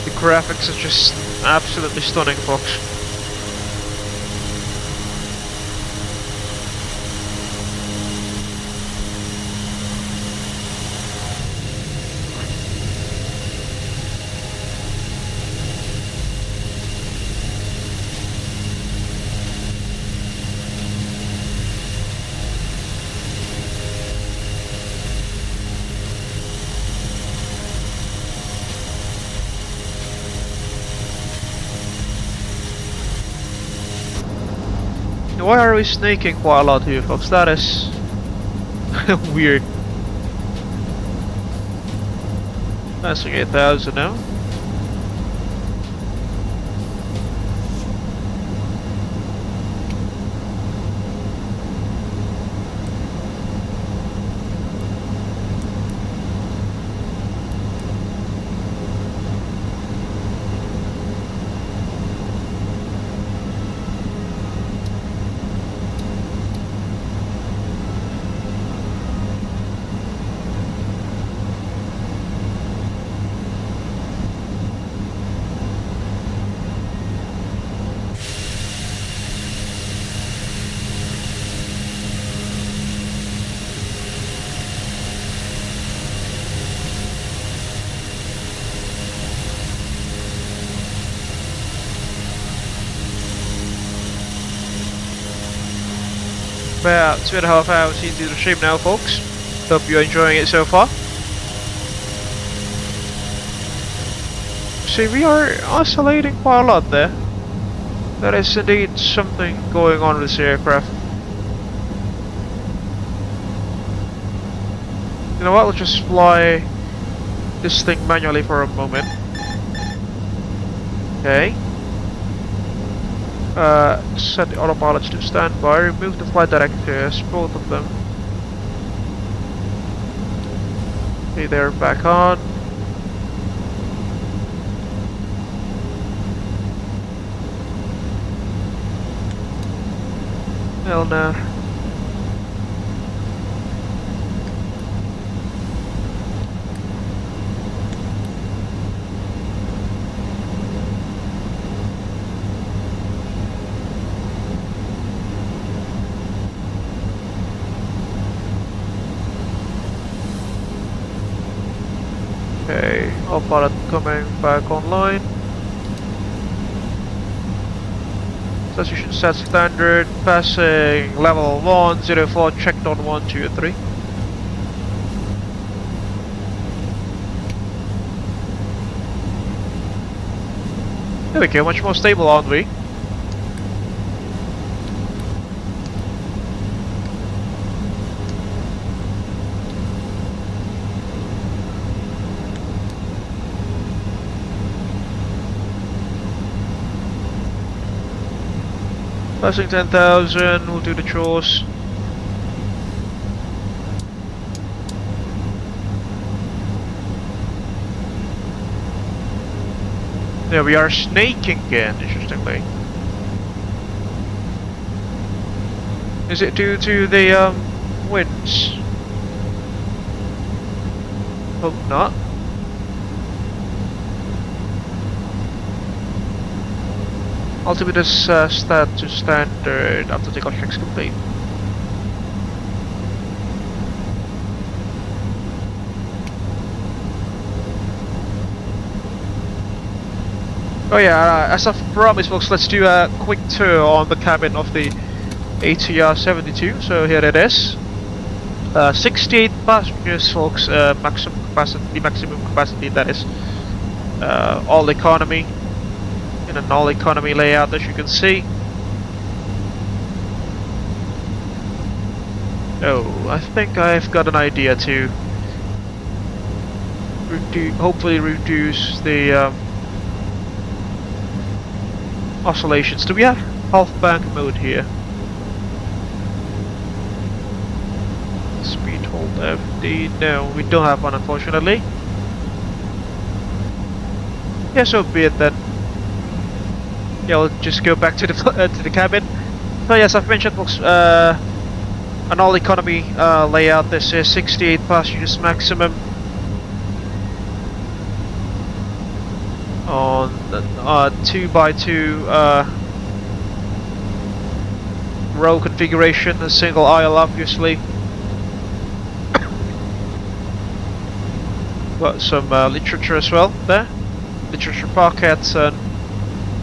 A: The graphics are just absolutely stunning, folks. Why are we snaking quite a lot here, folks? That is weird. Passing 8,000 now. About 2.5 hours into the stream now, folks. Hope you're enjoying it so far. See, we are oscillating quite a lot there. There is indeed something going on with this aircraft. You know what, let's just fly this thing manually for a moment. Okay. Set the autopilots to standby, remove the flight directors, both of them. Okay, they're back on. Hell no. Okay, all pilot coming back online. Station set standard, passing level 104, checked on 1, 2, 3. There we go, much more stable, aren't we? Passing 10,000, we'll do the chores. There we are snaking again, interestingly. Is it due to the winds? Hope not. Altimeter stat to standard after takeoff checks complete. Oh yeah, as I've promised folks, let's do a quick tour on the cabin of the ATR 72. So here it is. 68 passengers folks, maximum capacity that is. All economy. In an all economy layout, as you can see. Oh, I think I've got an idea to hopefully reduce the oscillations. Do we have half bank mode here? Speed hold FD. No, we don't have one, unfortunately. Yeah, so be it then. Yeah, we'll just go back to the cabin. So yes, I've mentioned folks, an all economy layout. This is 68 passengers maximum on 2x2 row configuration. A single aisle, obviously. Got some literature as well there. Literature pockets and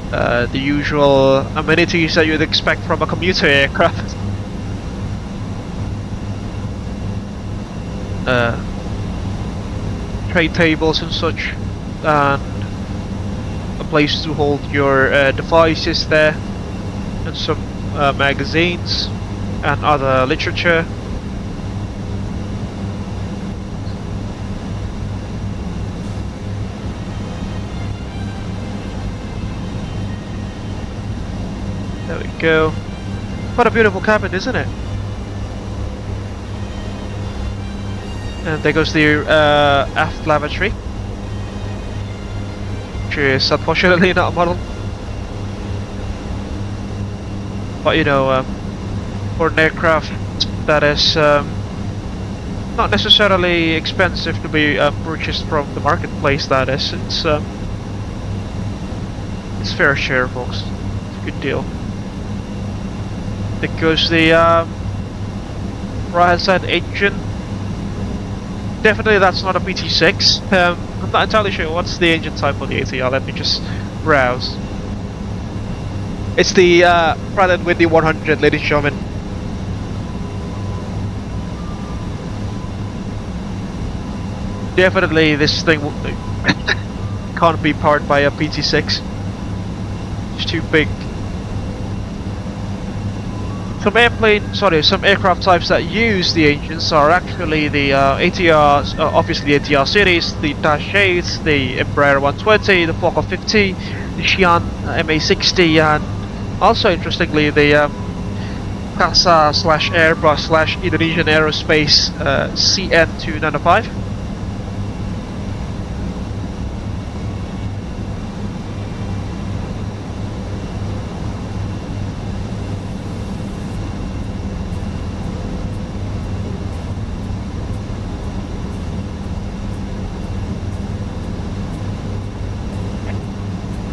A: the usual amenities that you'd expect from a commuter aircraft. Tray tables and such, and a place to hold your devices there, and some magazines and other literature. There we go. What a beautiful cabin, isn't it? And there goes the aft lavatory, which is unfortunately not a model. But you know, for an aircraft that is not necessarily expensive to be purchased from the marketplace, that is, it's fair share, folks. It's a good deal. There goes the right hand side engine. Definitely that's not a PT6. I'm not entirely sure what's the engine type on the ATR. Let me just browse. It's the Pratt & Whitney 100, ladies and gentlemen. Definitely this thing can't be powered by a PT6. It's too big. Some aircraft types that use the engines are actually the ATRs, obviously the ATR series, the Dash 8, the Embraer 120, the Fokker 50, the Xi'an MA60, and also interestingly the CASA/Airbus/Indonesian Aerospace CN295.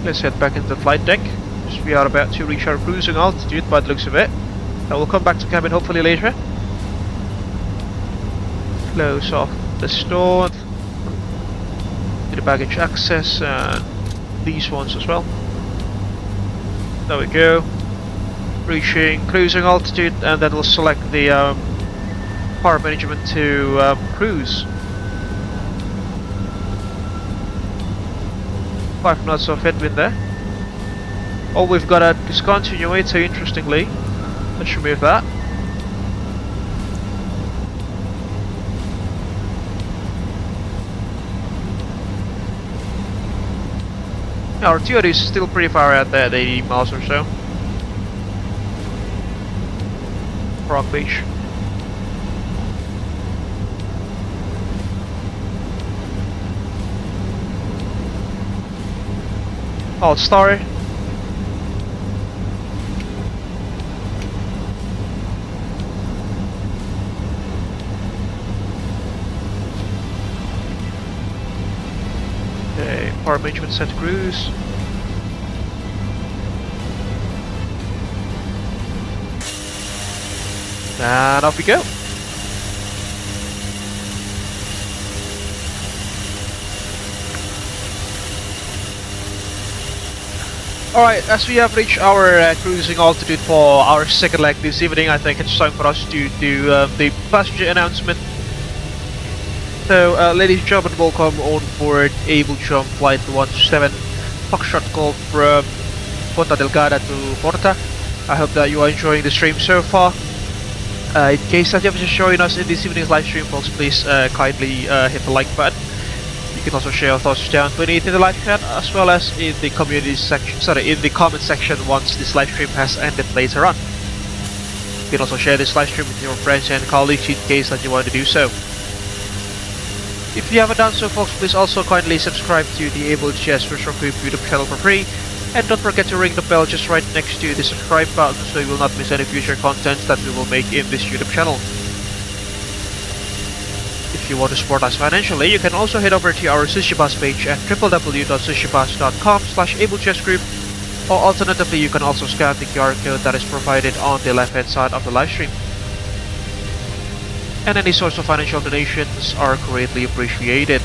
A: Let's head back into the flight deck. We are about to reach our cruising altitude by the looks of it. I will come back to cabin hopefully later. Close off the store. Do the baggage access and these ones as well. There we go. Reaching cruising altitude, and then we'll select the power management to cruise. 5 knots of headwind there. Oh, we've got a discontinuity, interestingly. Let's remove that. Our TOD is still pretty far out there, at 80 miles or so. Rock Beach. Alt star. Okay, power management set to cruise. And off we go. Alright, as we have reached our cruising altitude for our second leg this evening, I think it's time for us to do the passenger announcement. So, ladies and gentlemen, welcome on board Abel Jump Flight 127 Foxtrot call from Ponta Delgada to Horta. I hope that you are enjoying the stream so far. In case that you have just joined us in this evening's live stream, folks, please kindly hit the like button. You can also share your thoughts down beneath in the live chat, as well as in the community section. In the comment section once this live stream has ended later on. You can also share this live stream with your friends and colleagues in case that you want to do so. If you haven't done so, folks, please also kindly subscribe to the Abel Jets Virtual Group YouTube channel for free. And don't forget to ring the bell just right next to the subscribe button so you will not miss any future content that we will make in this YouTube channel. If you want to support us financially, you can also head over to our SushiBus page at www.sushibus.com/AbelJetsGroup, or alternatively you can also scan the QR code that is provided on the left hand side of the live stream. And any source of financial donations are greatly appreciated.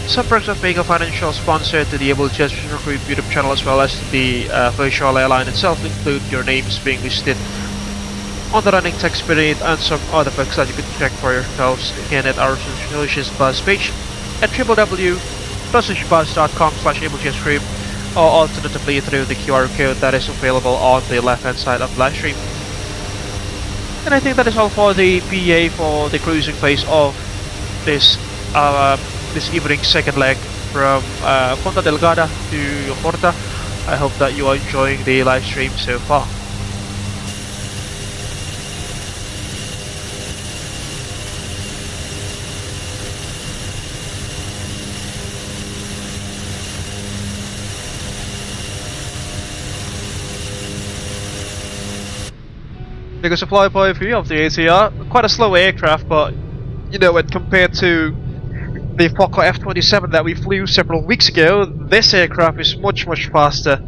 A: Some perks of being a financial sponsor to the Abel Jets Virtual Group YouTube channel as well as the virtual airline itself include your names being listed on the running text beneath and some other perks that you can check for yourselves again at our SushiBus page at www.sushibus.com/AbelJetsGroup, or alternatively through the QR code that is available on the left hand side of the live stream. And I think that is all for the PA for the cruising phase of this this evening's second leg from Ponta Delgada to Horta. I hope that you are enjoying the live stream so far. Because supply point of view of the ATR, quite a slow aircraft, but you know, when compared to the Fokker F-27 that we flew several weeks ago, this aircraft is much faster.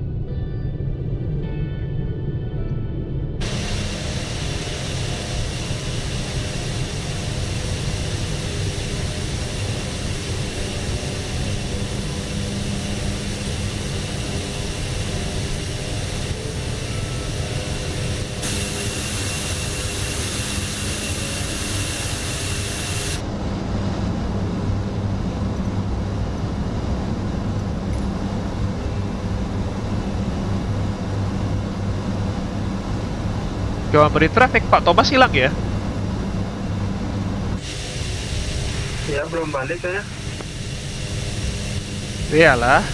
A: Gawang beri traffic, Pak Thomas hilang ya?
B: Ya, belum balik ya.
A: Iyalah.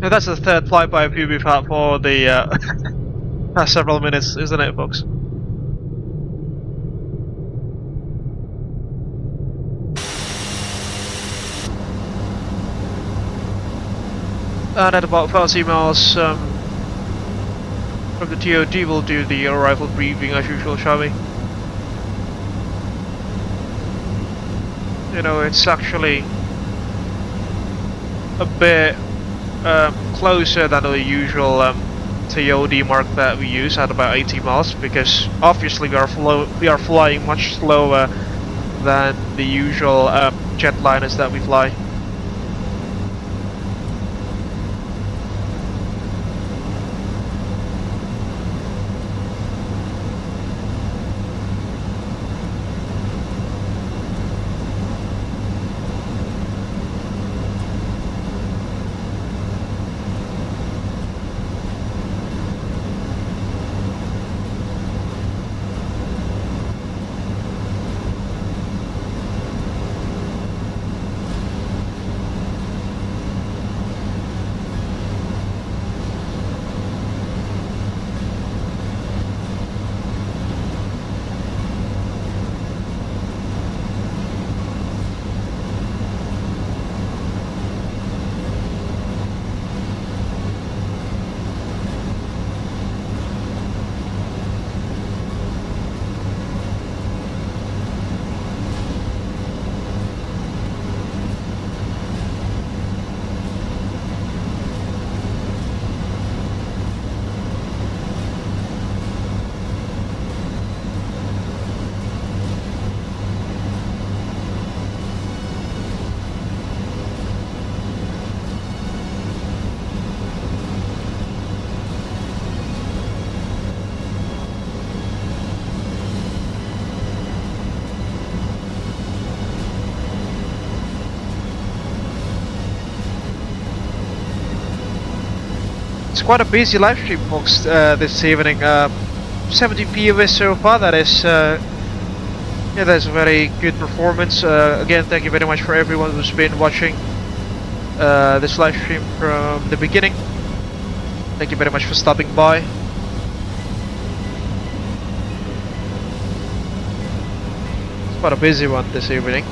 A: Now that's the third flyby view we've had for the past several minutes, isn't it, folks? And at about 30 miles from the TOD, we'll do the arrival briefing as usual, shall we? You know, it's actually a bit closer than the usual TOD mark that we use at about 80 miles, because obviously we are flying much slower than the usual jetliners that we fly. It's quite a busy live stream, folks, this evening. 70 POS so far. That is, yeah, that's a very good performance. Again, thank you very much for everyone who's been watching this live stream from the beginning. Thank you very much for stopping by. It's quite a busy one this evening.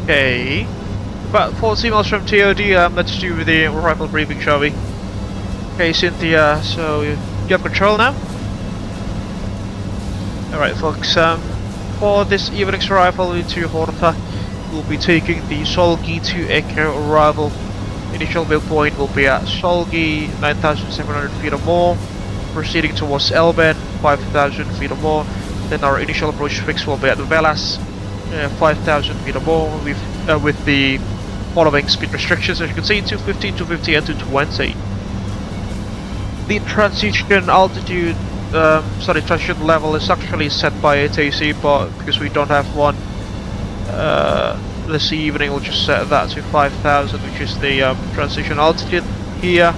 A: Okay. About 40 miles from TOD, let's do the arrival briefing, shall we? Okay, Cynthia, so you have control now? Alright folks, for this evening's arrival into Horta, we'll be taking the Solgi to Echo arrival. Initial waypoint will be at Solgi, 9,700 feet or more, proceeding towards Elben, 5,000 feet or more. Then our initial approach fix will be at Velas, 5,000 feet or more, with the following speed restrictions, as you can see, 250, 250 and 220. The transition altitude, transition level is actually set by ATC, but because we don't have one this evening, we'll just set that to 5,000, which is the transition altitude here.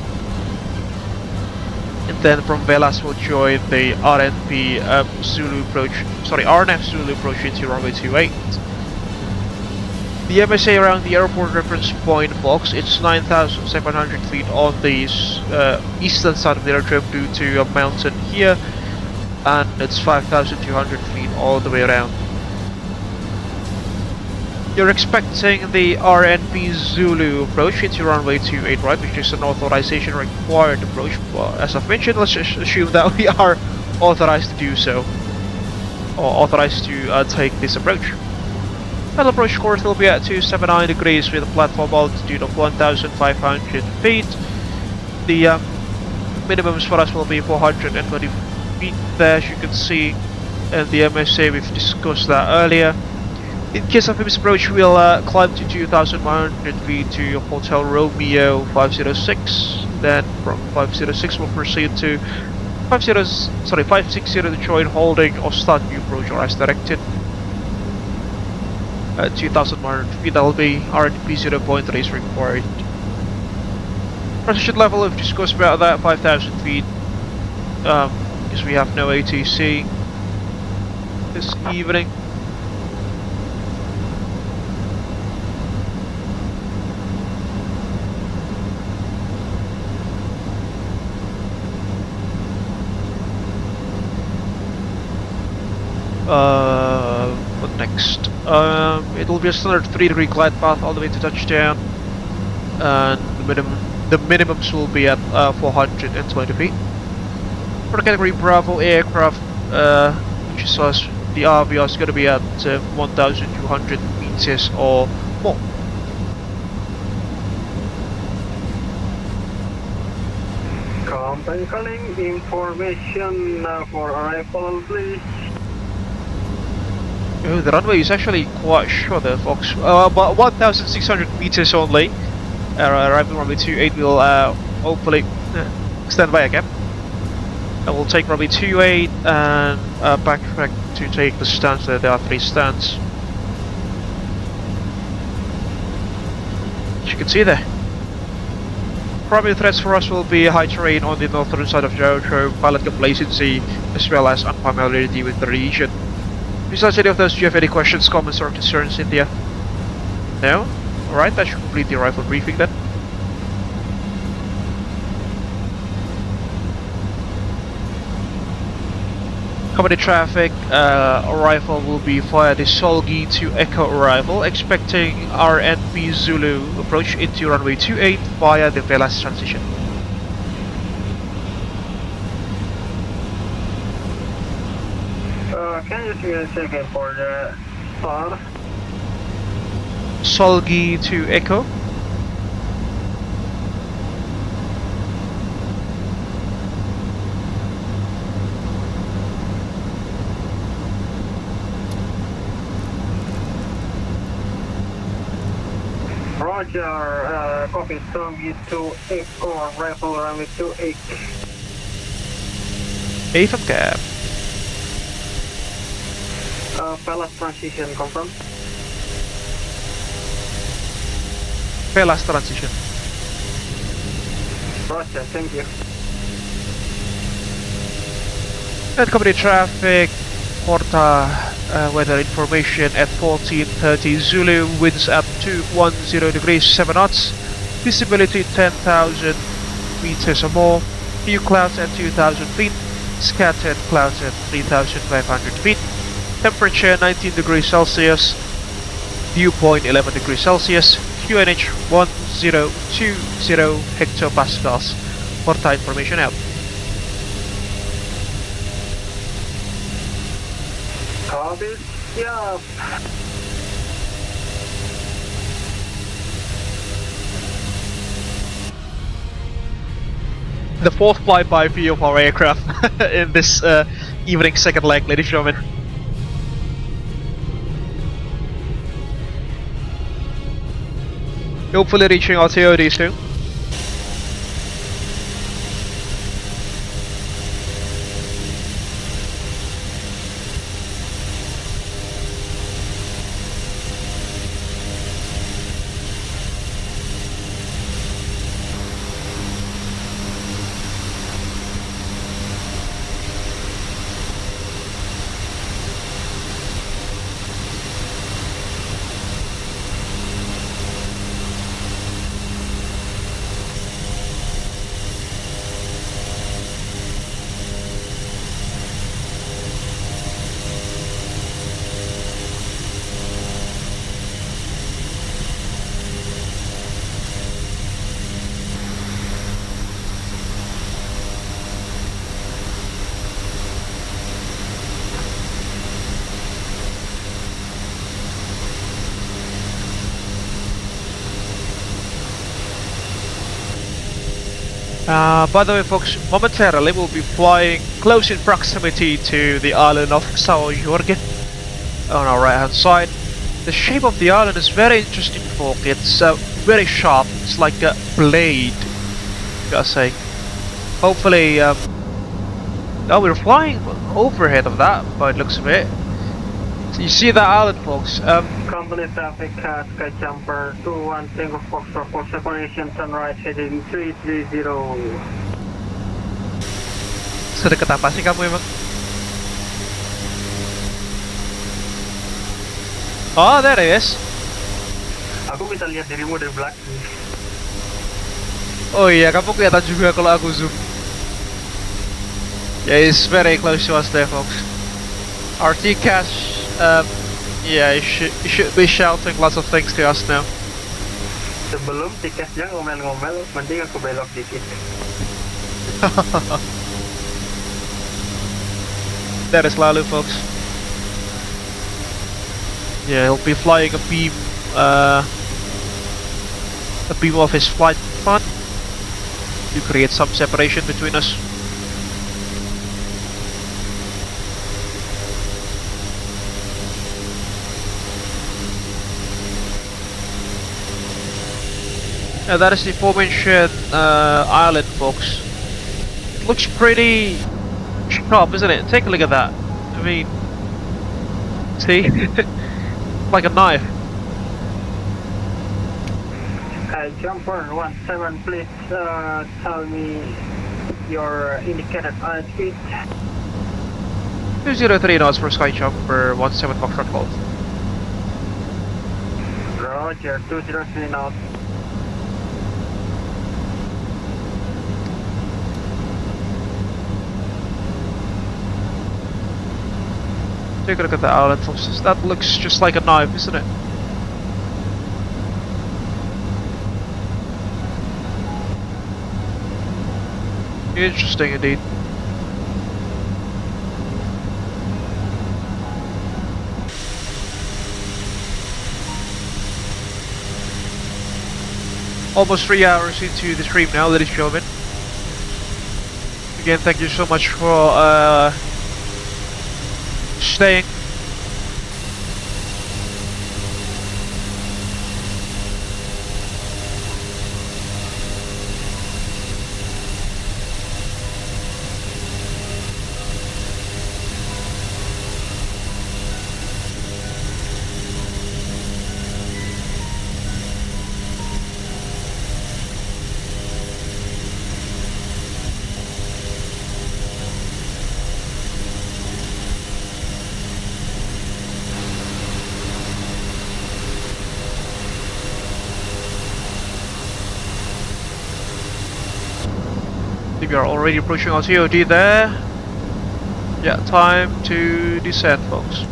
A: And then from Velas we'll join the RNF Zulu approach into runway 28. The MSA around the airport reference point box, it's 9,700 feet on the eastern side of the aerodrome due to a mountain here, and it's 5,200 feet all the way around. You're expecting the RNP Zulu approach into runway 28, right, which is an authorization required approach, but as I've mentioned, let's just assume that we are authorized to do so, or authorized to take this approach. Final approach course will be at 279 degrees with a platform altitude of 1,500 feet. The minimums for us will be 420 feet there, as you can see, and the MSA, we've discussed that earlier. In case of this approach, we'll climb to 2,100 feet to Hotel Romeo 506. Then from 506 we'll proceed to 560 to join holding or start new approach or as directed. 2,100 feet, that'll be RNP 0.3 is required. Transition level, we've discussed about that, 5,000 feet, because we have no ATC this evening. What next? It'll be a standard 3-degree glide path all the way to touchdown, and the minimums will be at 420 feet. For the category Bravo aircraft, which is us, the RVR is going to be at 1,200 meters or more.
B: Company calling, information for arrival, please.
A: Oh, the runway is actually quite short there, folks. About 1,600 meters only. Arriving runway 28 will hopefully stand by again. And we'll take runway 28 and back to take the stands. There are 3 stands, as you can see there. Primary threats for us will be high terrain on the northern side of the aerodrome, pilot complacency, as well as unfamiliarity with the region. Besides any of those, do you have any questions, comments or concerns, Cynthia? No? Alright, that should complete the arrival briefing then. Company traffic, arrival will be via the Solgi to Echo arrival, expecting RNP Zulu approach into runway 28 via the Velas transition.
B: Can you see a second for the star?
A: Solgi to Echo.
B: Roger, copy Solgi to Echo, arrival runway 28.
A: A from cab.
B: Velas transition confirmed.
A: Velas transition.
B: Roger, thank you.
A: And company traffic, Horta, weather information at 14:30 Zulu, winds at 210 degrees 7 knots, visibility 10,000 meters or more, few clouds at 2,000 feet, scattered clouds at 3,500 feet. Temperature 19 degrees Celsius. dew point 11 degrees Celsius, QNH 1020 hectopascals. Horta information out.
B: Copy. Yeah.
A: The fourth flyby view of our aircraft in this evening second leg, ladies and gentlemen. Hopefully reaching our TOD soon. By the way folks, momentarily we'll be flying close in proximity to the island of São Jorge on our right hand side. The shape of the island is very interesting folks, it's very sharp, it's like a blade, gotta say. Hopefully, oh, we're flying overhead of that by the looks of it. So you see that island folks,
B: Company traffic, SkyJumper 21 Tango Foxtrot for separation, sunrise heading 330.
A: Sedekat apa sih kamu emang? Oh, there it is.
B: Aku bisa lihat dirimu dari belakang.
A: Oh iya, kamu kelihatan juga kalau aku zoom. Yeah, it's very close to us there, folks. RT cache, yeah, you should be shouting lots of things to us now.
B: Sebelum tiketnya ngomel-ngomel, mending aku belok dikit.
A: That is Lalu, folks. Yeah, he'll be flying a beam of his flight plan to create some separation between us. Yeah, that is the aforementioned island, folks. It looks pretty sharp, isn't it? Take a look at that. I mean, see? Like a knife.
B: Jumper 17, please tell me your indicated speed.
A: 203 knots for SkyJumper 17 Foxtrot Golf.
B: Roger, 203 knots.
A: Take a look at the island, folks. That looks just like a knife, isn't it? Interesting indeed. Almost 3 hours into the stream now, ladies and gentlemen. Again, thank you so much for staying. We are already approaching our TOD there. Yeah, time to descend, folks.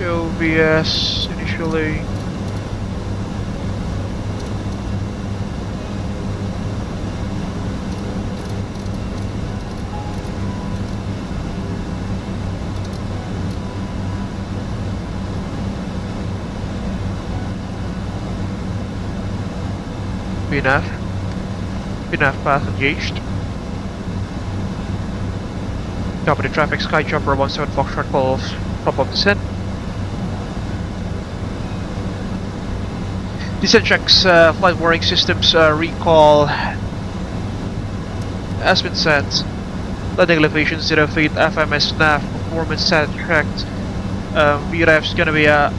A: Show VS initially. VNAV path engaged. Company traffic SkyJumper 17 Foxtrot calls top of descent. Descent checks, flight warning systems recall has been set. Landing elevation 0 feet, FMS nav performance set checked. VREF's gonna be at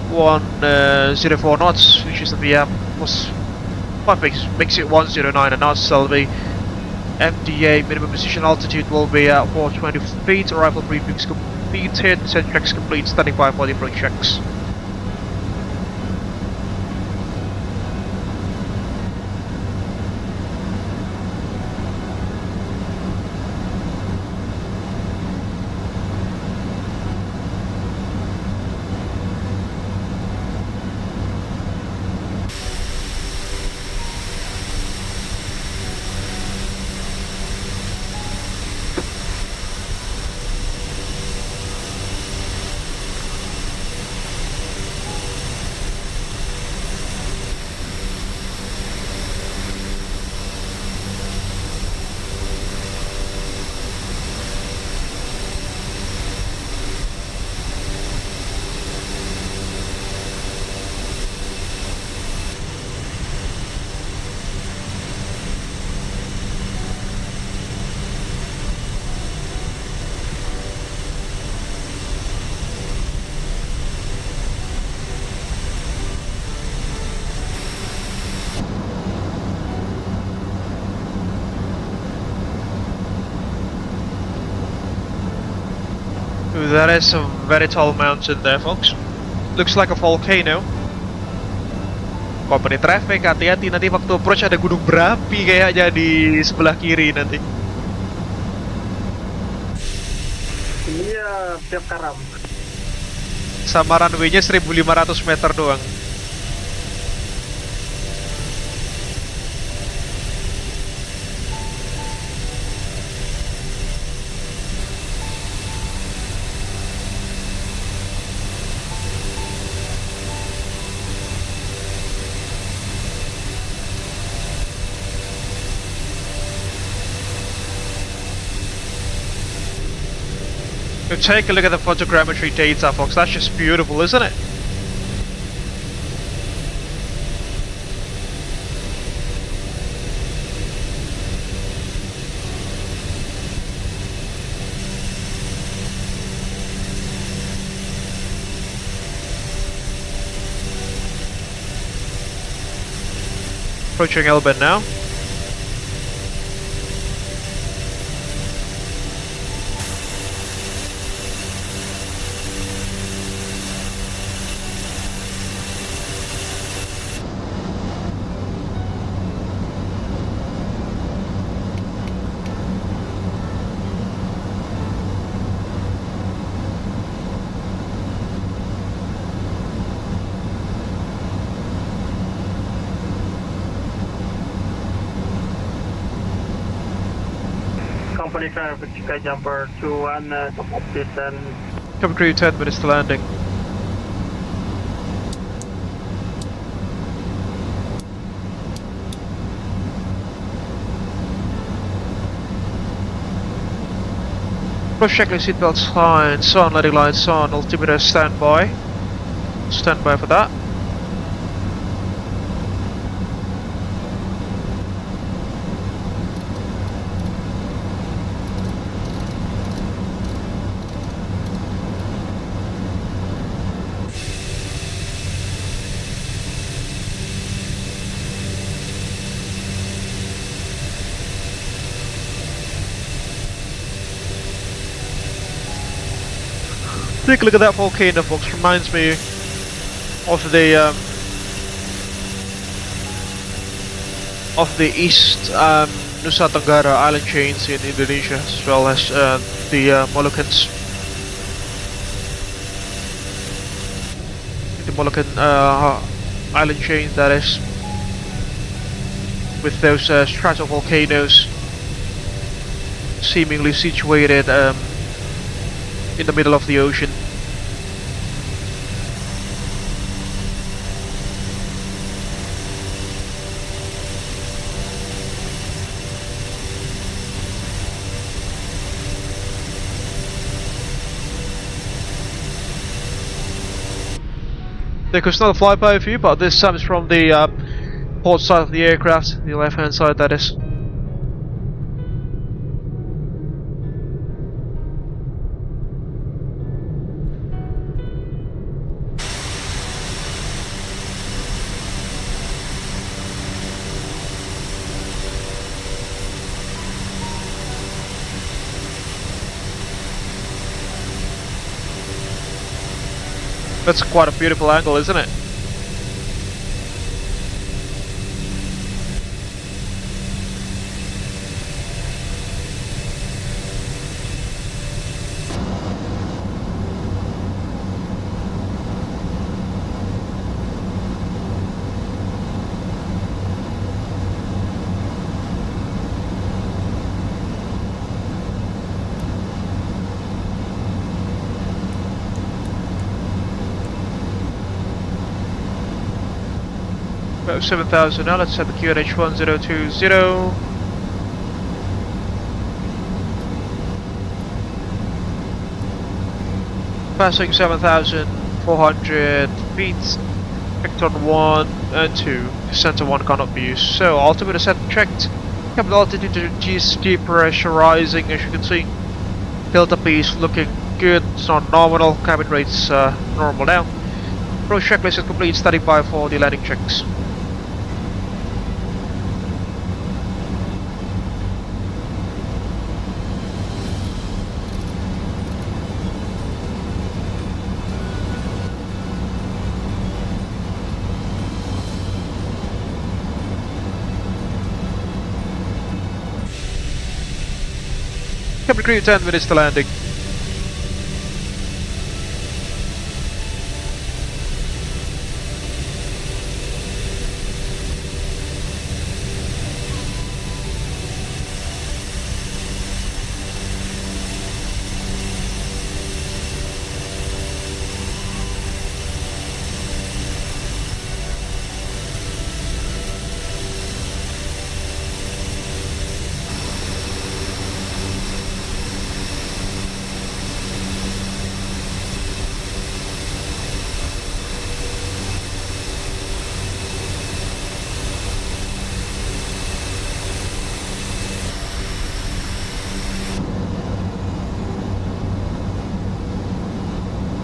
A: 104 knots, which is the plus what makes it 109 knots. So the MDA minimum position altitude will be at 420 feet. Arrival briefings completed. Descent checks complete. Standing by for the approach checks. That is a very tall mountain there, folks. Looks like a volcano. Company traffic, hati-hati nanti waktu approach ada gunung berapi kayaknya di sebelah kiri nanti.
B: Iya, tiap karam.
A: Sama runway-nya 1500 meter doang. Take a look at the photogrammetry data, folks. That's just beautiful, isn't it? Approaching Elben now.
B: Company traffic SkyJumper 21 top of descent.
A: Cabin crew 10 minutes to landing. Approach checklist, seatbelts on, landing lights on, altimeter standby. Standby for that. Take a look at that volcano, folks. Reminds me of the East Nusa Tenggara island chains in Indonesia, as well as the Moluccans. Moluccan island chain, that is, with those stratovolcanoes seemingly situated in the middle of the ocean. There goes another flyby view, but this time it's from the port side of the aircraft, the left hand side, that is. That's quite a beautiful angle, isn't it? About 7,000 now, let's set the QNH 1020. Passing 7,400 feet, vector 1 and 2, center 1 cannot be used. So altimeter set checked, capital altitude to depressurizing, as you can see. Delta P is looking good, it's not nominal, cabin rates normal now. Approach checklist is complete, standing by for the landing checks. Cabin crew 10 minutes to landing.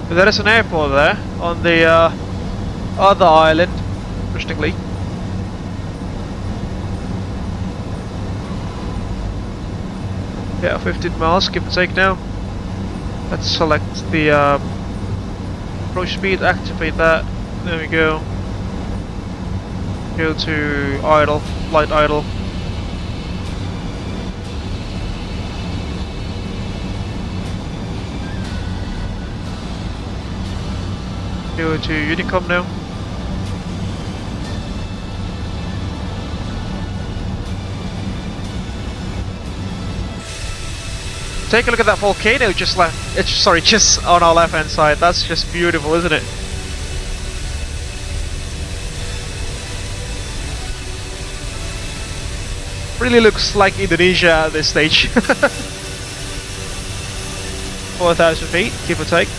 A: There is an airport there on the other island, interestingly. Yeah, 15 miles, give and take now. Let's select the approach speed, activate that. There we go. Go to idle, flight idle. Go to Unicom now. Take a look at that volcano just left. It's sorry, just on our left hand side. That's just beautiful, isn't it? Really looks like Indonesia at this stage. 4,000 feet, give or take.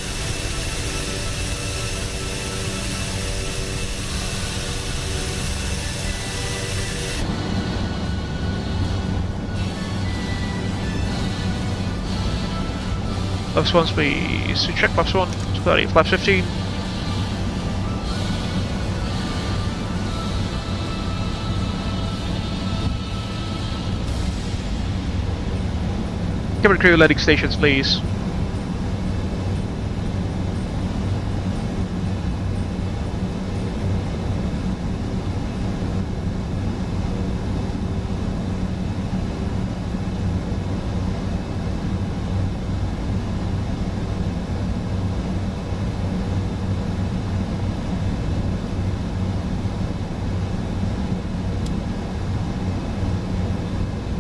A: Flaps 1 speed, so check flaps 1, 30, flaps 15. Cabin crew landing stations, please.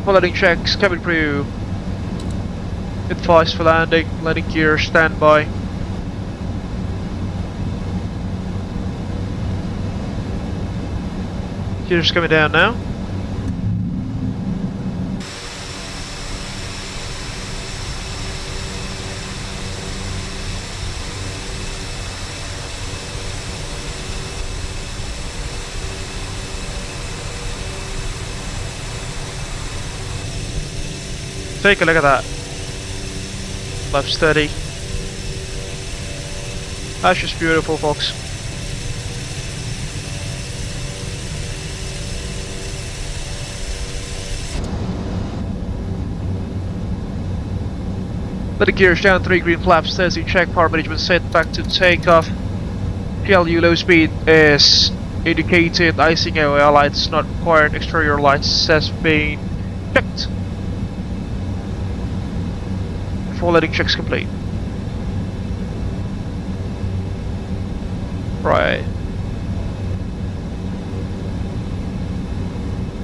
A: Landing checks, cabin crew. Advice for landing, landing gear, standby. Gears coming down now. Take a look at that. Left steady. That's just beautiful, folks. Let the gears down, 3 green flaps, steady check, power management set, back to takeoff. PLU low speed is indicated, icing AOL lights not required, exterior lights has been checked. Full landing checks complete. Right.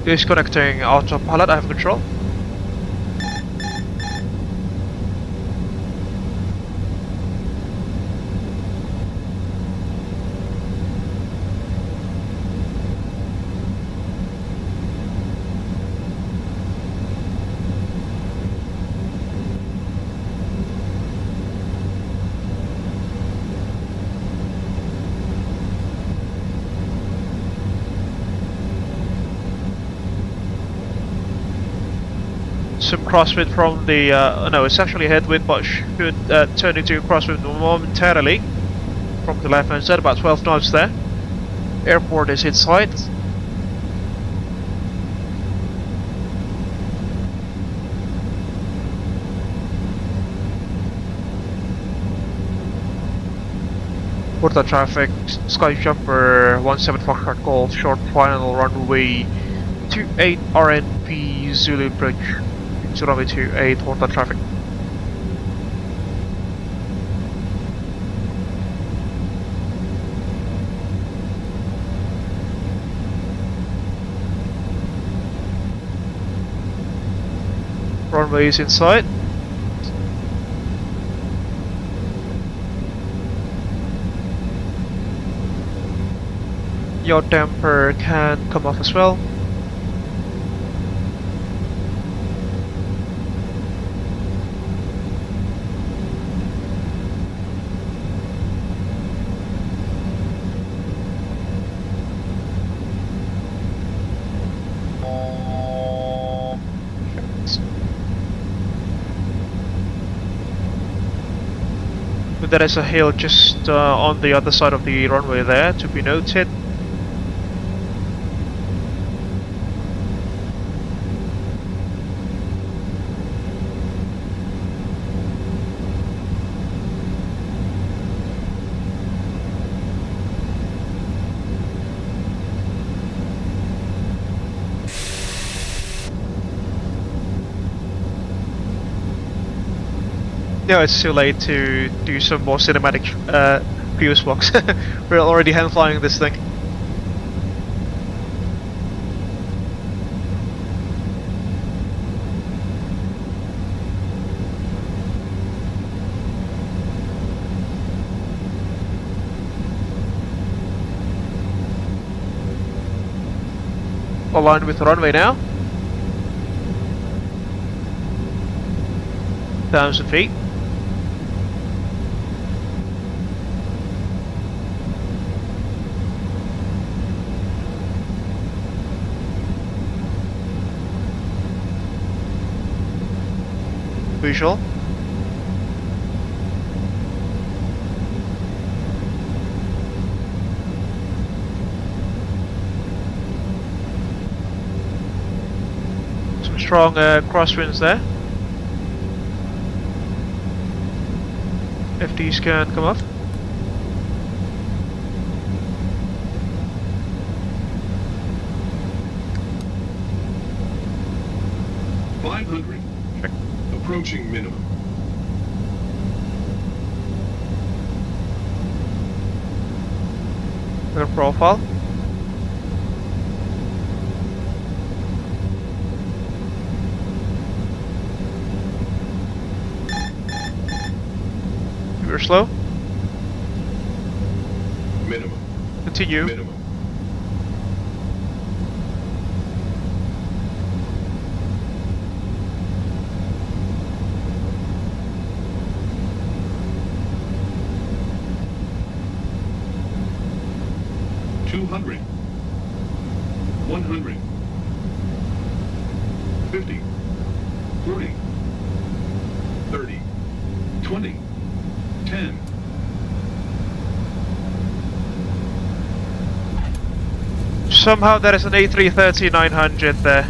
A: Disconnecting autopilot, I have control. Some crosswind from the no, it's actually headwind, but should turn into crosswind momentarily from the left hand side, about 12 knots there. Airport is in sight. Horta traffic, SkyJumper 17 Foxtrot call, short final runway 28 RNP Zulu approach. To runway 28 Horta traffic. Runway is in sight. Yaw damper can come off as well. There is a hill just on the other side of the runway there to be noted. No, it's too late to do some more cinematic previous walks. We're already hand flying this thing. Aligned with the runway now. 1,000 feet. Visual. Some strong crosswinds there. FDs can come off.
D: Approaching minimum.
A: Their profile. We're slow.
D: Minimum.
A: Continue.
D: Minimum. $200. $100. 50. 40. 30. 20. 10.
A: Somehow there is an A330-900 there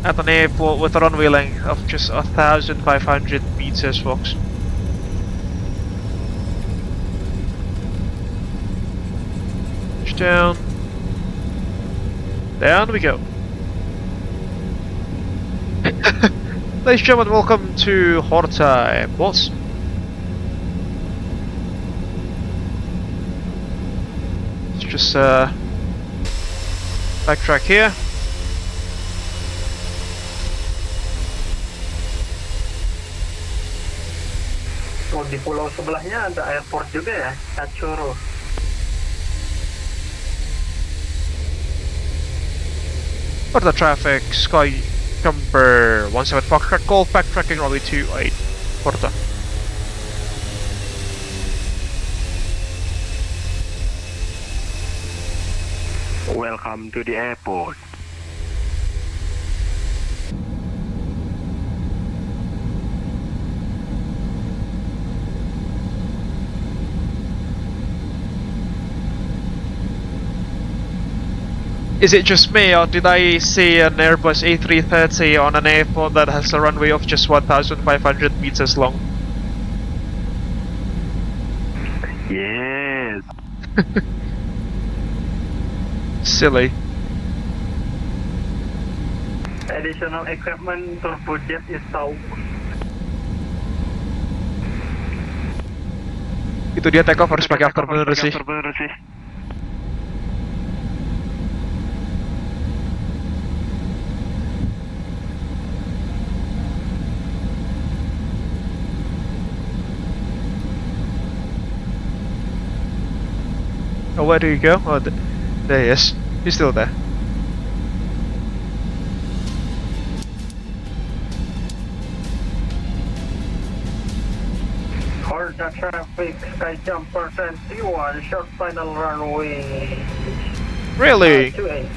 A: at an airport with a runway length of just 1,500 meters, folks. Push down. Down we go. Ladies and gentlemen, welcome to Horta Airport. Let's just backtrack here.
B: Oh, di pulau sebelahnya ada airport juga ya, Kacuro.
A: Horta traffic, SkyJumper 17 Foxtrot Golf, backtracking runway 28, Horta.
K: Welcome to the airport.
A: Is it just me, or did I see an Airbus A330 on an airport that has a runway of just 1,500 meters long?
K: Yes.
A: Silly.
B: Additional equipment turbojet is out.
A: Itu dia take off harus pakai afterburner sih. Oh, where do you go? Oh, there he is. He's still there.
B: Horta traffic, SkyJumper 21, short final runway.
A: Really?
B: 28.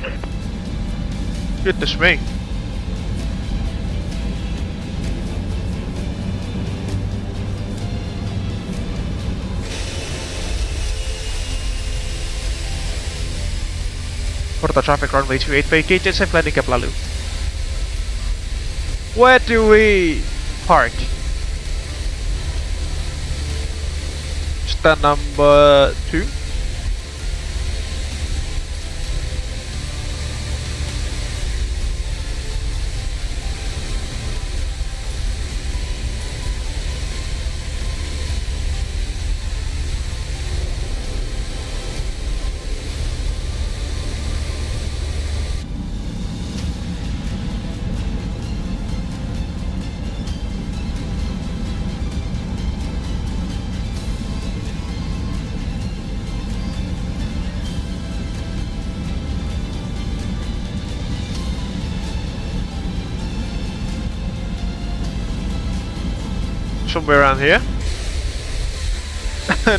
A: Goodness me. Horta traffic runway 28 vacated, safe landing cap lalu. Where do we park? Stand number 2. Somewhere around here.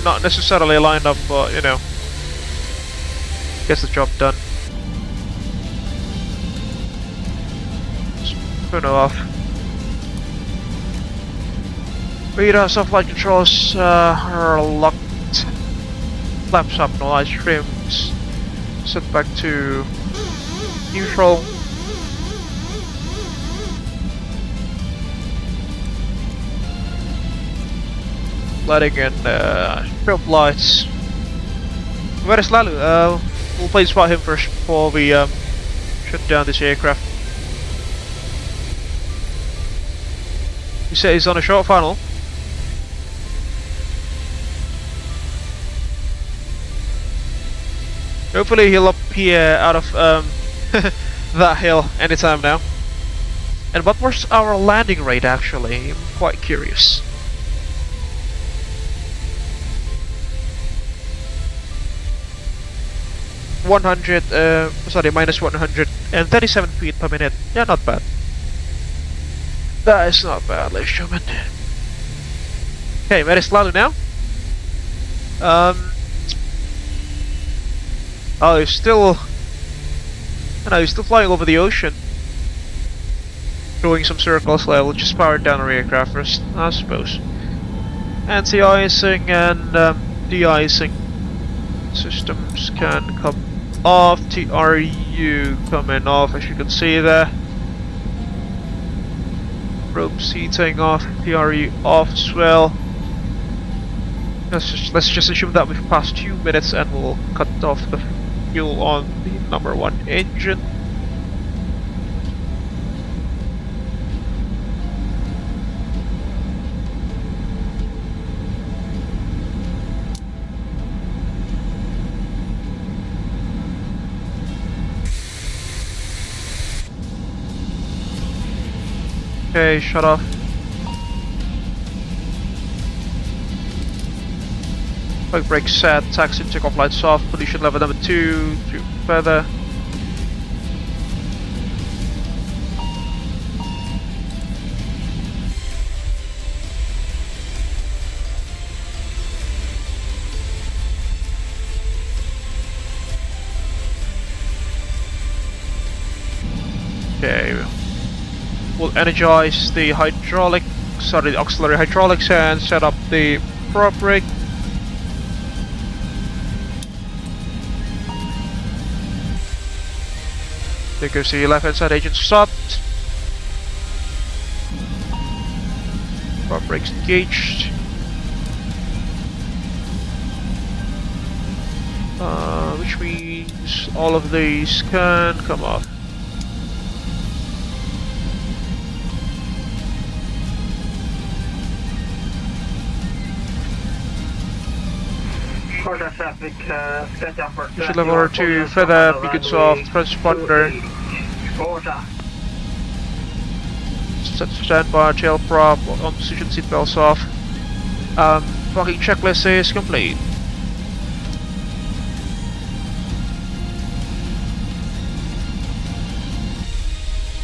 A: Not necessarily lined up, but you know, gets the job done. Turn it off. Radar soft light controls are locked. Flaps up, no light streams. Set back to neutral. Lighting and strobe lights. Where is Lalu? We'll play spot him first before we shut down this aircraft. You say he's on a short funnel. Hopefully he'll appear out of that hill anytime now. And what was our landing rate actually? I'm quite curious. minus 137 feet per minute. Yeah, not bad. That is not bad, ladies and gentlemen. Okay, very slowly now. Oh, he's still... he's still flying over the ocean. Doing some circles, we'll just power down our aircraft first, I suppose. Anti-icing and de-icing systems can come off. TRU coming off, as you can see there. Rope seating off, TRU off as well. Let's just assume that we've passed 2 minutes and we'll cut off the fuel on the number 1 engine. Okay, shut off. Quick brake set, taxi, takeoff lights off, pollution level number 2, to further. Okay. We'll energize the the auxiliary hydraulics and set up the prop rig. You can see left hand side engine stopped. Prop rig's engaged. Which means all of these can come off.
B: Horta traffic, SkyJumper.
A: Should level order 2, feather, beacons off, transponder.
B: Horta.
A: Stand by, tail prop, on position, seatbelts off. Parking checklist is complete.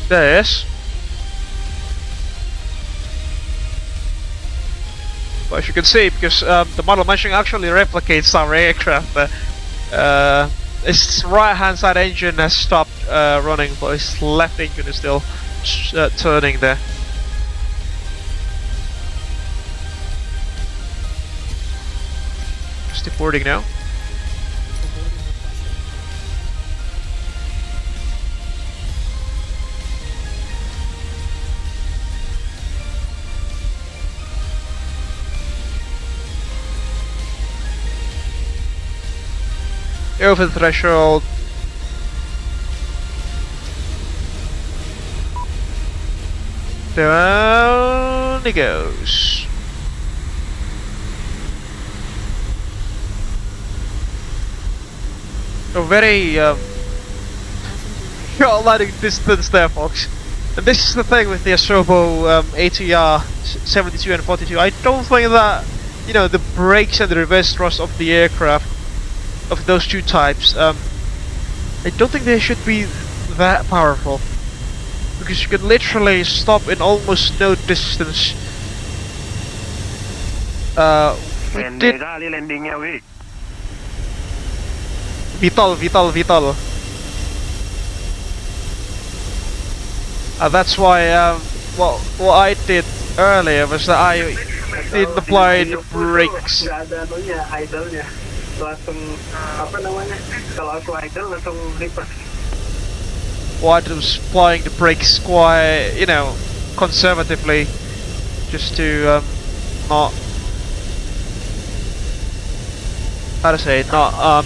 A: This. Well, as you can see, because the model mentioning actually replicates our aircraft, its right hand side engine has stopped running, but its left engine is still turning there. Just deporting now. Over the threshold. Down he goes. A very short landing distance there, folks. And this is the thing with the Asobo ATR 72 and 42. I don't think that, the brakes and the reverse thrust of the aircraft, of those two types, I don't think they should be that powerful, because you can literally stop in almost no distance. We did Vital. That's why what I did earlier was that I didn't apply the brakes.
B: Langsung kalau aku idle langsung reverse.
A: Well, I was applying the brakes quite, conservatively, just to not, how to say, not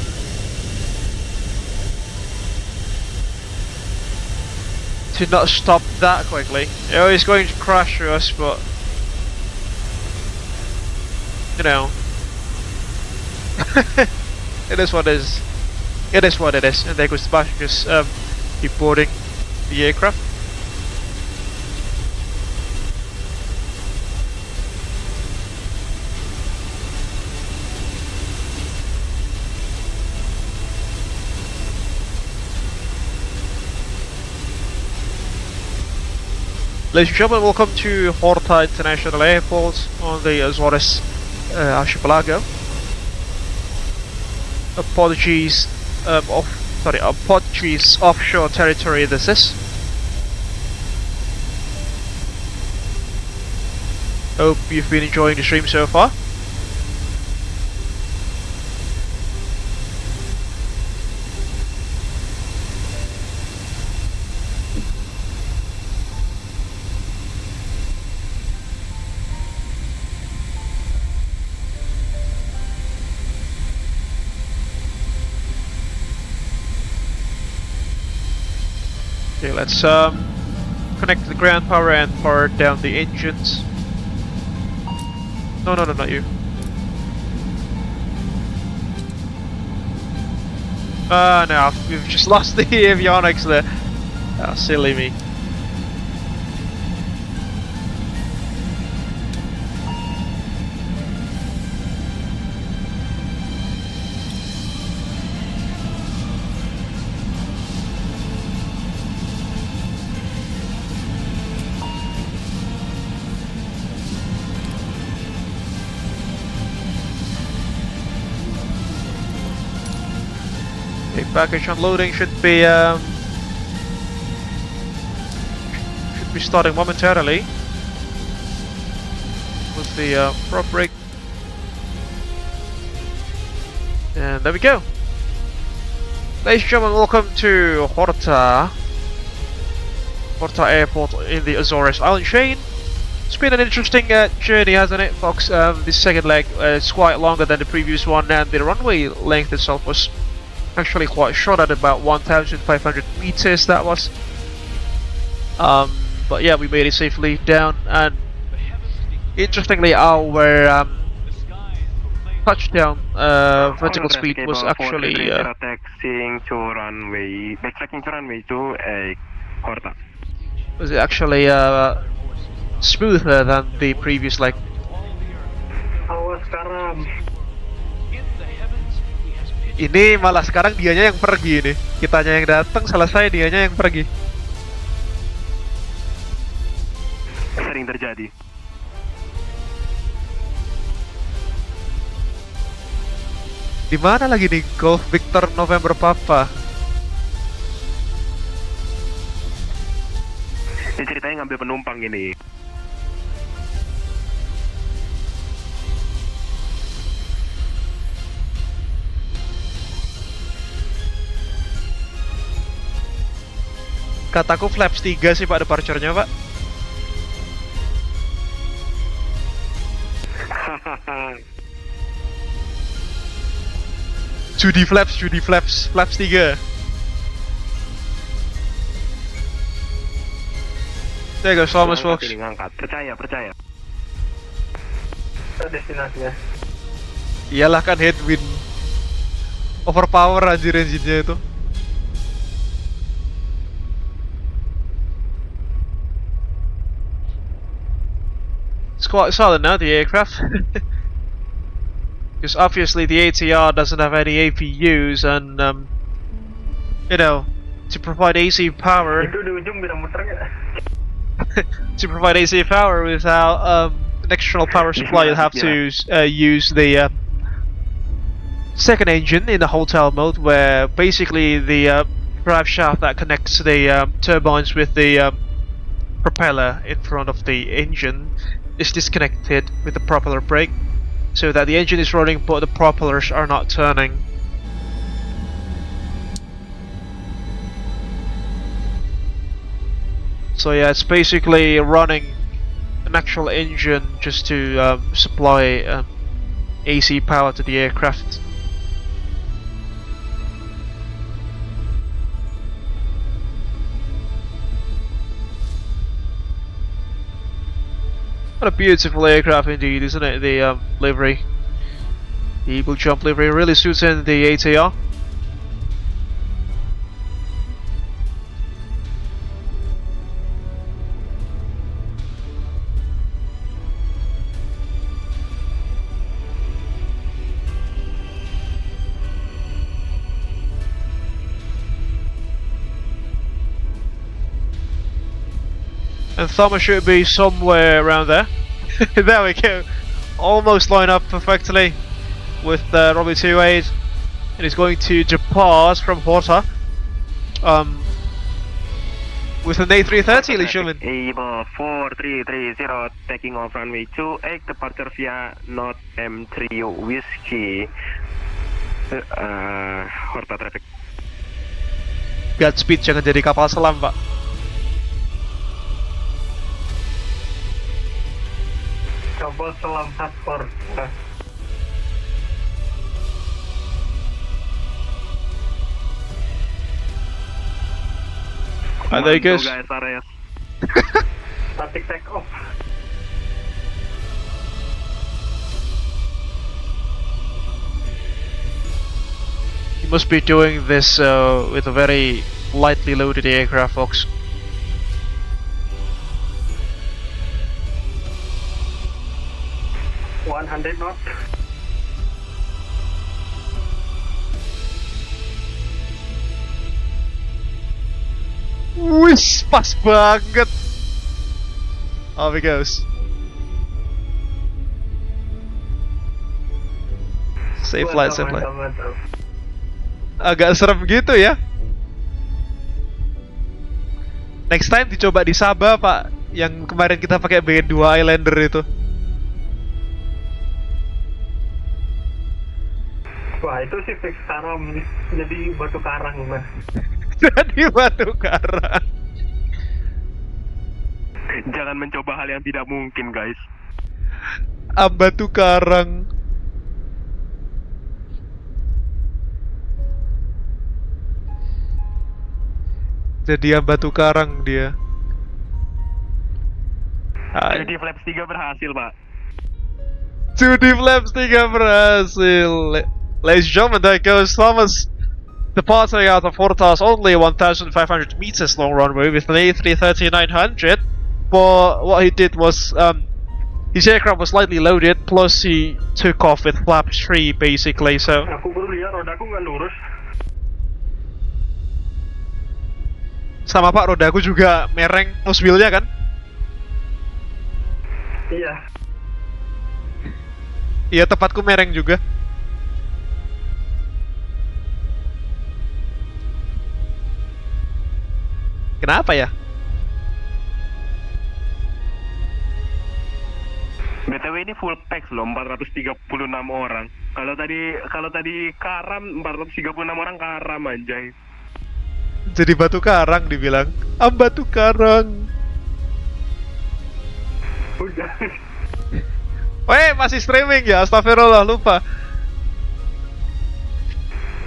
A: to not stop that quickly. It's going to crash through us, but it is what it is. It is what it is. And there goes the passengers keep boarding the aircraft. Ladies and gentlemen, welcome to Horta International Airport on the Azores Archipelago. Portuguese offshore territory this is. Hope you've been enjoying the stream so far. Okay, let's connect the ground power and power down the engines. No, not you. No, we've just lost the avionics there. Oh, silly me. Package unloading should be starting momentarily with the prop brake, and there we go. Ladies and gentlemen, welcome to Horta Airport in the Azores Island chain. It's been an interesting journey, hasn't it, folks? This second leg is quite longer than the previous one, and the runway length itself was actually quite short at about 1,500 meters. That was, but yeah, we made it safely down. And interestingly, our touchdown vertical speed was actually
K: backtracking to runway 2 Horta.
A: Was it actually smoother than the previous leg? Ini malah sekarang dianya yang pergi nih. Kitanya yang datang, selesai dianya yang pergi.
K: Sering terjadi.
A: Di mana lagi nih Golf Victor November Papa?
K: Ini ceritanya ngambil penumpang ini.
A: Kataku flaps 3 sih Pak departure-nya, Pak. Judi flaps, flaps 3. There goes Thomas, folks.
K: Percaya.
B: Destinasinya.
A: Iyalah kan headwind. Overpower anjir engine-nya itu. It's quite solid now, the aircraft. Because obviously the ATR doesn't have any APUs, and you know, to provide AC power to provide AC power without an external power supply, you'll have to use the second engine in the hotel mode, where basically the drive shaft that connects the turbines with the propeller in front of the engine is disconnected with the propeller brake, so that the engine is running but the propellers are not turning. So yeah, it's basically running an actual engine just to supply AC power to the aircraft. What a beautiful aircraft indeed, isn't it? The livery, the Abel Jump livery, really suits in the ATR. And Thomas should be somewhere around there. There we go. Almost line up perfectly with Robbie 28. And he's going to depart from Horta. With an A330, ladies and gentlemen.
K: Abel 4330 taking off runway 28, departure via North M3 Whiskey. Horta traffic.
A: Godspeed, jangan jadi kapal selam, Pak.
B: Kapal selam Horta.
A: There he goes.
K: Guys, Ares.
B: Static take off.
A: He must be doing this with a very lightly loaded aircraft, folks.
B: $100 knots.
A: Wis, pas banget. Off he goes. Safe flight, safe flight. Agak serem gitu ya. Next time dicoba di Sabah, Pak. Yang kemarin kita pakai B2 Islander itu.
B: Wah, itu sih fix karam. Jadi batu karang, Mas.
A: Jadi batu karang.
K: Jangan mencoba hal yang tidak mungkin, guys.
A: Batu karang. Jadi batu karang dia.
K: Jadi flaps 3 berhasil, Pak.
A: Jadi flaps 3 berhasil. Ladies and gentlemen, there goes Thomas. Departing out of Horta's only 1,500 meters long runway with an A330-900, but what he did was his aircraft was slightly loaded, plus he took off with flap 3 basically. So
B: Aku baru lihat rodaku nggak lurus.
A: sama Pak, rodaku juga mereng nose wheel-nya kan?
B: Iya.
A: Iya, tepatku mereng juga. Kenapa ya?
K: BTW ini full packs loh, 436 orang. Kalau tadi karam 436 orang karam anjay.
A: Jadi batu karang dibilang. Batu karang.
B: Udah.
A: Weh, masih streaming ya? Astagfirullah, lupa.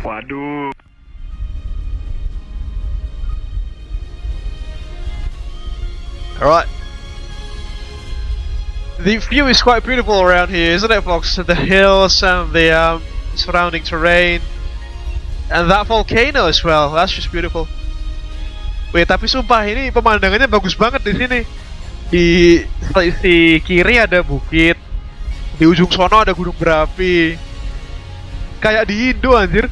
K: Waduh.
A: Alright. The view is quite beautiful around here, isn't it, folks? The hills and the surrounding terrain. And that volcano as well, that's just beautiful. Wait, tapi sumpah ini pemandangannya bagus banget di sini. Di sisi kiri ada bukit. Di ujung sono ada gunung berapi. Kayak di Indo anjir.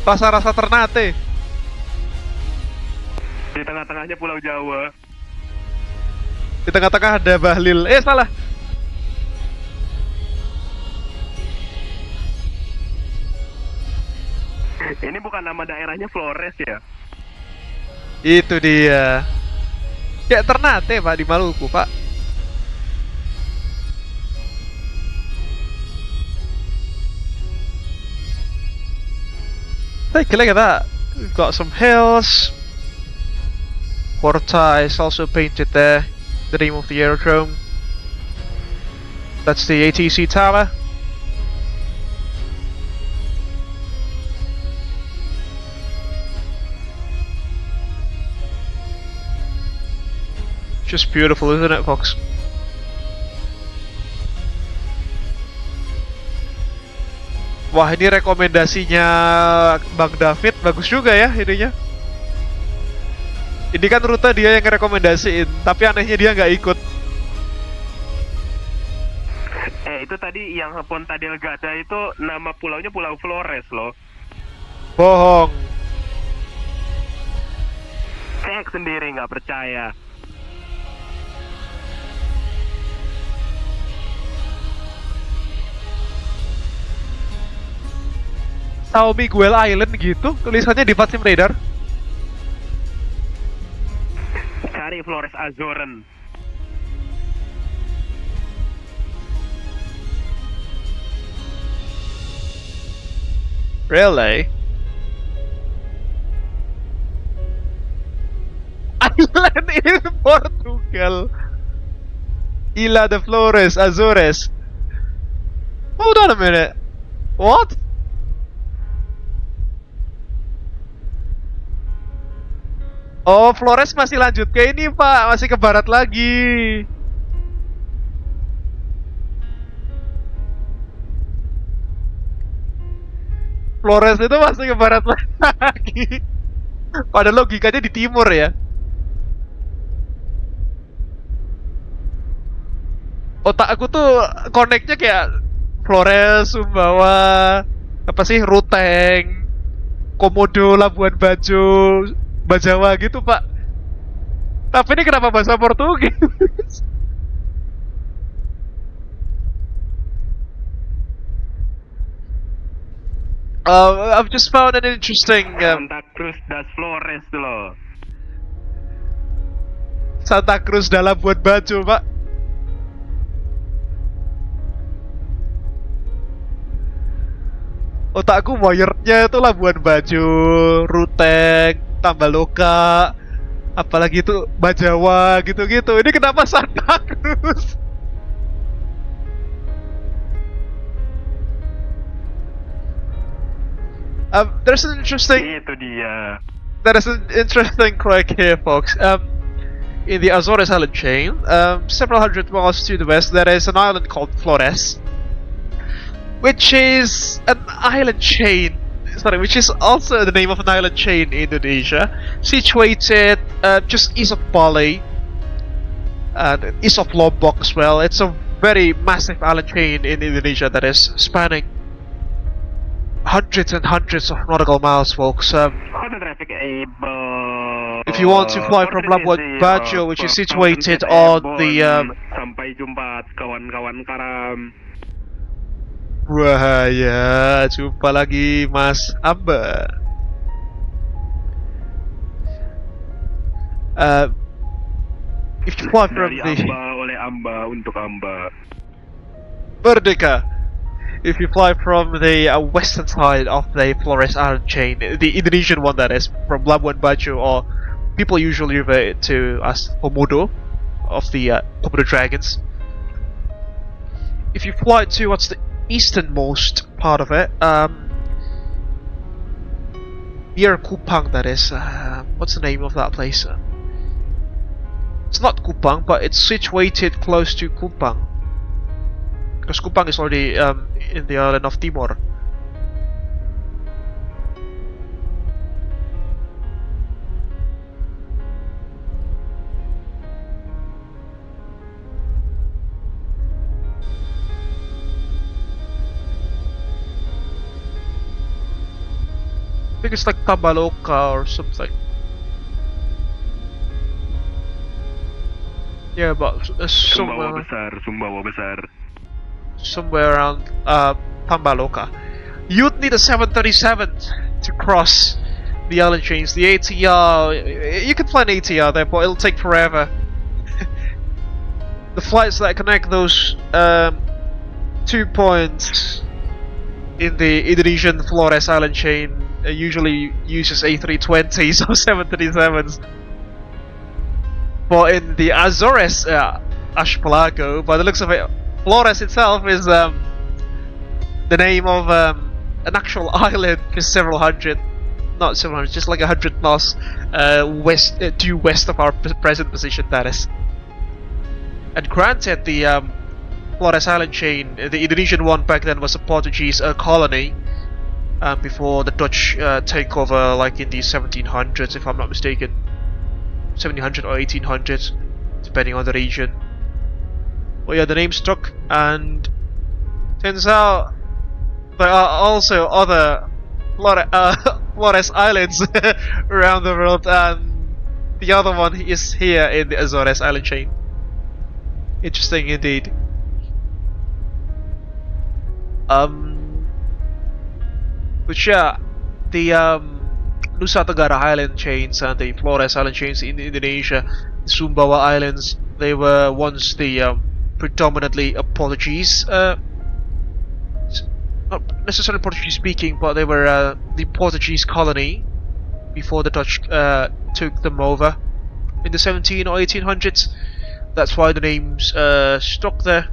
A: Rasa-rasa Ternate.
K: Di tengah-tengahnya Pulau Jawa.
A: Di tengah-tengah ada Bahlil. Salah.
K: Ini bukan nama daerahnya Flores ya?
A: Itu dia. Kayak Ternate, Pak, di Maluku, Pak. Take a look at that. We've got some hills. Horta is also painted there. The name of the aerodrome. That's the ATC tower. Just beautiful, isn't it, Fox? Wah, ini rekomendasinya Bang David bagus juga ya ininya. Ini kan rute dia yang rekomendasiin, tapi anehnya dia nggak ikut.
K: Itu tadi yang Ponta Delgada itu nama pulaunya Pulau Flores loh.
A: Bohong.
K: Cek sendiri, nggak percaya.
A: Sao Miguel Island gitu tulisannya di VATSIM radar.
K: Cari Flores Azoren.
A: Really? Island in Portugal. Ilha de Flores, Azores. Hold on a minute. What? Oh, Flores masih lanjut ke ini, Pak. Masih ke barat lagi. Flores itu masih ke barat lagi. Padahal logikanya di timur ya. Otak aku tuh connect-nya kayak Flores, Sumbawa, apa sih, Ruteng, Komodo, Labuan Bajo, Bajawa gitu, Pak. Tapi ini kenapa bahasa Portugis? I've just found an interesting
K: Santa Cruz das Flores tuh loh.
A: Santa Cruz da Labuan Bajo, Pak. Otakku wirednya itu Labuan Bajo, Ruteng, Tambaloka, apalagi itu Bajawa gitu-gitu. Ini kenapa Santa Cruz? There's an interesting.
K: Itu dia.
A: There is an interesting quirk here, folks. In the Azores island chain, several hundred miles to the west, there is an island called Flores, which is an island chain. Sorry, which is also the name of an island chain in Indonesia, situated just east of Bali and east of Lombok as well. It's a very massive island chain in Indonesia that is spanning hundreds and hundreds of nautical miles, folks. If you want to fly from Labuan Bajo, which is situated on the
K: sampai jumpa kawan-kawan karam.
A: Bahaya, jumpa lagi Mas Amba. If you fly from
K: Dari Amba oleh Amba untuk Amba.
A: Merdeka. If you fly from the western side of the Flores Island chain, the Indonesian one that is, from Labuan Bajo, or people usually refer it to as Komodo, of the Komodo dragons. If you fly towards the easternmost part of it, near Kupang, that is, what's the name of that place? It's not Kupang, but it's situated close to Kupang. Because Kupang is already in the island of Timor. I think it's like Tambaloka or something. Yeah, but
K: Sumbawa besar.
A: Somewhere around Tambaloka. You'd need a 737 to cross the island chains. The ATR, you can fly an ATR there, but it'll take forever. The flights that connect those 2 points in the Indonesian Flores island chain usually uses A320s or 737s. But in the Azores Archipelago, by the looks of it, Flores itself is the name of an actual island just several hundred, not several hundred, just like 100 miles due west of our present position, that is. And granted, the Flores island chain, the Indonesian one back then, was a Portuguese colony before the Dutch take over, like in the 1700s, if I'm not mistaken. 1700 or 1800s, depending on the region. Well, yeah, the name stuck, and turns out there are also other Flores islands around the world, and the other one is here in the Azores island chain. Interesting indeed. which the Nusa Tenggara Island chains and the Flores Island chains in Indonesia, the Sumbawa Islands, they were once the predominantly Portuguese, not necessarily Portuguese speaking, but they were the Portuguese colony before the Dutch took them over in the 17 or 1800s. That's why the names stuck there,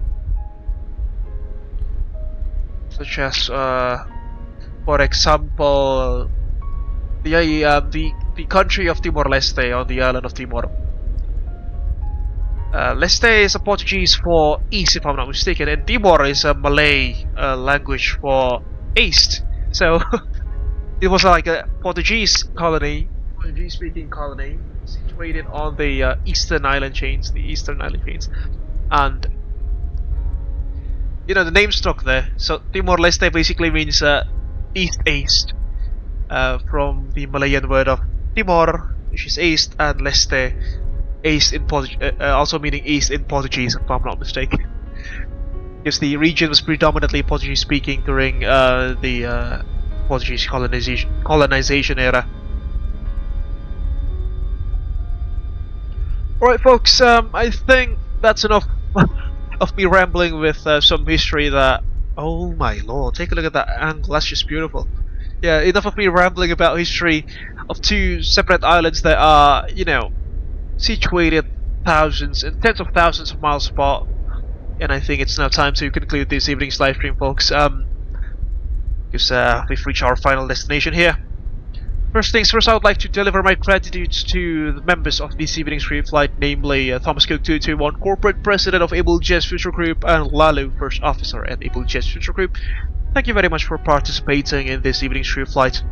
A: such as for example the country of Timor-Leste, on the island of Timor. Leste is a Portuguese for east, if I'm not mistaken, and Timor is a Malay language for east. So it was like a Portuguese colony, Portuguese-speaking colony, situated on the eastern island chains, and you know, the name stuck there. So Timor-Leste basically means east, from the Malayan word of Timor, which is east, and Leste, east in also meaning east in Portuguese, if I'm not mistaken. Because the region was predominantly Portuguese speaking during the Portuguese colonization era. Alright folks, I think that's enough of me rambling with some history that, oh my lord, take a look at that angle, that's just beautiful. Yeah, enough of me rambling about history of two separate islands that are, you know, situated thousands and tens of thousands of miles apart. And I think it's now time to conclude this evening's live stream, folks, because we've reached our final destination here. First things first, I would like to deliver my gratitude to the members of this evening's free flight, namely Thomas Cook 221, Corporate President of Abel Jets Virtual Group, and Lalu, First Officer at Abel Jets Virtual Group. Thank you very much for participating in this evening's free flight.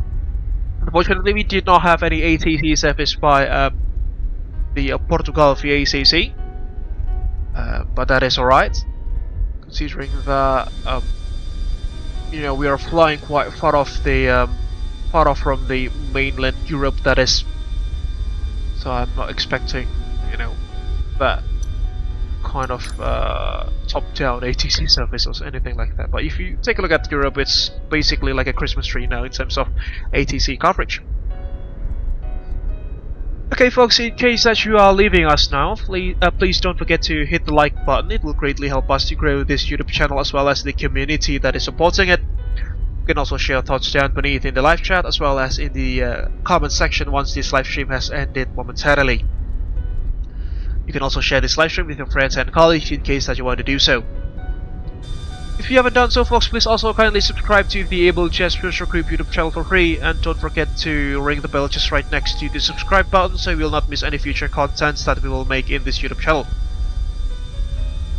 A: Unfortunately, we did not have any ATC service by the Portugal VACC, but that is alright, considering that you know, we are flying quite far off from the mainland Europe, that is. So I'm not expecting, you know, that kind of top-down ATC service or anything like that. But if you take a look at Europe, it's basically like a Christmas tree now in terms of ATC coverage. Okay folks, in case that you are leaving us now, please don't forget to hit the like button. It will greatly help us to grow this YouTube channel as well as the community that is supporting it. You can also share thoughts down beneath in the live chat as well as in the comment section once this live stream has ended momentarily. You can also share this live stream with your friends and colleagues in case that you want to do so. If you haven't done so, folks, please also kindly subscribe to the Abel Jets Virtual Group YouTube channel for free, and don't forget to ring the bell just right next to the subscribe button so you will not miss any future contents that we will make in this YouTube channel.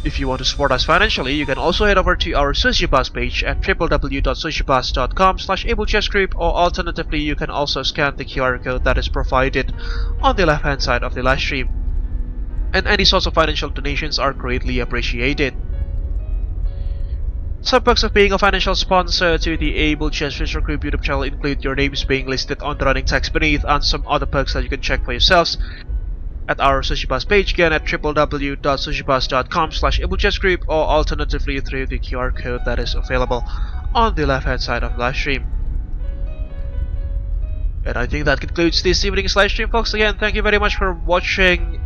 A: If you want to support us financially, you can also head over to our Sociobus page at www.sociobus.com/AbelJetsGroup, or alternatively, you can also scan the QR code that is provided on the left hand side of the live stream. And any sorts of financial donations are greatly appreciated. Some perks of being a financial sponsor to the Abel Jets Virtual Group YouTube channel include your names being listed on the running text beneath, and some other perks that you can check for yourselves at our Sociobus page, again at www.sociobus.com/AbelJetsGroup, or alternatively through the QR code that is available on the left hand side of the live stream. And I think that concludes this evening's live stream, folks. Again, thank you very much for watching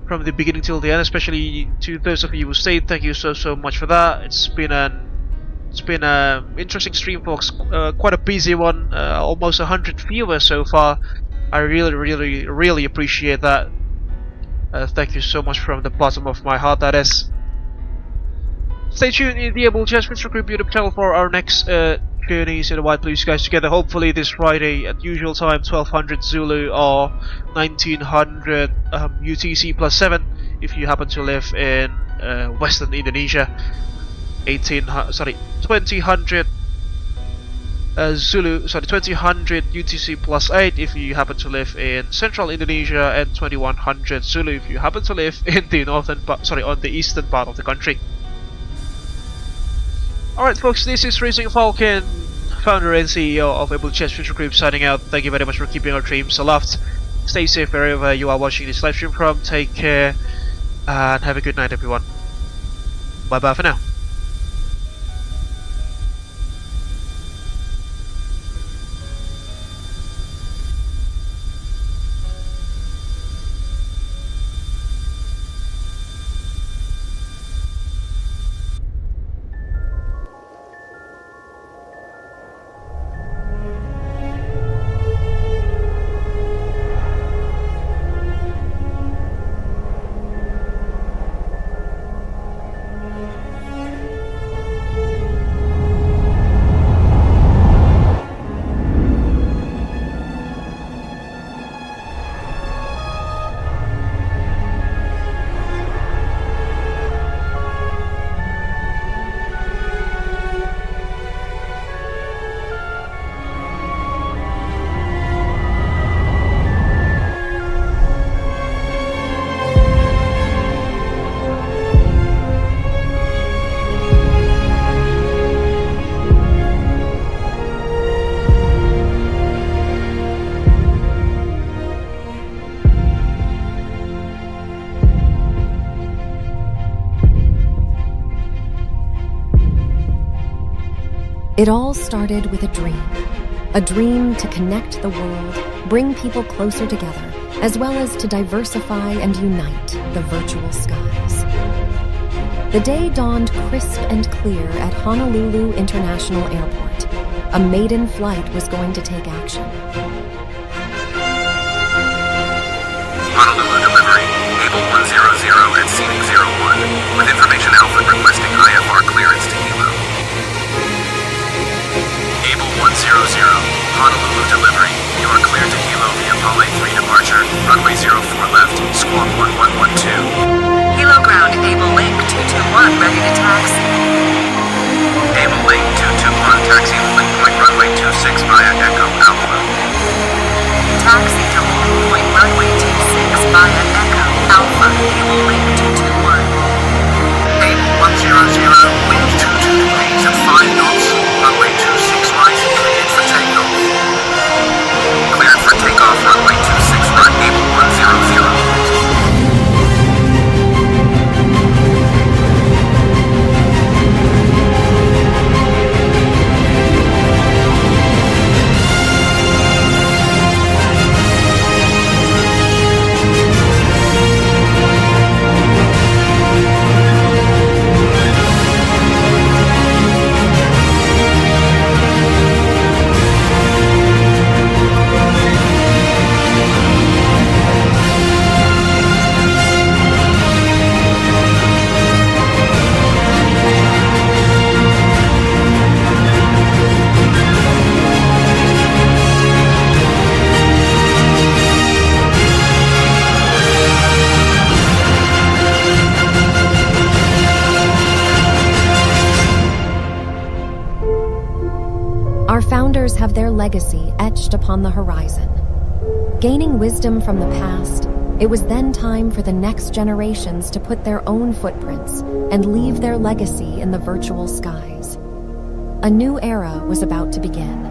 A: from the beginning till the end, especially to those of you who stayed. Thank you so much for that. It's been an interesting stream, folks. Quite a busy one. Almost 100 viewers so far. I really appreciate that. Thank you so much from the bottom of my heart, that is. Stay tuned in the Abel Jets Virtual Group YouTube channel for our next journeys in the wide blue skies together, hopefully this Friday at usual time, 1200 Zulu or 1900 UTC +7 if you happen to live in Western Indonesia. 2000 Zulu, sorry, 2000 UTC +8 if you happen to live in Central Indonesia, and 2100 Zulu if you happen to live in the on the eastern part of the country. Alright folks, this is Racing Falcon, founder and CEO of Abel Jets Virtual Group, signing out. Thank you very much for keeping our dreams aloft. Stay safe wherever you are watching this live stream from. Take care and have a good night, everyone. Bye bye for now.
N: It all started with a dream to connect the world, bring people closer together, as well as to diversify and unite the virtual skies. The day dawned crisp and clear at Honolulu International Airport. A maiden flight was going to take action.
O: Honolulu delivery, Abel 100 at seating 01, with information Alpha requesting IFR clearance to Hilo. Abel 100, Honolulu delivery, you are cleared to Hilo via Pale 3 departure, runway 04 left, squawk 1112.
P: Hilo ground, Abel Link 221, ready to taxi.
O: Abel Link 221, taxi holding point runway 26 via Echo Alpha.
P: Taxi to holding point runway 26 via Echo Alpha, Abel Link 221.
O: Abel 100, wind 22 degrees at 5 knots, runway 26 right, cleared for takeoff. Cleared for takeoff, runway 26 right, Abel 100.
N: Our founders have their legacy etched upon the horizon. Gaining wisdom from the past, it was then time for the next generations to put their own footprints and leave their legacy in the virtual skies. A new era was about to begin.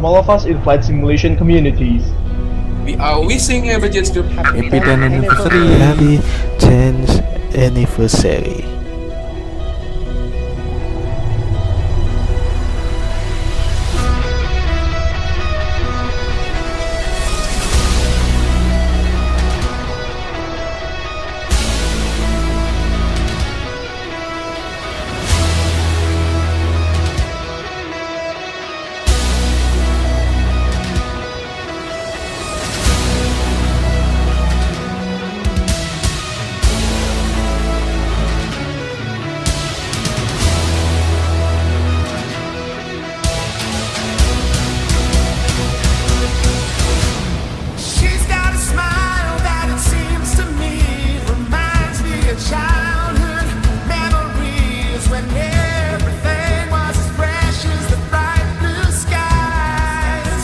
E: from all of us in flight simulation communities.
Q: We are wishing Abel Jets Group
R: Happy 10th anniversary.
S: Happy 10th anniversary.
T: She's got a smile that it seems to me reminds me of childhood memories when everything was as fresh as the bright blue skies.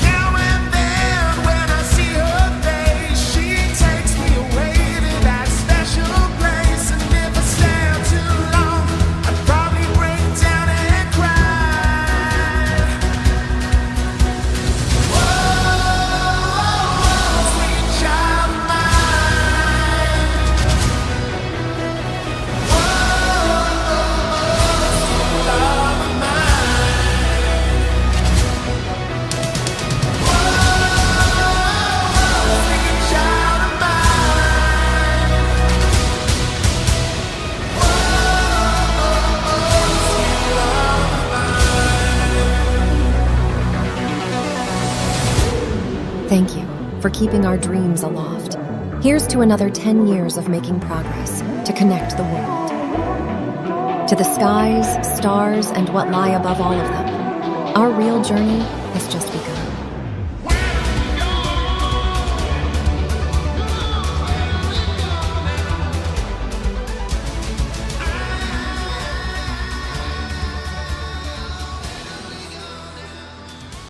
T: Now and then when I see her face, she takes me away to that special place. And if I stare too long, I'd probably break down and cry. Sweet child of mine. Love of mine. Sweet child of
N: Thank you for keeping our dreams aloft. Here's to another 10 years of making progress to connect the world. To the skies, stars, and what lie above all of them. Our real journey has just begun.